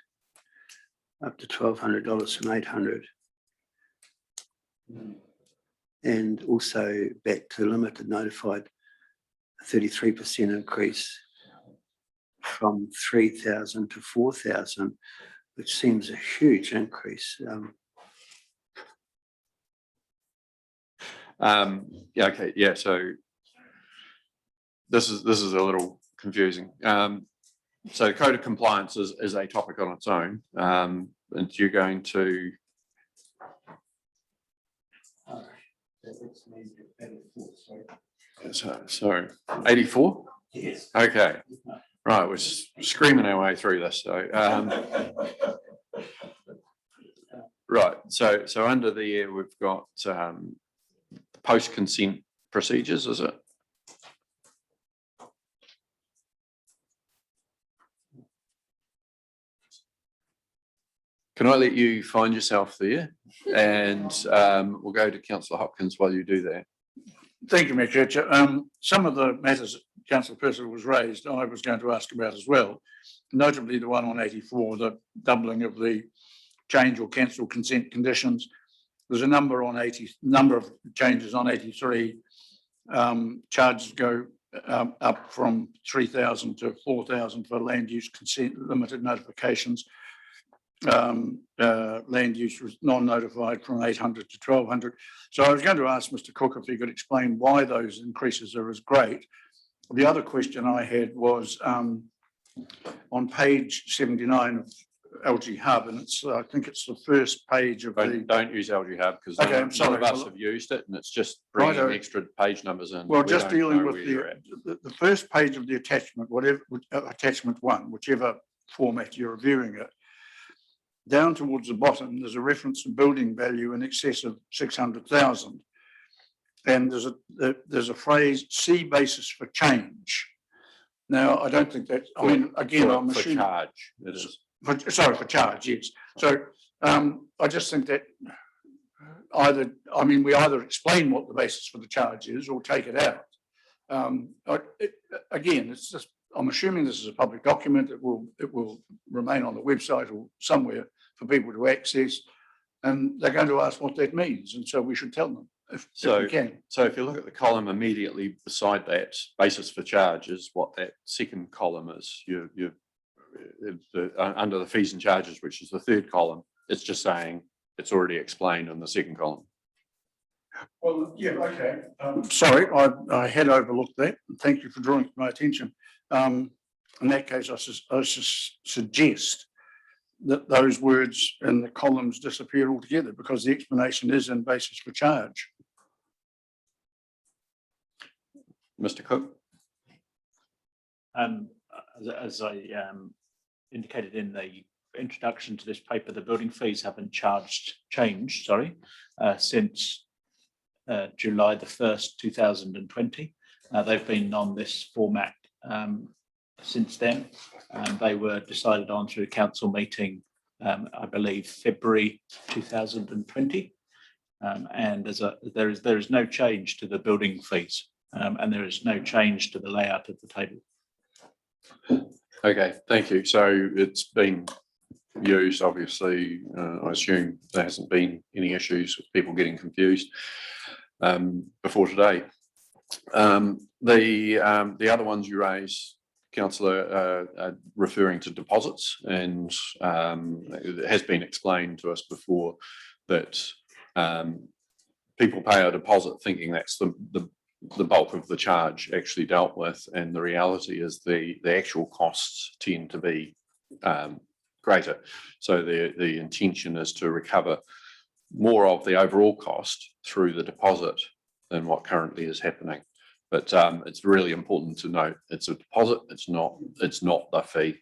[SPEAKER 16] up to $1,200 from $800. And also back to limited notified, 33% increase from 3,000 to 4,000, which seems a huge increase.
[SPEAKER 1] Yeah, okay, yeah, so this is a little confusing. So code of compliance is a topic on its own, and you're going to so 84.
[SPEAKER 16] Yes.
[SPEAKER 1] Okay, right, we're screaming our way through this. So right, so under the year we've got post consent procedures, is it? Can I let you find yourself there, and we'll go to Councillor Hopkins while you do that.
[SPEAKER 5] Thank you, Mayor Chair. Some of the matters Councillor Percival was raised, I was going to ask about as well, notably the one on 84, the doubling of the change or cancel consent conditions. There's a number on number of changes on 83. Charges go up from 3,000 to 4,000 for land use consent limited notifications. Land use was non-notified from 800 to 1,200. So I was going to ask Mr. Cook if he could explain why those increases are as great. The other question I had was on page 79 of LG Hub, and it's I think it's the first page of
[SPEAKER 1] don't use LG Hub because none of us have used it, and it's just bringing extra page numbers in.
[SPEAKER 5] Well, just dealing with the first page of the attachment, whatever attachment 1, whichever format you're reviewing it. Down towards the bottom, there's a reference to building value in excess of 600,000. And there's a phrase, see basis for change. Now, I don't think that, I mean, again, I'm assuming.
[SPEAKER 1] For charge, it is.
[SPEAKER 5] For charge, yes. So I just think that we either explain what the basis for the charge is or take it out. Again, it's just, I'm assuming this is a public document. It will remain on the website or somewhere for people to access, and they're going to ask what that means, and so we should tell them if we can.
[SPEAKER 1] So if you look at the column immediately beside that, basis for charge is what that second column is. Under the fees and charges, which is the third column, it's just saying it's already explained in the second column.
[SPEAKER 5] Well, yeah, okay. Sorry, I had overlooked that. Thank you for drawing it to my attention. In that case, I suggest that those words in the columns disappear altogether because the explanation is in basis for charge.
[SPEAKER 1] Mr. Cook?
[SPEAKER 4] As I indicated in the introduction to this paper, the building fees haven't changed since July the 1st, 2020. They've been on this format since then. They were decided on through a council meeting, I believe February 2020. And there is no change to the building fees, and there is no change to the layout of the table.
[SPEAKER 1] Okay, thank you. So it's been used, obviously. I assume there hasn't been any issues with people getting confused before today. The other ones you raise, Councillor, referring to deposits, and it has been explained to us before that people pay a deposit thinking that's the bulk of the charge actually dealt with, and the reality is the actual costs tend to be greater. So the intention is to recover more of the overall cost through the deposit than what currently is happening. But it's really important to note it's a deposit. It's not the fee.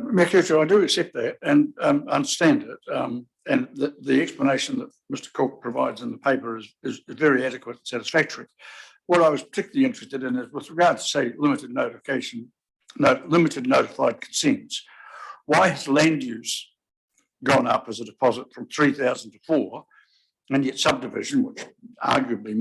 [SPEAKER 5] Mayor Kircher, I do accept that and understand it. And the explanation that Mr. Cook provides in the paper is very adequate and satisfactory. What I was particularly interested in is with regard to, say, limited notified consents. Why has land use gone up as a deposit from 3,000 to 4, and yet subdivision, which arguably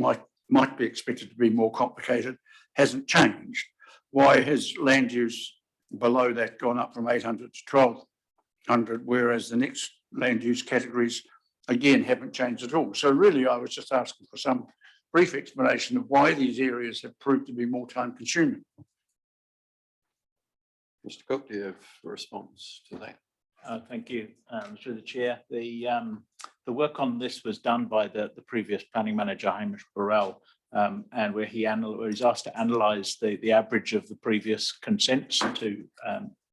[SPEAKER 5] might be expected to be more complicated, hasn't changed? Why has land use below that gone up from 800 to 1,200, whereas the next land use categories again haven't changed at all? So really, I was just asking for some brief explanation of why these areas have proved to be more time consuming.
[SPEAKER 1] Mr. Cook, do you have a response to that?
[SPEAKER 4] Thank you, through the chair. The work on this was done by the previous planning manager, Hamish Burrell, and where he's asked to analyse the average of the previous consents to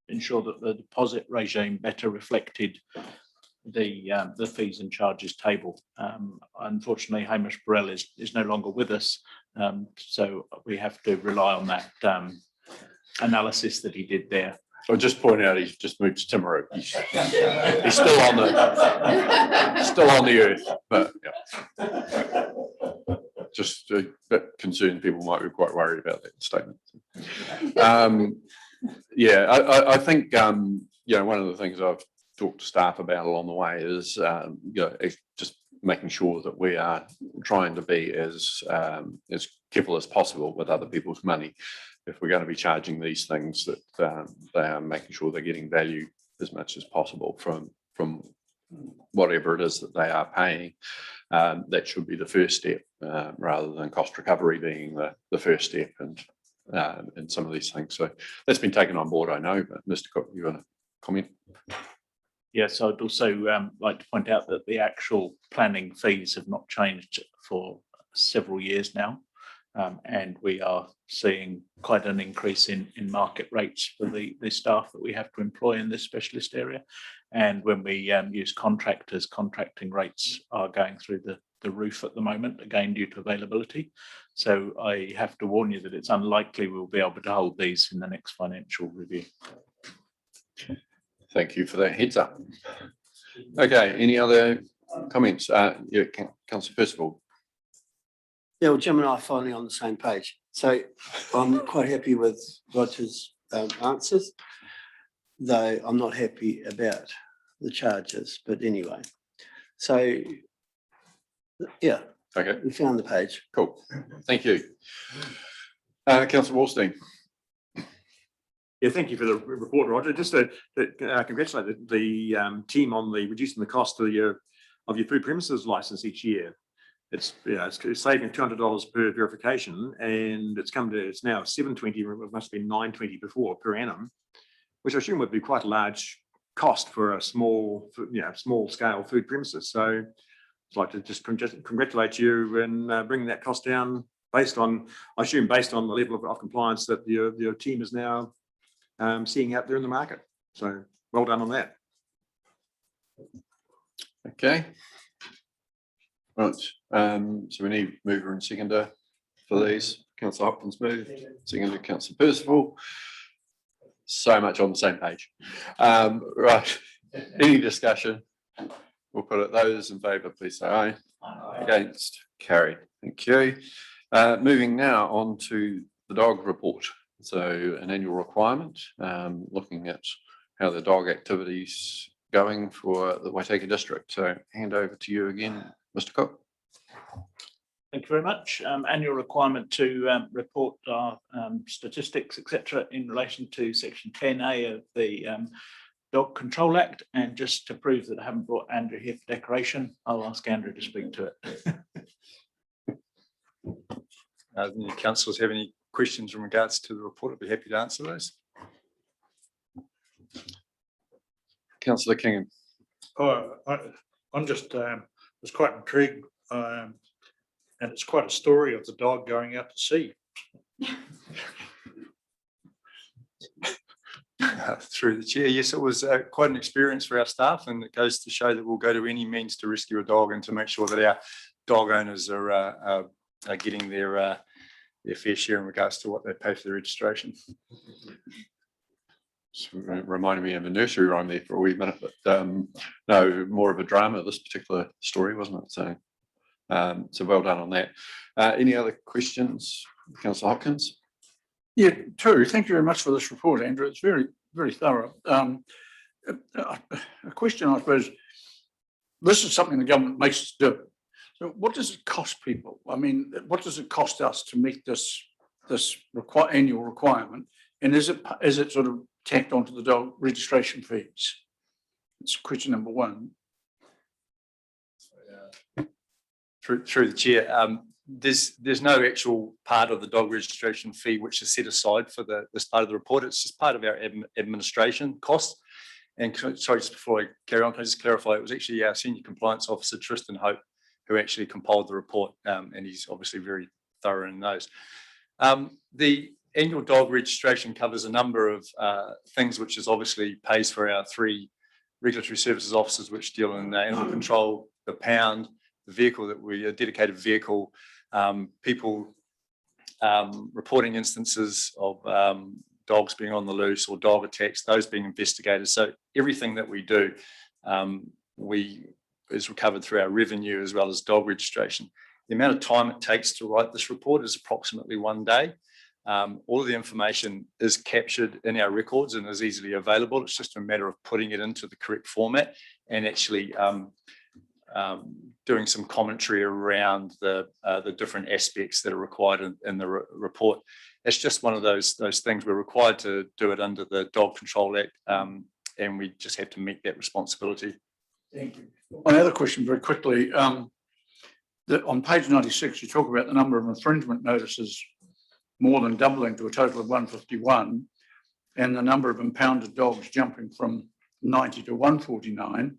[SPEAKER 4] ensure that the deposit regime better reflected the fees and charges table. Unfortunately, Hamish Burrell is no longer with us, so we have to rely on that analysis that he did there.
[SPEAKER 1] I'll just point out he's just moved to Timaru. He's still on the earth, but yeah. Just a bit concerned people might be quite worried about that statement. Yeah, I think you know, one of the things I've talked to staff about along the way is you know, just making sure that we are trying to be as careful as possible with other people's money. If we're going to be charging these things, that they are making sure they're getting value as much as possible from whatever it is that they are paying. That should be the first step, rather than cost recovery being the first step, and some of these things. So that's been taken on board, I know. But Mr. Cook, you want to comment?
[SPEAKER 4] Yes, I'd also like to point out that the actual planning fees have not changed for several years now. And we are seeing quite an increase in market rates for the staff that we have to employ in this specialist area. And when we use contractors, contracting rates are going through the roof at the moment, again, due to availability. So I have to warn you that it's unlikely we'll be able to hold these in the next financial review.
[SPEAKER 1] Thank you for that heads up. Okay, any other comments? Yeah, Councillor Percival.
[SPEAKER 16] Yeah, well, Jim and I are finally on the same page. So I'm quite happy with Roger's answers, though I'm not happy about the charges. But anyway, so yeah,
[SPEAKER 1] okay,
[SPEAKER 16] we found the page.
[SPEAKER 1] Cool, thank you. Councillor Wallstein.
[SPEAKER 3] Yeah, thank you for the report, Roger. Just to congratulate the team on reducing the cost of your food premises license each year. It's, you know, it's saving $200 per verification, and it's now $720. It must have been $920 before per annum, which I assume would be quite a large cost for a small scale food premises. So I'd like to just congratulate you and bringing that cost down based on the level of compliance that your team is now seeing out there in the market. So well done on that.
[SPEAKER 1] Okay. Right, so we need mover and seconder for these. Councillor Hopkins moved, seconder Councillor Percival. So much on the same page. Right, any discussion? We'll put it, those in favour, please say aye. Against, carried. Thank you. Moving now on to the dog report. So an annual requirement, looking at how the dog activities going for the Waitaki district. So hand over to you again, Mr. Cook.
[SPEAKER 4] Thank you very much. Annual requirement to report our statistics, etc., in relation to Section 10A of the Dog Control Act. And just to prove that I haven't brought Andrew here for decoration, I'll ask Andrew to speak to it.
[SPEAKER 17] Any councillors have any questions in regards to the report? I'd be happy to answer those.
[SPEAKER 1] Councillor Kingham.
[SPEAKER 11] Oh, I'm just was quite intrigued, and it's quite a story of the dog going out to sea.
[SPEAKER 17] Through the chair, yes, it was quite an experience for our staff, and it goes to show that we'll go to any means to rescue a dog and to make sure that our dog owners are getting their fair share in regards to what they pay for the registration.
[SPEAKER 1] Reminded me of a nursery rhyme there for a wee minute, but no, more of a drama, this particular story, wasn't it? So, so well done on that. Any other questions, Councillor Hopkins?
[SPEAKER 5] Yeah, two. Thank you very much for this report, Andrew. It's very, very thorough. A question, I suppose, this is something the government makes us do. So what does it cost people? I mean, what does it cost us to meet this annual requirement? And is it sort of tacked onto the dog registration fees? It's question number one.
[SPEAKER 17] Through the chair, there's no actual part of the dog registration fee which is set aside for this part of the report. It's just part of our administration costs. And sorry, just before I carry on, can I just clarify? It was actually our senior compliance officer, Tristan Hope, who actually compiled the report, and he's obviously very thorough in those. The annual dog registration covers a number of things, which is obviously pays for our 3 regulatory services officers, which deal in animal control, the pound, the vehicle that we a dedicated vehicle, people reporting instances of dogs being on the loose or dog attacks, those being investigated. So everything that we do is recovered through our revenue as well as dog registration. The amount of time it takes to write this report is approximately 1 day. All of the information is captured in our records and is easily available. It's just a matter of putting it into the correct format and actually doing some commentary around the different aspects that are required in the report. It's just one of those things. We're required to do it under the Dog Control Act, and we just have to meet that responsibility.
[SPEAKER 5] Thank you. My other question, very quickly, on page 96, you talk about the number of infringement notices more than doubling to a total of 151, and the number of impounded dogs jumping from 90 to 149.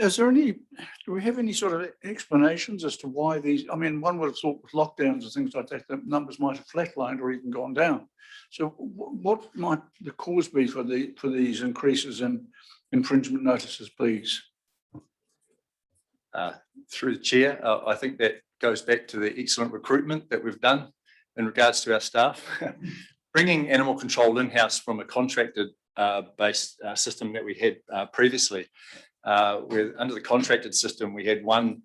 [SPEAKER 5] Do we have any sort of explanations as to why these? I mean, one would have thought with lockdowns and things like that, the numbers might have flatlined or even gone down. So, what might the cause be for these increases in infringement notices, please?
[SPEAKER 17] Through the chair, I think that goes back to the excellent recruitment that we've done in regards to our staff. Bringing animal control in-house from a contracted based system that we had previously. Under the contracted system, we had one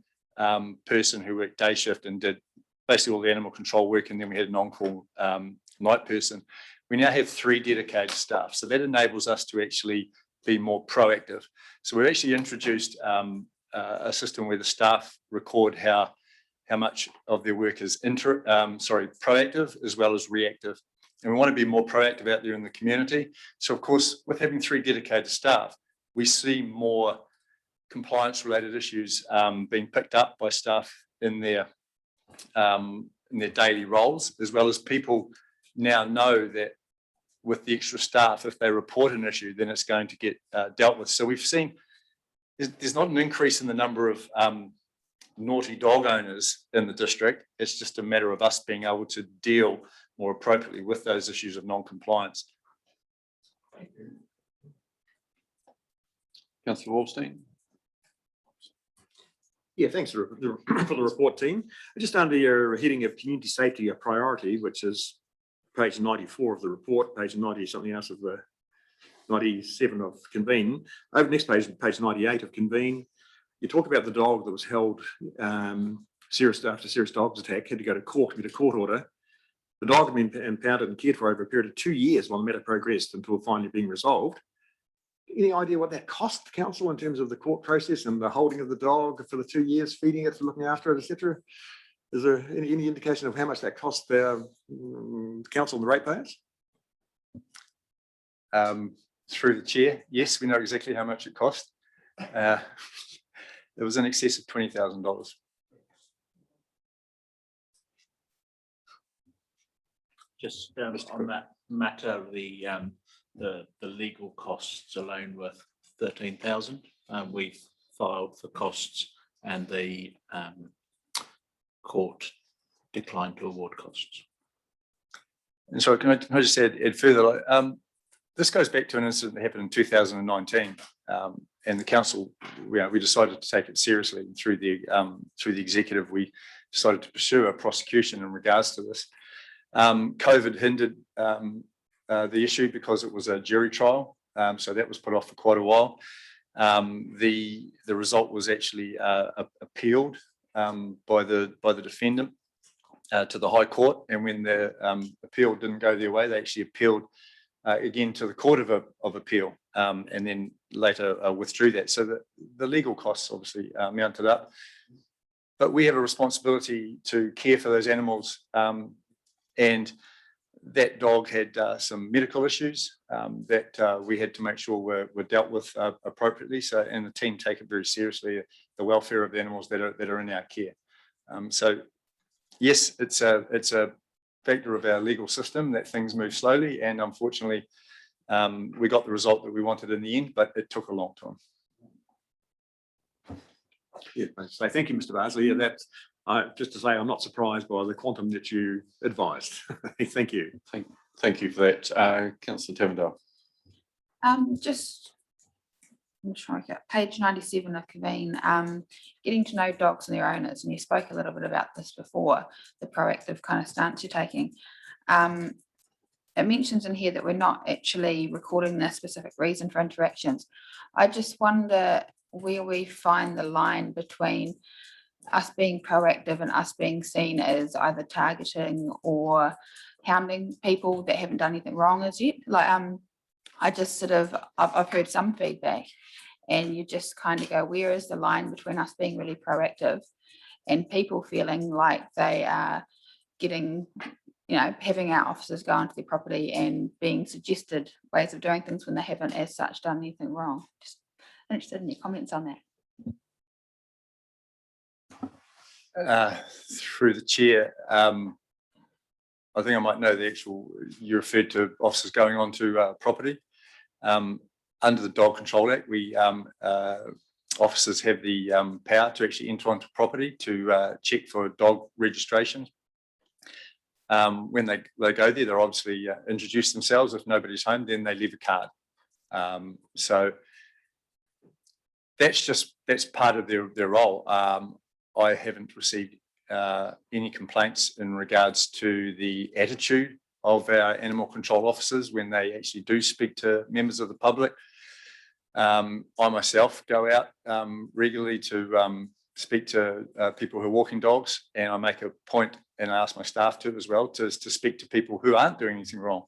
[SPEAKER 17] person who worked day shift and did basically all the animal control work, and then we had an on-call night person. We now have 3 dedicated staff, so that enables us to actually be more proactive. So we've actually introduced a system where the staff record how much of their work is proactive as well as reactive. And we want to be more proactive out there in the community. So of course, with having 3 dedicated staff, we see more compliance related issues being picked up by staff in their daily roles, as well as people now know that with the extra staff, if they report an issue, then it's going to get dealt with. So we've seen there's not an increase in the number of naughty dog owners in the district. It's just a matter of us being able to deal more appropriately with those issues of non-compliance.
[SPEAKER 1] Councillor Wallstein.
[SPEAKER 3] Yeah, thanks for the report, team. Just under your heading of community safety, a priority, which is page 94 of the report, page 90 something else of the 97 of convene. Over the next page, page 98 of convene, you talk about the dog that was held after serious dogs attack, had to go to court, get a court order. The dog had been impounded and cared for over a period of 2 years while the matter progressed until finally being resolved. Any idea what that cost council in terms of the court process and the holding of the dog for the 2 years, feeding it, for looking after it, etc.? Is there any indication of how much that cost the council and the ratepayers?
[SPEAKER 17] Through the chair, yes, we know exactly how much it cost. It was in excess of $20,000.
[SPEAKER 4] Just on that matter, the legal costs alone were 13,000. We've filed for costs, and the court declined to award costs.
[SPEAKER 17] And so can I just add further? This goes back to an incident that happened in 2019, and the council, we decided to take it seriously. And through the executive, we decided to pursue a prosecution in regards to this. COVID hindered the issue because it was a jury trial. So that was put off for quite a while. The result was actually appealed by the defendant to the High Court, and when the appeal didn't go their way, they actually appealed again to the Court of Appeal, and then later withdrew that. So the legal costs obviously mounted up, but we have a responsibility to care for those animals, and that dog had some medical issues that we had to make sure were dealt with appropriately. So, and the team take it very seriously, the welfare of the animals that are in our care. So yes, it's a factor of our legal system that things move slowly, and unfortunately we got the result that we wanted in the end, but it took a long time.
[SPEAKER 3] Yeah, so thank you, Mr. Barsley. Yeah, that's just to say, I'm not surprised by the quantum that you advised. Thank you.
[SPEAKER 1] Thank you for that, Councillor Tavendale.
[SPEAKER 7] Just, I'm trying to get page 97 of Convene, getting to know dogs and their owners, and you spoke a little bit about this before, the proactive kind of stance you're taking. It mentions in here that we're not actually recording the specific reason for interactions. I just wonder where we find the line between us being proactive and us being seen as either targeting or hounding people that haven't done anything wrong as yet. Like, I just sort of, I've heard some feedback, and you just kind of go, where is the line between us being really proactive and people feeling like they are getting, you know, having our officers go onto their property and being suggested ways of doing things when they haven't as such done anything wrong. Just interested in your comments on that.
[SPEAKER 17] Through the chair, I think I might know the actual, you referred to officers going onto property. Under the Dog Control Act, we officers have the power to actually enter onto property to check for dog registration. When they go there, they're obviously introduce themselves. If nobody's home, then they leave a card. So that's part of their role. I haven't received any complaints in regards to the attitude of our animal control officers when they actually do speak to members of the public. I myself go out regularly to speak to people who are walking dogs, and I make a point, and I ask my staff to as well, to speak to people who aren't doing anything wrong,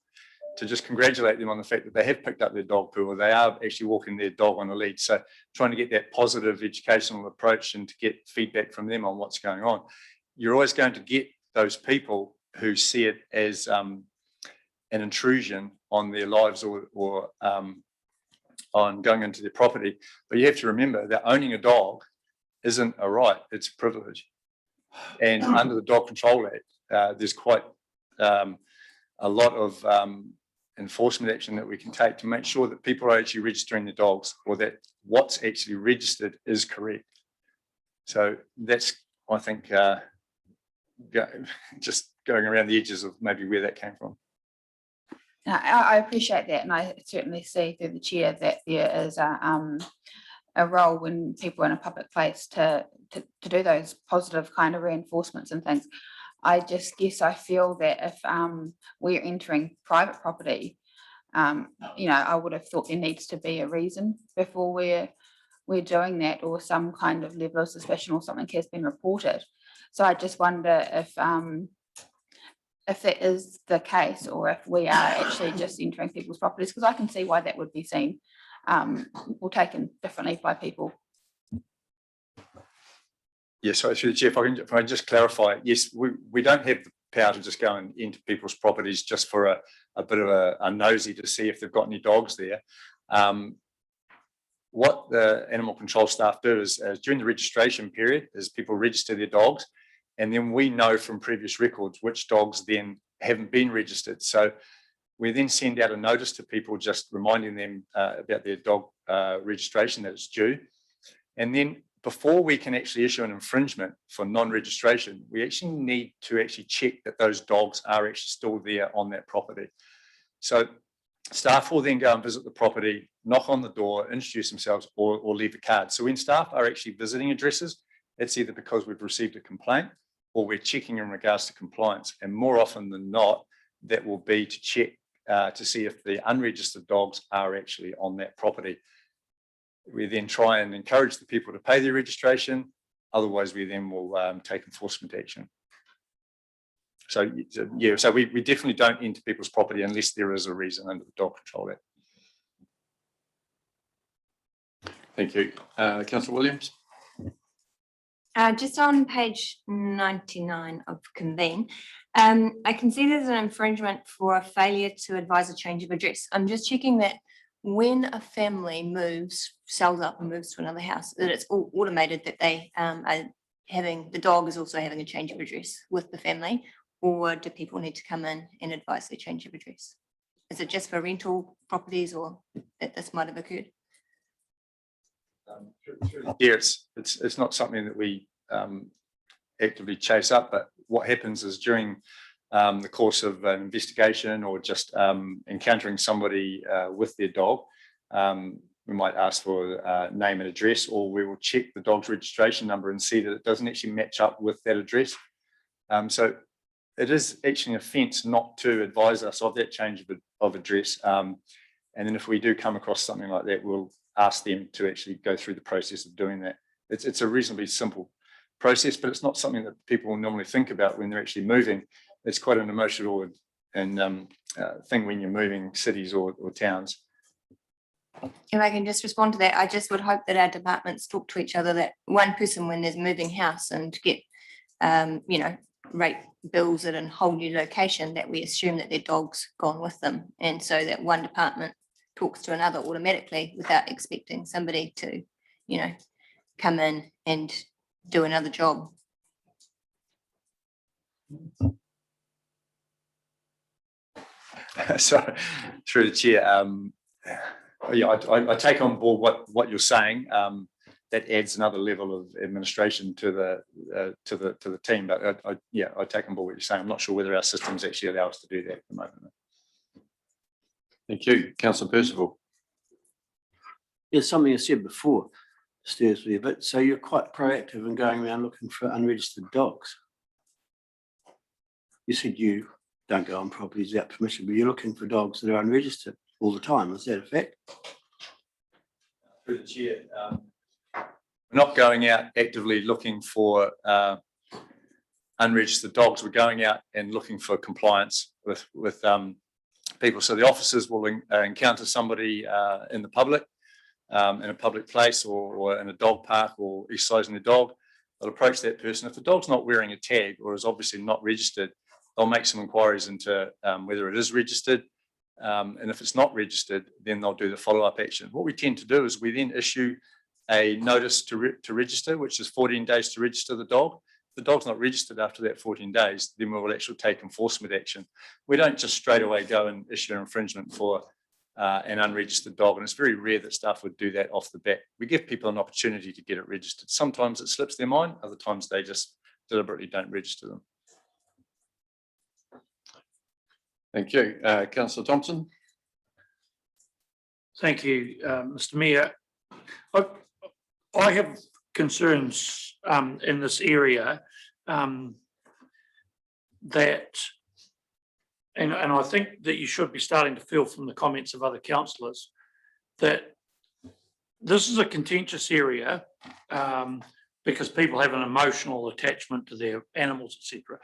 [SPEAKER 17] to just congratulate them on the fact that they have picked up their dog poo, or they are actually walking their dog on a lead. So trying to get that positive educational approach and to get feedback from them on what's going on. You're always going to get those people who see it as an intrusion on their lives or on going into their property. But you have to remember that owning a dog isn't a right, it's a privilege. And under the Dog Control Act, there's quite a lot of enforcement action that we can take to make sure that people are actually registering their dogs, or that what's actually registered is correct. So that's, I think, just going around the edges of maybe where that came from.
[SPEAKER 7] I appreciate that, and I certainly see through the chair that there is a role when people are in a public place to do those positive kind of reinforcements and things. I just guess I feel that if we're entering private property, you know, I would have thought there needs to be a reason before we're doing that, or some kind of level of suspicion or something has been reported. So I just wonder if that is the case, or if we are actually just entering people's properties, because I can see why that would be seen or taken differently by people.
[SPEAKER 17] Yes, sorry, through the chair, if I can just clarify, yes, we don't have the power to just go into people's properties just for a bit of a nosy to see if they've got any dogs there. What the animal control staff do is during the registration period is people register their dogs, and then we know from previous records which dogs then haven't been registered. So we then send out a notice to people just reminding them about their dog registration that it's due. And then before we can actually issue an infringement for non-registration, we actually need to actually check that those dogs are actually still there on that property. So staff will then go and visit the property, knock on the door, introduce themselves, or leave a card. So when staff are actually visiting addresses, it's either because we've received a complaint or we're checking in regards to compliance. And more often than not, that will be to check to see if the unregistered dogs are actually on that property. We then try and encourage the people to pay their registration. Otherwise, we then will take enforcement action. So yeah, so we definitely don't enter people's property unless there is a reason under the Dog Control Act.
[SPEAKER 1] Thank you. Councillor Williams.
[SPEAKER 18] Just on page 99 of convene, I can see there's an infringement for a failure to advise a change of address. I'm just checking that when a family moves, sells up and moves to another house, that it's all automated that they are having, the dog is also having a change of address with the family, or do people need to come in and advise their change of address? Is it just for rental properties or that this might have occurred?
[SPEAKER 17] Yeah, it's not something that we actively chase up, but what happens is during the course of an investigation or just encountering somebody with their dog, we might ask for name and address, or we will check the dog's registration number and see that it doesn't actually match up with that address. So it is actually an offence not to advise us of that change of address. And then if we do come across something like that, we'll ask them to actually go through the process of doing that. It's a reasonably simple process, but it's not something that people will normally think about when they're actually moving. It's quite an emotional and thing when you're moving cities or towns.
[SPEAKER 18] If I can just respond to that, I just would hope that our departments talk to each other, that one person when there's moving house and get, you know, rate bills at a whole new location, that we assume that their dog's gone with them. And so that one department talks to another automatically without expecting somebody to, you know, come in and do another job.
[SPEAKER 17] So through the chair, yeah, I take on board what you're saying. That adds another level of administration to the team. But yeah, I take on board what you're saying. I'm not sure whether our systems actually allow us to do that at the moment.
[SPEAKER 1] Thank you. Councillor Percival.
[SPEAKER 16] Yes, something I said before stirs me a bit. So you're quite proactive in going around looking for unregistered dogs. You said you don't go on properties without permission, but you're looking for dogs that are unregistered all the time. Is that a fact?
[SPEAKER 17] Through the chair, we're not going out actively looking for unregistered dogs. We're going out and looking for compliance with people. So the officers will encounter somebody in the public, in a public place or in a dog park or exercising the dog. They'll approach that person. If the dog's not wearing a tag or is obviously not registered, they'll make some inquiries into whether it is registered. And if it's not registered, then they'll do the follow-up action. What we tend to do is we then issue a notice to register, which is 14 days to register the dog. If the dog's not registered after that 14 days, then we will actually take enforcement action. We don't just straight away go and issue an infringement for an unregistered dog. And it's very rare that staff would do that off the bat. We give people an opportunity to get it registered. Sometimes it slips their mind, other times they just deliberately don't register them.
[SPEAKER 1] Thank you. Councillor Thompson.
[SPEAKER 6] Thank you, Mr. Mayor. I have concerns in this area that, and I think that you should be starting to feel from the comments of other councillors that this is a contentious area because people have an emotional attachment to their animals, etc.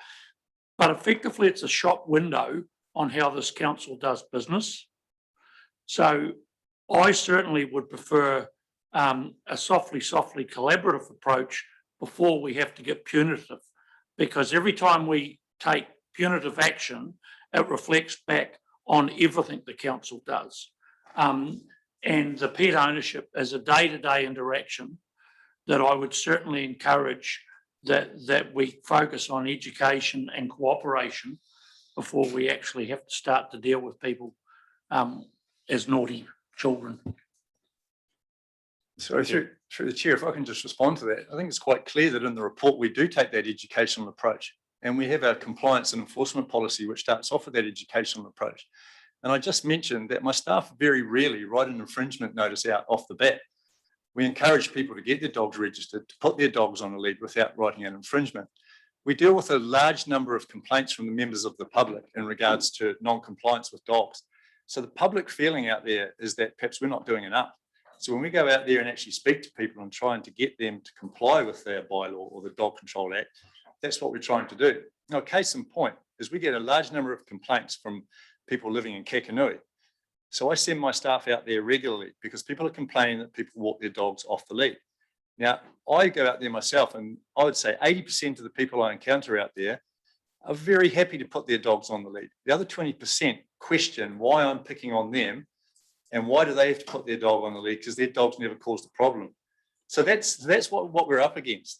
[SPEAKER 6] But effectively, it's a shop window on how this council does business. So I certainly would prefer a softly collaborative approach before we have to get punitive, because every time we take punitive action, it reflects back on everything the council does. And the pet ownership is a day-to-day interaction that I would certainly encourage that we focus on education and cooperation before we actually have to start to deal with people as naughty children.
[SPEAKER 17] So through the chair, if I can just respond to that, I think it's quite clear that in the report we do take that educational approach, and we have our compliance and enforcement policy which starts off with that educational approach. And I just mentioned that my staff very rarely write an infringement notice out off the bat. We encourage people to get their dogs registered, to put their dogs on a lead without writing an infringement. We deal with a large number of complaints from the members of the public in regards to non-compliance with dogs. So the public feeling out there is that perhaps we're not doing enough. So when we go out there and actually speak to people and trying to get them to comply with their bylaw or the Dog Control Act, that's what we're trying to do. Now, case in point is we get a large number of complaints from people living in Kekanui. So I send my staff out there regularly because people are complaining that people walk their dogs off the lead. Now, I go out there myself, and I would say 80% of the people I encounter out there are very happy to put their dogs on the lead. The other 20% question why I'm picking on them and why do they have to put their dog on the lead, because their dog's never caused a problem. So that's what we're up against.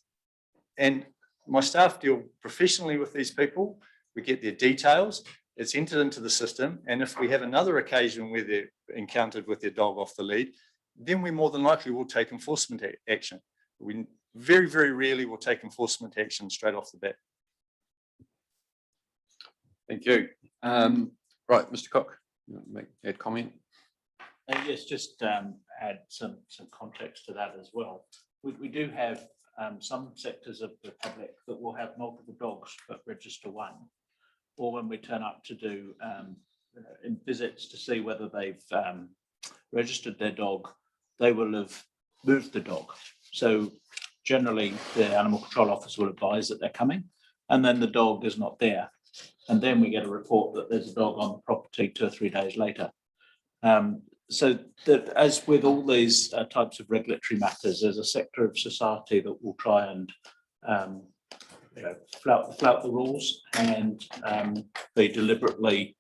[SPEAKER 17] And my staff deal professionally with these people. We get their details. It's entered into the system. And if we have another occasion where they're encountered with their dog off the lead, then we more than likely will take enforcement action. We very, very rarely will take enforcement action straight off the bat.
[SPEAKER 1] Thank you. Right, Mr. Cook, you want to add comment?
[SPEAKER 4] Yes, just add some context to that as well. We do have some sectors of the public that will have multiple dogs but register one, or when we turn up to do in visits to see whether they've registered their dog, they will have moved the dog. So generally the animal control officer will advise that they're coming, and then the dog is not there. And then we get a report that there's a dog on the property 2 or 3 days later. So that, as with all these types of regulatory matters, there's a sector of society that will try and flout the rules and be deliberately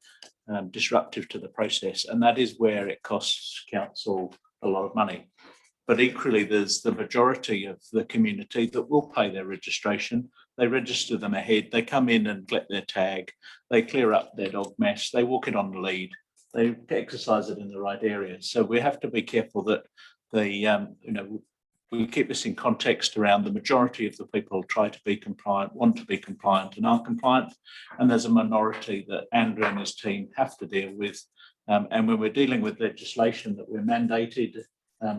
[SPEAKER 4] disruptive to the process. And that is where it costs council a lot of money. But equally, there's the majority of the community that will pay their registration. They register them ahead. They come in and collect their tag. They clear up their dog mess. They walk it on the lead. They exercise it in the right areas. So we have to be careful that we keep this in context around the majority of the people try to be compliant, want to be compliant and are compliant. And there's a minority that Andrew and his team have to deal with. And when we're dealing with legislation that we're mandated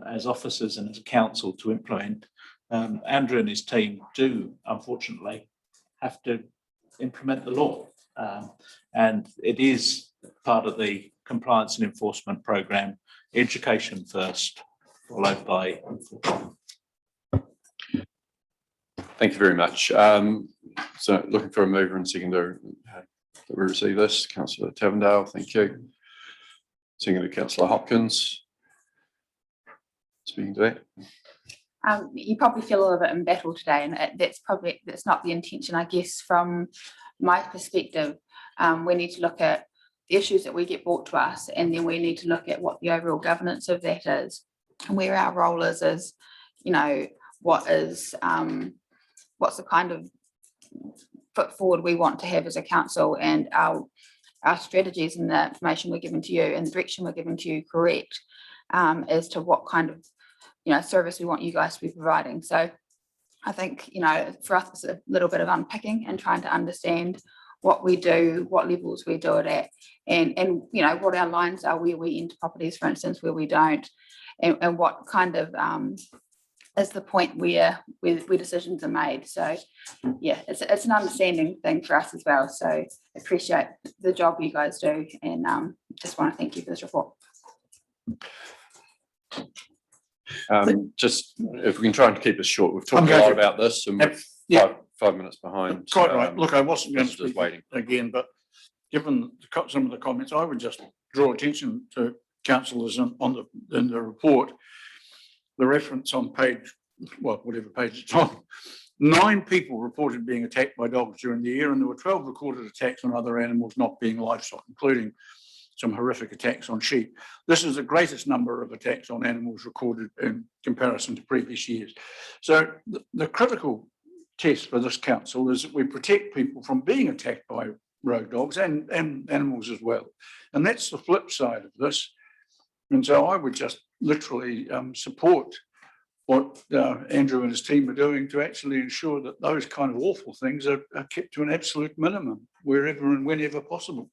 [SPEAKER 4] as officers and as a council to implement, Andrew and his team do, unfortunately, have to implement the law. And it is part of the compliance and enforcement program, education first, followed by enforcement.
[SPEAKER 1] Thank you very much. So looking for a mover and seconder that we receive this. Councillor Tavendale, thank you. Seconded Councillor Hopkins. Speaking to that.
[SPEAKER 7] You probably feel a little bit embattled today, and that's not the intention, I guess. From my perspective, we need to look at the issues that we get brought to us, and then we need to look at what the overall governance of that is, and where our role is, what's the kind of foot forward we want to have as a council, and our strategies and the information we're giving to you and the direction we're giving to you correct as to what kind of service we want you guys to be providing. So I think for us it's a little bit of unpicking and trying to understand what we do, what levels we do it at, and what our lines are, where we enter properties, for instance, where we don't, and what kind of is the point where decisions are made. So yeah, it's an understanding thing for us as well. So I appreciate the job you guys do, and just want to thank you for this report.
[SPEAKER 1] Just if we can try and keep us short, we've talked a lot about this, and we're 5 minutes behind.
[SPEAKER 5] Quite right. Look, I wasn't going to speak
[SPEAKER 1] waiting
[SPEAKER 5] again, but given some of the comments, I would just draw attention to councillors in the report. The reference on page, whatever page it's on, 9 people reported being attacked by dogs during the year, and there were 12 recorded attacks on other animals not being livestock, including some horrific attacks on sheep. This is the greatest number of attacks on animals recorded in comparison to previous years. So the critical test for this council is that we protect people from being attacked by road dogs and animals as well. And that's the flip side of this. And so I would just literally support what Andrew and his team are doing to actually ensure that those kind of awful things are kept to an absolute minimum wherever and whenever possible.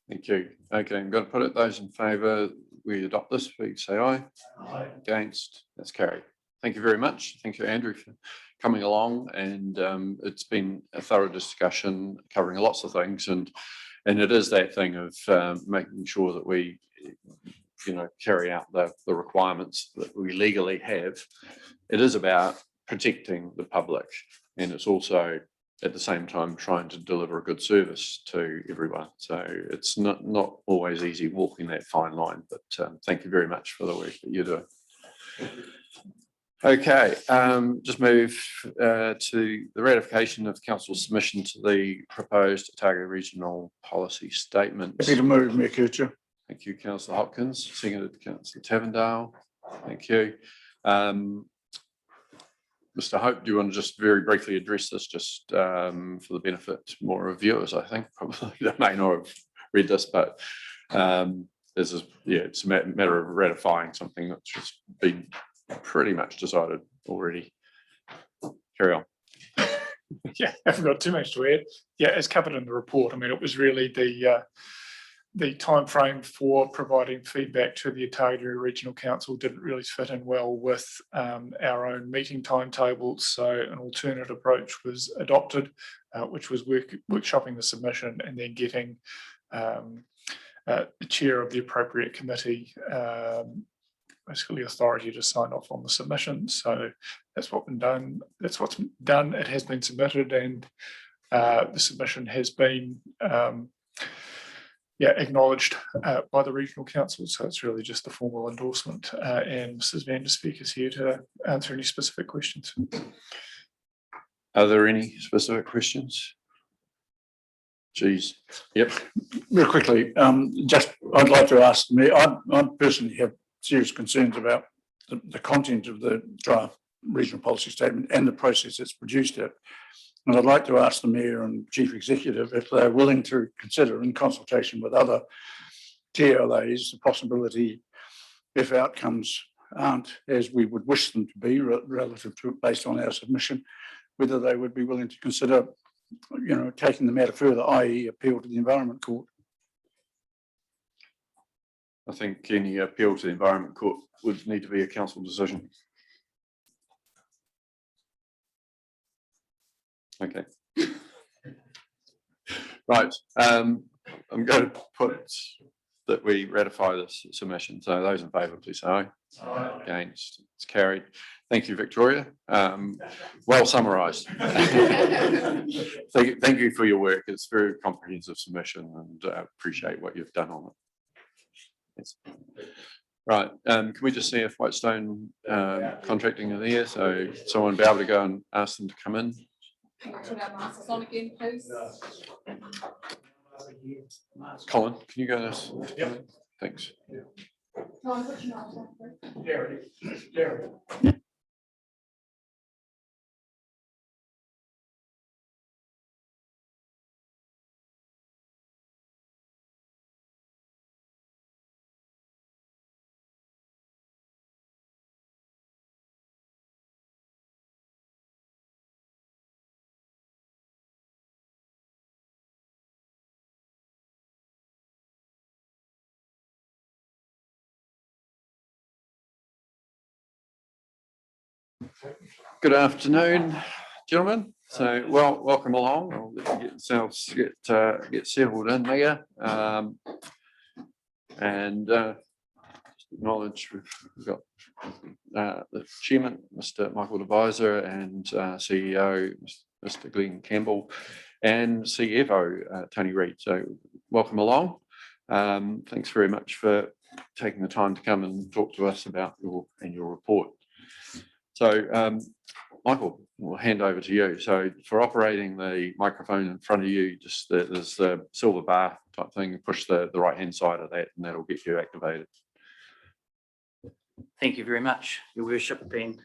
[SPEAKER 1] Thank you. Okay, I'm going to put it. Those in favour, we adopt this, please say aye.
[SPEAKER 5] Aye.
[SPEAKER 1] Against, that's carried. Thank you very much. Thank you, Andrew, for coming along, and it's been a thorough discussion covering lots of things, and And it is that thing of making sure that we, carry out the requirements that we legally have. It is about protecting the public, and it's also at the same time trying to deliver a good service to everyone. So it's not always easy walking that fine line, but thank you very much for the work that you're doing. Okay, just move to the ratification of council's submission to the proposed Otago Regional Policy Statement.
[SPEAKER 5] Happy to move, Mayor Kircher.
[SPEAKER 1] Thank you, Councillor Hopkins. Seconded, Councillor Tavendale. Thank you. Mr. Hope, do you want to just very briefly address this, just for the benefit more of viewers? I think probably they may not have read this, but this is, it's a matter of ratifying something that's just been pretty much decided already. Carry on.
[SPEAKER 12] Yeah, I haven't got too much to add. Yeah, as covered in the report, I mean, it was really the time frame for providing feedback to the Otago Regional Council didn't really fit in well with our own meeting timetables. So an alternate approach was adopted, which was workshopping the submission and then getting the chair of the appropriate committee basically authority to sign off on the submission. So that's what's been done. That's what's done. It has been submitted, and the submission has been acknowledged by the regional council. So it's really just a formal endorsement, and Mrs. Van der Speek is here to answer any specific questions.
[SPEAKER 1] Are there any specific questions? Geez, yep.
[SPEAKER 5] Real quickly, I'd like to ask me, I personally have serious concerns about the content of the draft regional policy statement and the process that's produced it. And I'd like to ask the Mayor and Chief Executive if they're willing to consider, in consultation with other TLAs, the possibility, if outcomes aren't as we would wish them to be relative to based on our submission, whether they would be willing to consider, taking the matter further, i.e. appeal to the Environment Court.
[SPEAKER 1] I think any appeal to the Environment Court would need to be a council decision. Okay. Right. I'm going to put that we ratify this submission. So those in favour, please say aye. Aye. Against, it's carried. Thank you, Victoria. Well summarised. Thank you for your work. It's a very comprehensive submission, and appreciate what you've done on it. Yes. Right. Can we just see if Whitestone Contracting are there? So someone be able to go and ask them to come in.
[SPEAKER 9] Put our masks on again, please.
[SPEAKER 1] Colin, can you go this? Yep. Thanks. Good afternoon, gentlemen. So, welcome along. I'll let you get yourselves get settled in there, and just acknowledge we've got the chairman, Mr. Michael Deviser, and CEO, Mr. Glenn Campbell, and CFO Tony Reid. So, welcome along. Thanks very much for taking the time to come and talk to us about your annual report. So, Michael, we'll hand over to you. So for operating the microphone in front of you, just there's the silver bar type thing, push the right-hand side of that, and that'll get you activated.
[SPEAKER 19] Thank you very much, Your Worship, and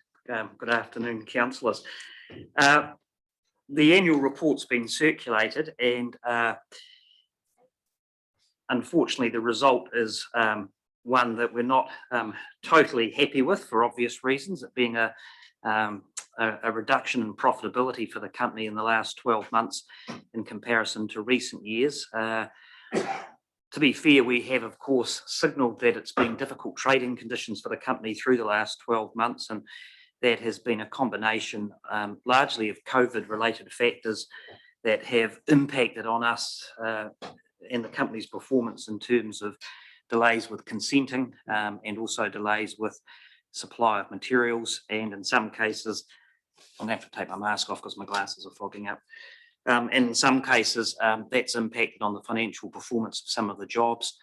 [SPEAKER 19] good afternoon, councillors. The annual report's been circulated, and unfortunately the result is one that we're not totally happy with, for obvious reasons, it being a reduction in profitability for the company in the last 12 months in comparison to recent years. To be fair, we have, of course, signalled that it's been difficult trading conditions for the company through the last 12 months, and that has been a combination largely of COVID-related factors that have impacted on us and the company's performance in terms of delays with consenting and also delays with supply of materials, and in some cases, I'm going to have to take my mask off because my glasses are fogging up. And in some cases, that's impacted on the financial performance of some of the jobs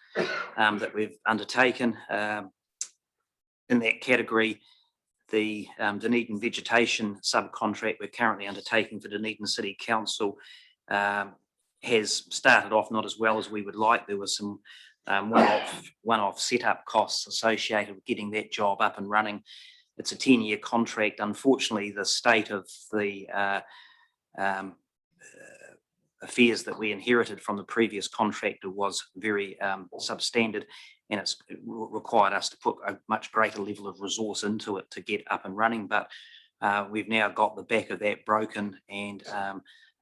[SPEAKER 19] that we've undertaken. In that category, the Dunedin vegetation subcontract we're currently undertaking for Dunedin City Council has started off not as well as we would like. There was some one-off setup costs associated with getting that job up and running. It's a 10-year contract. Unfortunately, the state of the affairs that we inherited from the previous contractor was very substandard, and it's required us to put a much greater level of resource into it to get up and running. But we've now got the back of that broken, and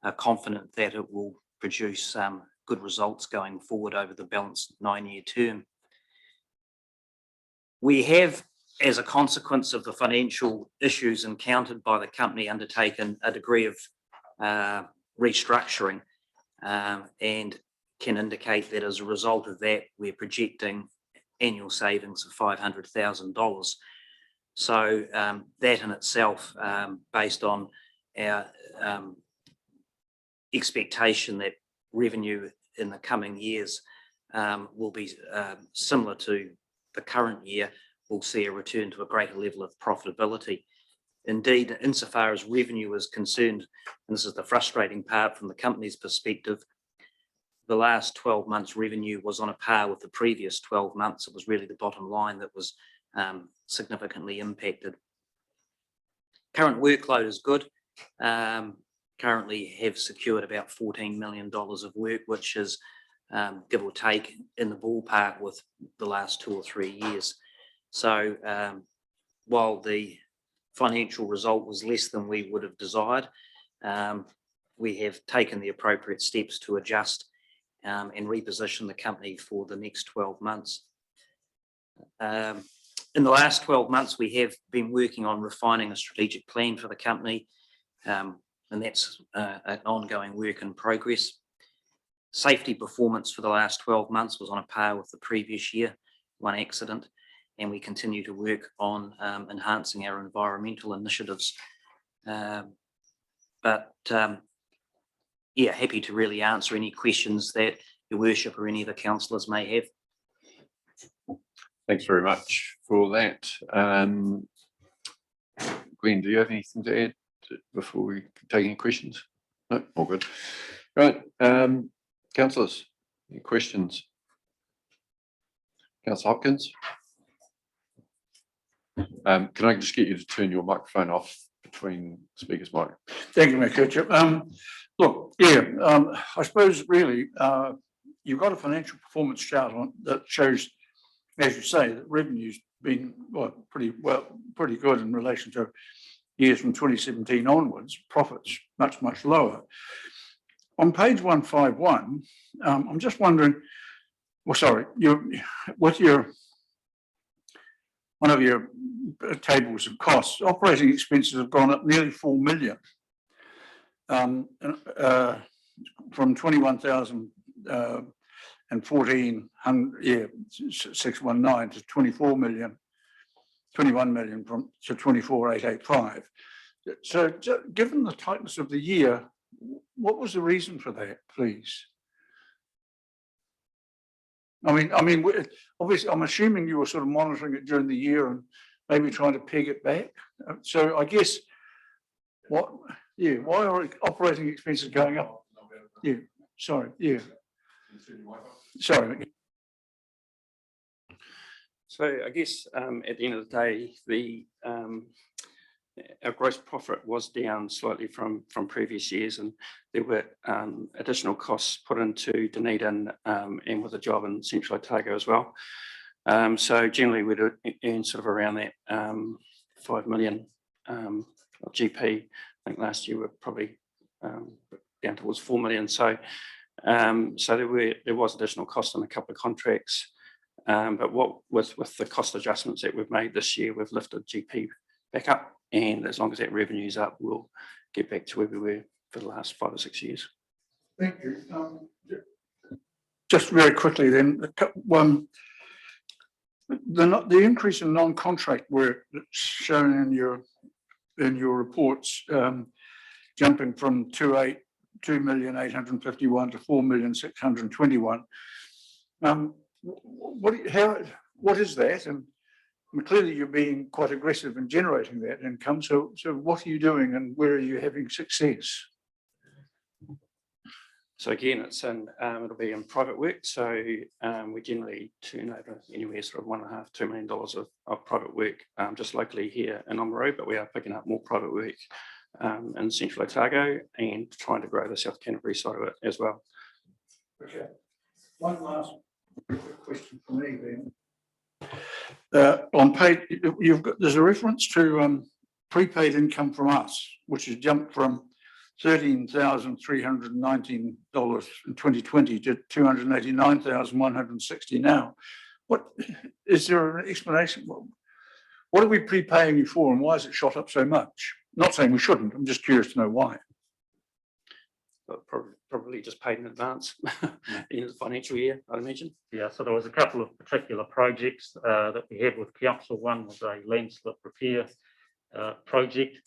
[SPEAKER 19] are confident that it will produce good results going forward over the balanced 9-year term. We have, as a consequence of the financial issues encountered by the company, undertaken a degree of restructuring, and can indicate that as a result of that, we're projecting annual savings of $500,000. So that in itself, based on our expectation that revenue in the coming years will be similar to the current year, we'll see a return to a greater level of profitability. Indeed, insofar as revenue is concerned, and this is the frustrating part from the company's perspective, the last 12 months revenue was on a par with the previous 12 months. It was really the bottom line that was significantly impacted. Current workload is good. Currently have secured about $14 million of work, which is give or take in the ballpark with the last 2 or 3 years. So while the financial result was less than we would have desired, we have taken the appropriate steps to adjust and reposition the company for the next 12 months. In the last 12 months, we have been working on refining a strategic plan for the company, and that's an ongoing work in progress. Safety performance for the last 12 months was on a par with the previous year, one accident, and we continue to work on enhancing our environmental initiatives. Yeah, happy to really answer any questions that Your Worship or any of the councillors may have.
[SPEAKER 1] Thanks very much for that. Glenn, do you have anything to add before we take any questions? No, all good. Right, councillors, any questions? Councillor Hopkins? Can I just get you to turn your microphone off between speakers, Mike?
[SPEAKER 5] Thank you, Mr. Look, yeah, I suppose really you've got a financial performance chart on that shows, as you say, that revenue's been pretty good in relation to years from 2017 onwards. Profits much lower. On page 151, I'm just wondering. Well, sorry, with one of your tables of costs, operating expenses have gone up nearly 4 million. From 21,014,619 to 21 million to 24,885. So given the tightness of the year, what was the reason for that, please? I mean, obviously, I'm assuming you were sort of monitoring it during the year and maybe trying to peg it back. So I guess why are operating expenses going up? Yeah, sorry, yeah. Sorry.
[SPEAKER 20] So I guess at the end of the day, our gross profit was down slightly from previous years, and there were additional costs put into Dunedin and with a job in Central Otago as well. So generally we'd earn sort of around that 5 million of GP. I think last year we're probably down towards 4 million. So there was additional cost on a couple of contracts, but with the cost adjustments that we've made this year, we've lifted GP back up, and as long as that revenue's up, we'll get back to where we were for the last 5 or 6 years.
[SPEAKER 5] Thank you. just very quickly then, the increase in non-contract work that's shown in your reports, jumping from 2,851,000 to 4,621,000. What is that? And clearly you're being quite aggressive in generating that income. So what are you doing and where are you having success?
[SPEAKER 20] So again, it'll be in private work. So we generally turn over anywhere sort of $1.5 to $2 million of private work just locally here in Oamaru, but we are picking up more private work in Central Otago and trying to grow the South Canterbury side of it as well.
[SPEAKER 5] Okay. One last question for me then. On page, there's a reference to prepaid income from us, which has jumped from $13,319 in 2020 to $289,160 now. What is there an explanation? What are we prepaying you for, and why has it shot up so much? Not saying we shouldn't. I'm just curious to know why.
[SPEAKER 20] Probably just paid in advance in the financial year, I imagine.
[SPEAKER 6] Yeah, so there was a couple of particular projects that we had with council. One was a landslip repair project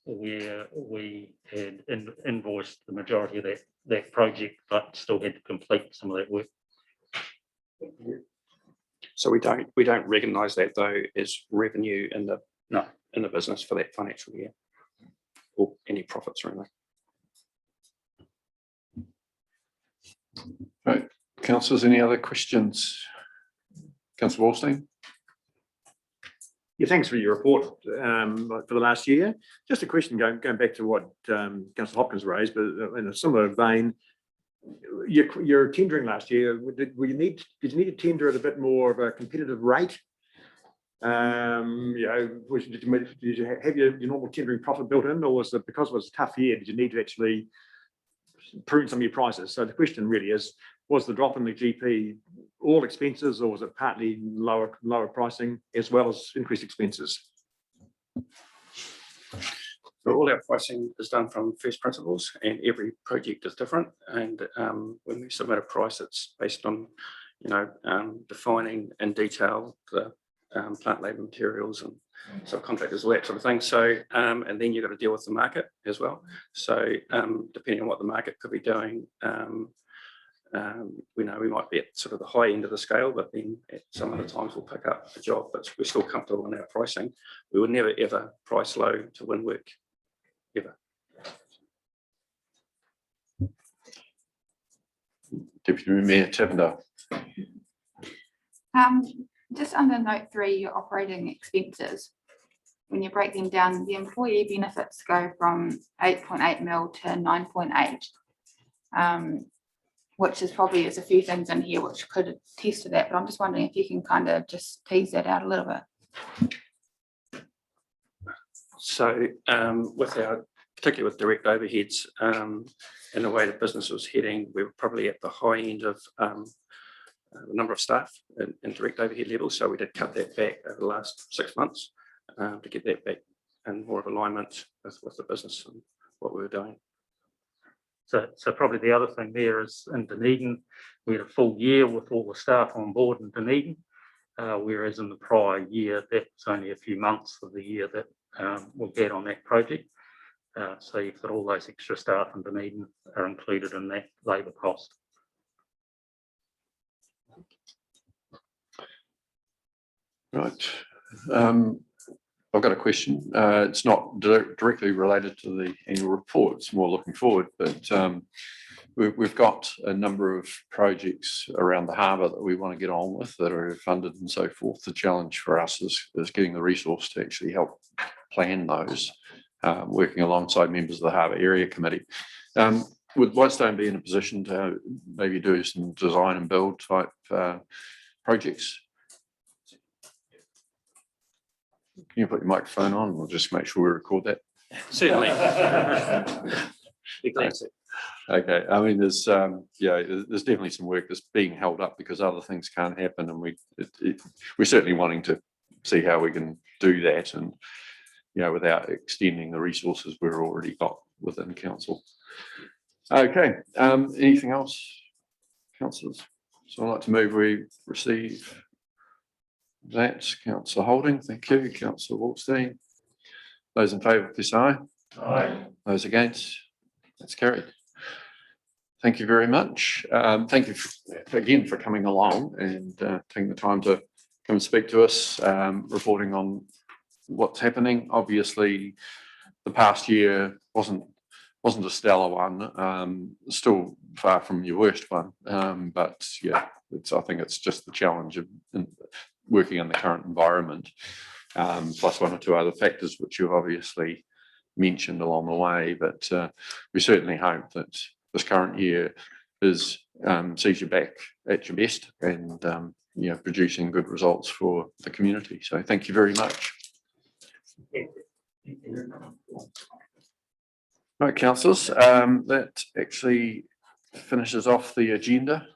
[SPEAKER 6] where we had invoiced the majority of that project, but still had to complete some of that work.
[SPEAKER 20] So we don't recognise that though as revenue in the business for that financial year, or any profits or anything.
[SPEAKER 1] Right, councillors, any other questions? Councillor Wallstein?
[SPEAKER 3] Yeah, thanks for your report for the last year. Just a question going back to what Councillor Hopkins raised, but in a similar vein, your tendering last year, did you need to tender at a bit more of a competitive rate? Did you have your normal tendering profit built in, or was it because it was a tough year, did you need to actually prune some of your prices? So the question really is, was the drop in the GP all expenses, or was it partly lower pricing as well as increased expenses?
[SPEAKER 20] So all our pricing is done from first principles, and every project is different. And when we submit a price, it's based on, defining in detail the plant labour materials and subcontractors, all that sort of thing. So, and then you've got to deal with the market as well. So depending on what the market could be doing, we might be at sort of the high end of the scale, but then at some other times we'll pick up a job, but we're still comfortable in our pricing. We would never ever price low to win work, ever.
[SPEAKER 1] Deputy Mayor Tivendale.
[SPEAKER 7] Just under note 3, your operating expenses, when you break them down, the employee benefits go from 8.8 mil to 9.8, which is probably, there's a few things in here which could attest to that, but I'm just wondering if you can kind of just tease that out a little bit.
[SPEAKER 20] So particularly with direct overheads and the way the business was heading, we were probably at the high end of the number of staff in direct overhead levels. So we did cut that back over the last 6 months to get that back in more of alignment with the business and what we were doing.
[SPEAKER 6] So probably the other thing there is in Dunedin, we had a full year with all the staff on board in Dunedin, whereas in the prior year, that was only a few months of the year that we had on that project. So you've got all those extra staff in Dunedin are included in that labour cost.
[SPEAKER 1] Right. I've got a question. It's not directly related to the annual report. It's more looking forward, but we've got a number of projects around the harbour that we want to get on with that are funded and so forth. The challenge for us is getting the resource to actually help plan those, working alongside members of the Harbour Area Committee. Would Whitestone be in a position to maybe do some design and build type projects? Can you put your microphone on? We'll just make sure we record that.
[SPEAKER 20] Certainly.
[SPEAKER 1] Okay. I mean, there's definitely some work that's being held up because other things can't happen, and we're certainly wanting to see how we can do that, and without extending the resources we've already got within council. Okay. Anything else, councillors? So I'd like to move we receive that. Councillor Holding, thank you. Councillor Waldstein. Those in favour, please say aye.
[SPEAKER 11] Aye.
[SPEAKER 1] Those against? That's carried. Thank you very much. Thank you again for coming along and taking the time to come and speak to us, reporting on what's happening. Obviously, the past year wasn't a stellar one. Still far from your worst one, but yeah, I think it's just the challenge of working in the current environment, plus one or two other factors which you've obviously mentioned along the way. But we certainly hope that this current year sees you back at your best and producing good results for the community. So thank you very much. Right, councillors, that actually finishes off the agenda